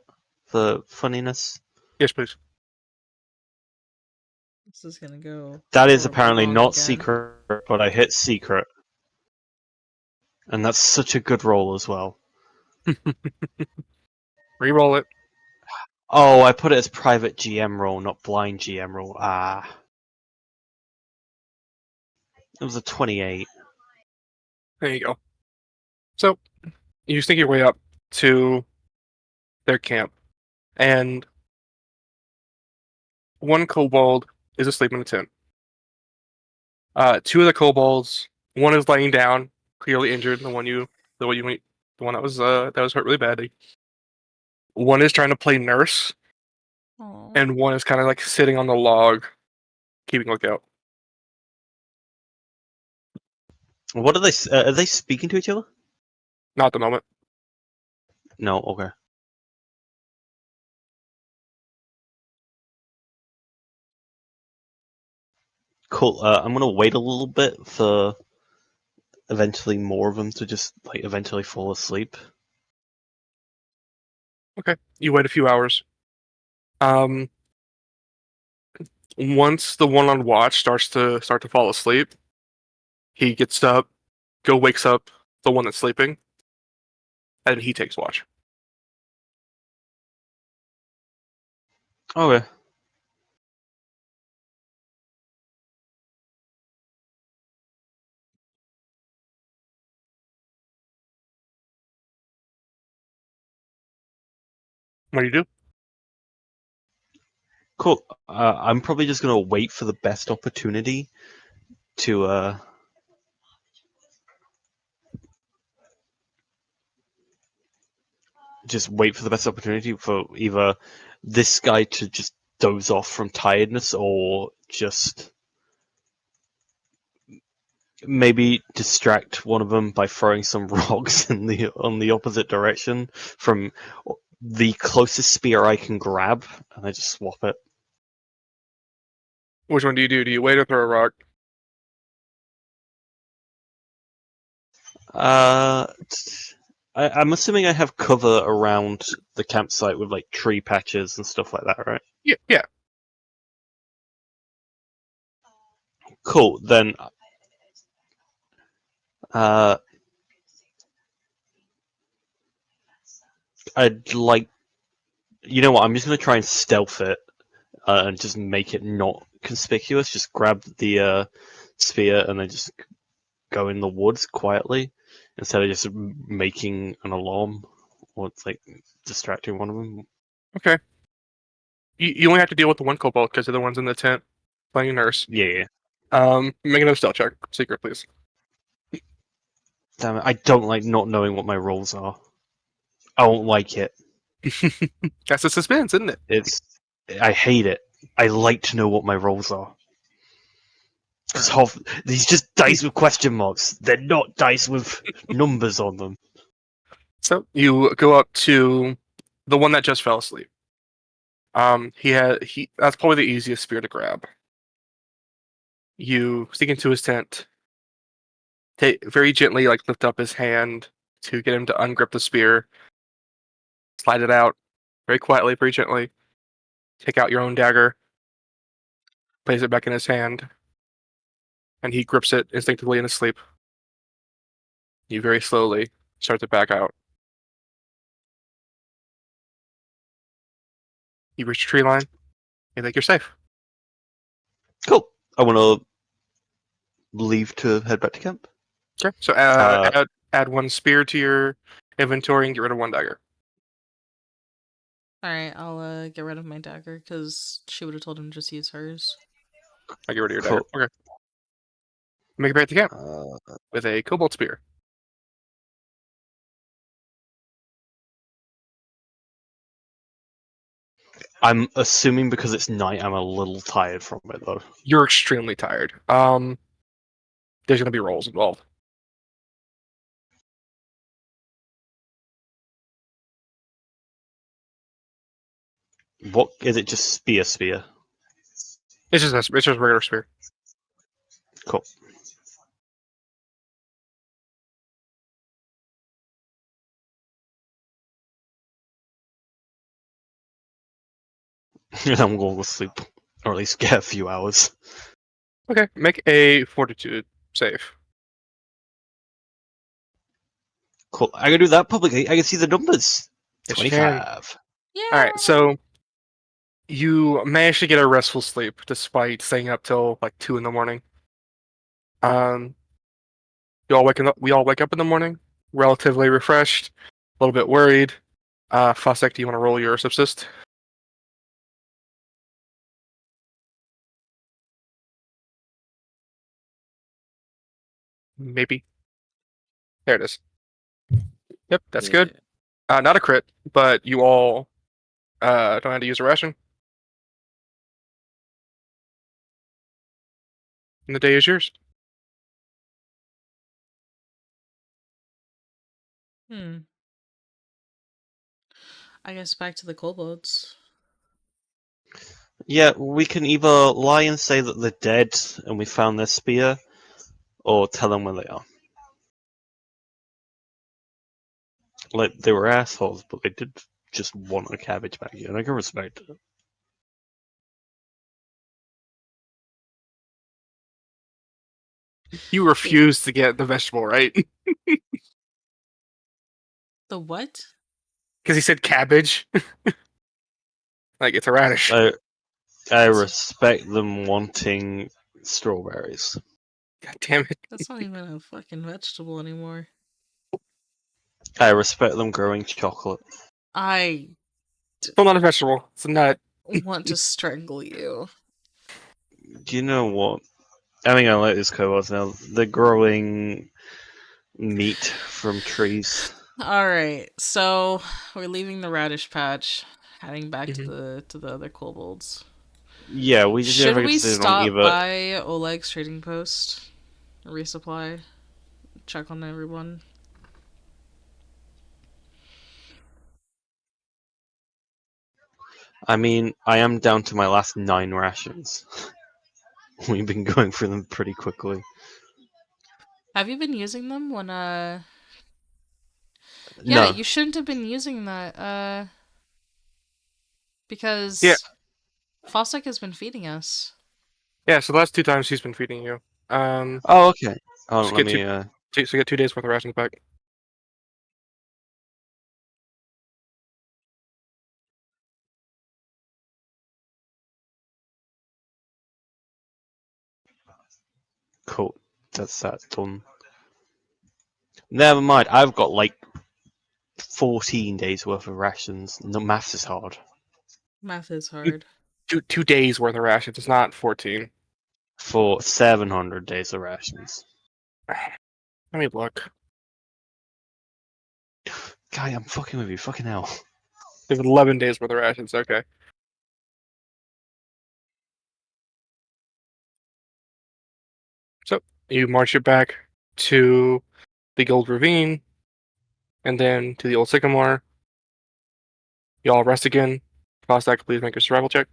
S4: For funniness?
S1: Yes, please.
S2: This is gonna go
S4: That is
S2: horribly
S4: apparently
S2: wrong
S4: not
S2: again.
S4: secret, but I hit secret. And that's such a good roll as well.
S1: Reroll it.
S4: Oh, I put it as private GM roll, not blind GM roll. Ah. It was a 28.
S1: There you go. So you sneak your way up to their camp, and one kobold is asleep in a tent. Two of the kobolds, one is laying down, clearly injured. The one that was hurt really badly. One is trying to play nurse,
S2: Aw.
S1: and one is kind of like sitting on the log, keeping lookout.
S4: What are they speaking to each other?
S1: Not at the moment.
S4: No, okay. Cool. I'm gonna wait a little bit for eventually more of them to just like eventually fall asleep.
S1: Okay, you wait a few hours. Um, Once the one on watch starts to fall asleep, he gets up, wakes up the one that's sleeping, and he takes watch.
S4: Okay.
S1: What do you do?
S4: Cool. I'm probably just gonna wait for the best opportunity to just wait for the best opportunity for either this guy to just doze off from tiredness or just maybe distract one of them by throwing some rocks in the on the opposite direction from the closest spear I can grab, and I just swap it.
S1: Which one do you do? Do you wait or throw a rock?
S4: I'm assuming I have cover around the campsite with like tree patches and stuff like that, right?
S1: Yeah, yeah.
S4: Cool. Then, uh, I'd like. You know what? I'm just gonna try and stealth it and just make it not conspicuous. Just grab the spear and then just go in the woods quietly instead of just making an alarm or it's like distracting one of them.
S1: Okay. You only have to deal with the one kobold because the other one's in the tent playing nurse.
S4: Yeah.
S1: Make another stealth check, secret, please.
S4: Damn it! I don't like not knowing what my rolls are. I don't like it.
S1: That's the suspense, isn't it?
S4: I hate it. I like to know what my rolls are. Because these just dice with question marks. They're not dice with numbers on them.
S1: So you go up to the one that just fell asleep. That's probably the easiest spear to grab. You sneak into his tent, very gently lift up his hand to get him to ungrip the spear, slide it out very quietly, very gently. Take out your own dagger, place it back in his hand, and he grips it instinctively in his sleep. You very slowly start to back out. You reach the tree line. You think you're safe.
S4: Cool. I want to leave to head back to camp.
S1: Okay, so add one spear to your inventory and get rid of one dagger.
S2: Alright, I'll get rid of my dagger because she would have told him to just use hers.
S1: I get rid of your
S4: Cool.
S1: dagger. Okay. Make it back to camp
S4: Uh,
S1: with a kobold spear.
S4: I'm assuming because it's night, I'm a little tired from it though.
S1: You're extremely tired. There's gonna be rolls involved.
S4: What is it? Just spear?
S1: It's just a regular spear.
S4: Cool. I'm going to sleep, or at least get a few hours.
S1: Okay, make a fortitude save.
S4: Cool. I can do that publicly. I can see the numbers.
S1: Yes, you can.
S4: 25.
S2: Yeah.
S1: All right, so you managed to get a restful sleep despite staying up till 2 in the morning. We all wake up in the morning, relatively refreshed, a little bit worried. Fostac, do you want to roll your subsist? Maybe. There it is. Yep, that's good. Not a crit, but you all don't have to use a ration. And the day is yours.
S2: I guess back to the kobolds.
S4: Yeah, we can either lie and say that they're dead and we found their spear, or tell them where they are. Like, they were assholes, but they did just want a cabbage back here, and I can respect it.
S1: You refuse to get the vegetable, right?
S2: The what?
S1: Because he said cabbage. It's a radish.
S4: I respect them wanting strawberries.
S1: God damn it.
S2: That's not even a fucking vegetable anymore.
S4: I respect them growing chocolate.
S2: I
S1: Still not a vegetable. It's a nut.
S2: want to strangle you.
S4: Do you know what? I think I like this kobolds now. They're growing meat from trees.
S2: Alright, so we're leaving the radish patch, heading back
S1: Mhm.
S2: to the other kobolds.
S4: Yeah, we just
S2: Should
S4: never
S2: we
S4: get to
S2: stop
S4: either.
S2: by Oleg's trading post? Resupply? Check on everyone?
S4: I mean, I am down to my last 9 rations. We've been going through them pretty quickly.
S2: Have you been using them when Yeah,
S4: No.
S2: you shouldn't have been using that, because
S1: Yeah.
S2: Fostac has been feeding us.
S1: Yeah, so the last 2 times he's been feeding you.
S4: Oh, okay. Oh,
S1: Just
S4: let
S1: get
S4: me.
S1: so you get 2 days worth of rations back.
S4: Cool. That's that done. Never mind. I've got like 14 days worth of rations. The maths is hard.
S2: Math is hard.
S1: 2 days worth of rations. It's not 14.
S4: For 700 days of rations.
S1: Let me look.
S4: Guy, I'm fucking with you. Fucking hell.
S1: There's 11 days worth of rations. Okay. So you march it back to the Gold Ravine, and then to the Old Sycamore. You all rest again. Fostac, please make a survival check.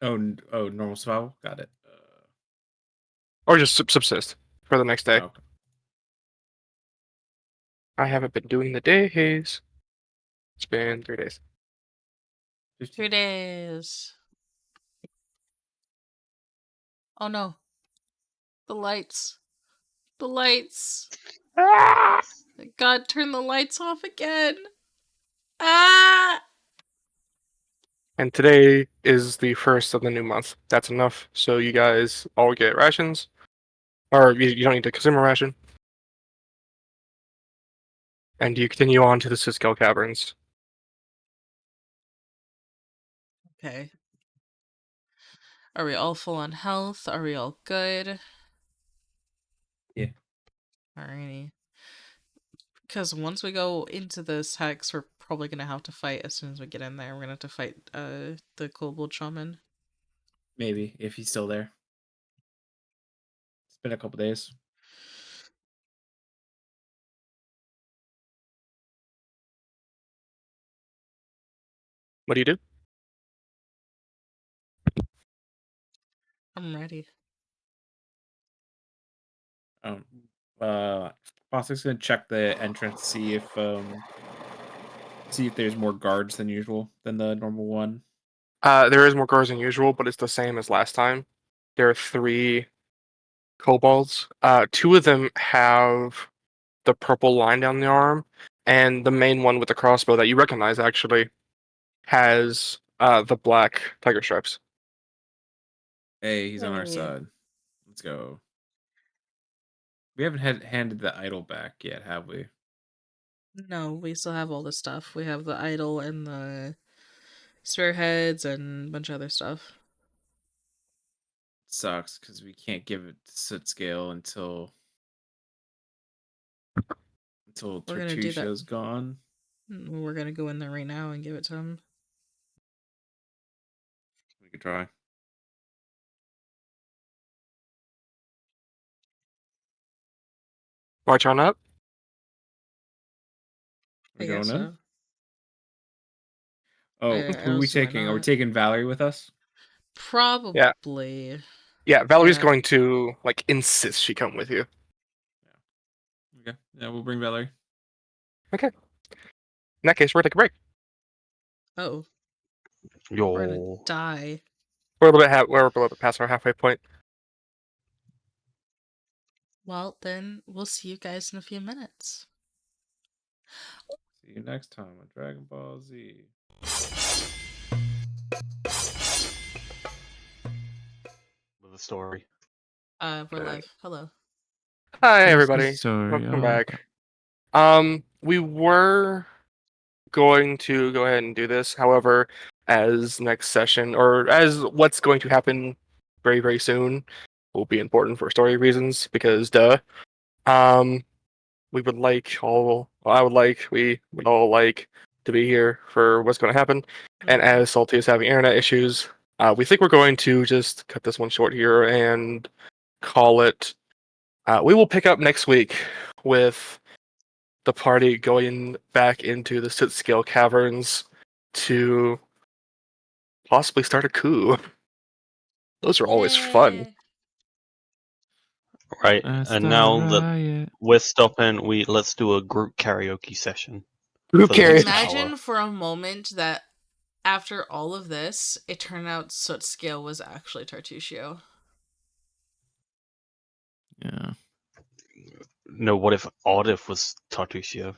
S6: Oh, normal survival. Got it.
S1: Or just subsist for the next day.
S6: Okay.
S1: I haven't been doing the days. It's been 3 days.
S2: 3 days. Oh no. The lights. The lights. God, turn the lights off again. Ah!
S1: And today is the first of the new month. That's enough. So you guys all get rations. Or you don't need to consume a ration. And you continue on to the Siskel Caverns.
S2: Okay. Are we all full on health? Are we all good?
S6: Yeah.
S2: Alrighty. Because once we go into this hex, we're probably gonna have to fight as soon as we get in there. We're gonna have to fight the Kobold Shaman.
S6: Maybe if he's still there. It's been a couple days.
S1: What do you do?
S2: I'm ready.
S6: Um. Fostac's gonna check the entrance, see if there's more guards than usual than the normal one.
S1: There is more guards than usual, but it's the same as last time. There are 3 kobolds. 2 of them have the purple line down the arm, and the main one with the crossbow that you recognize actually has the black tiger stripes.
S6: Hey, he's on our
S2: Hey.
S6: side. Let's go. We haven't handed the idol back yet, have we?
S2: No, we still have all the stuff. We have the idol and the spearheads and a bunch of other stuff.
S6: Sucks because we can't give it to Soot Scale until
S2: We're gonna do that.
S6: Tertusha's gone.
S2: We're gonna go in there right now and give it to him.
S6: We could try.
S1: March on up.
S6: We
S2: I
S6: going
S2: guess
S6: in?
S2: so.
S6: Oh,
S2: I
S6: who are we
S2: don't see why
S6: taking? Are we
S2: not.
S6: taking Valerie with us?
S2: Probably.
S1: Yeah, Valerie's
S2: Yeah.
S1: going to like insist she come with you.
S6: Okay. Yeah, we'll bring Valerie.
S1: Okay. In that case, we're gonna take a break.
S2: Oh,
S4: Yo.
S2: we're gonna die.
S1: We're a little bit we're a little bit past our halfway point.
S2: Well, then we'll see you guys in a few minutes.
S6: See you next time on Dragon Ball Z.
S4: With a story.
S2: We're
S1: Okay.
S2: live. Hello.
S1: Hi
S3: What's the
S1: everybody.
S3: story?
S1: Welcome
S3: Oh,
S1: back. We were going to go ahead and do this. However, as next session or as what's going to happen very, very soon will be important for story reasons because duh. We would like all we would all like to be here for what's going to happen. And
S2: Mhm.
S1: as Salty is having internet issues, we think we're going to just cut this one short here and call it. We will pick up next week with the party going back into the Sit Scale Caverns to possibly start a coup. Those are always fun.
S2: Yay.
S4: Right,
S5: That's
S4: and
S5: the
S4: now that
S5: riot.
S4: we're stopping, let's do a group karaoke session.
S1: Who
S4: For the
S1: cares?
S4: next
S2: Imagine
S4: hour.
S2: for a moment that after all of this, it turned out Soot Scale was actually Tartusio.
S5: Yeah.
S4: No, what if Ardeth was Tartusio?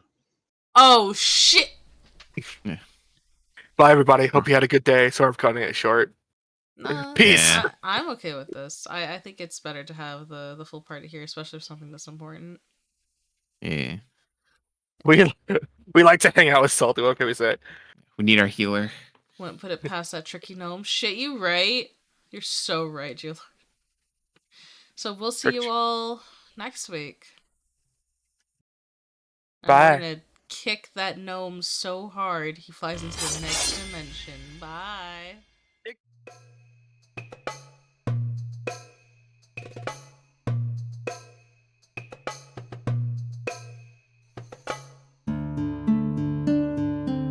S2: Oh shit!
S1: Bye, everybody. Hope you had a good day. Sorry for cutting it short.
S2: Nah,
S1: Peace.
S5: Yeah.
S2: I'm okay with this. I think it's better to have the full party here, especially for something that's important.
S5: Yeah.
S1: We we like to hang out with Salty. What can we say?
S5: We need our healer.
S2: Wouldn't put it past that tricky gnome. Shit, you right. You're so right, Julie. So we'll see you all next week. And
S1: Bye.
S2: we're gonna kick that gnome so hard he flies into the next dimension.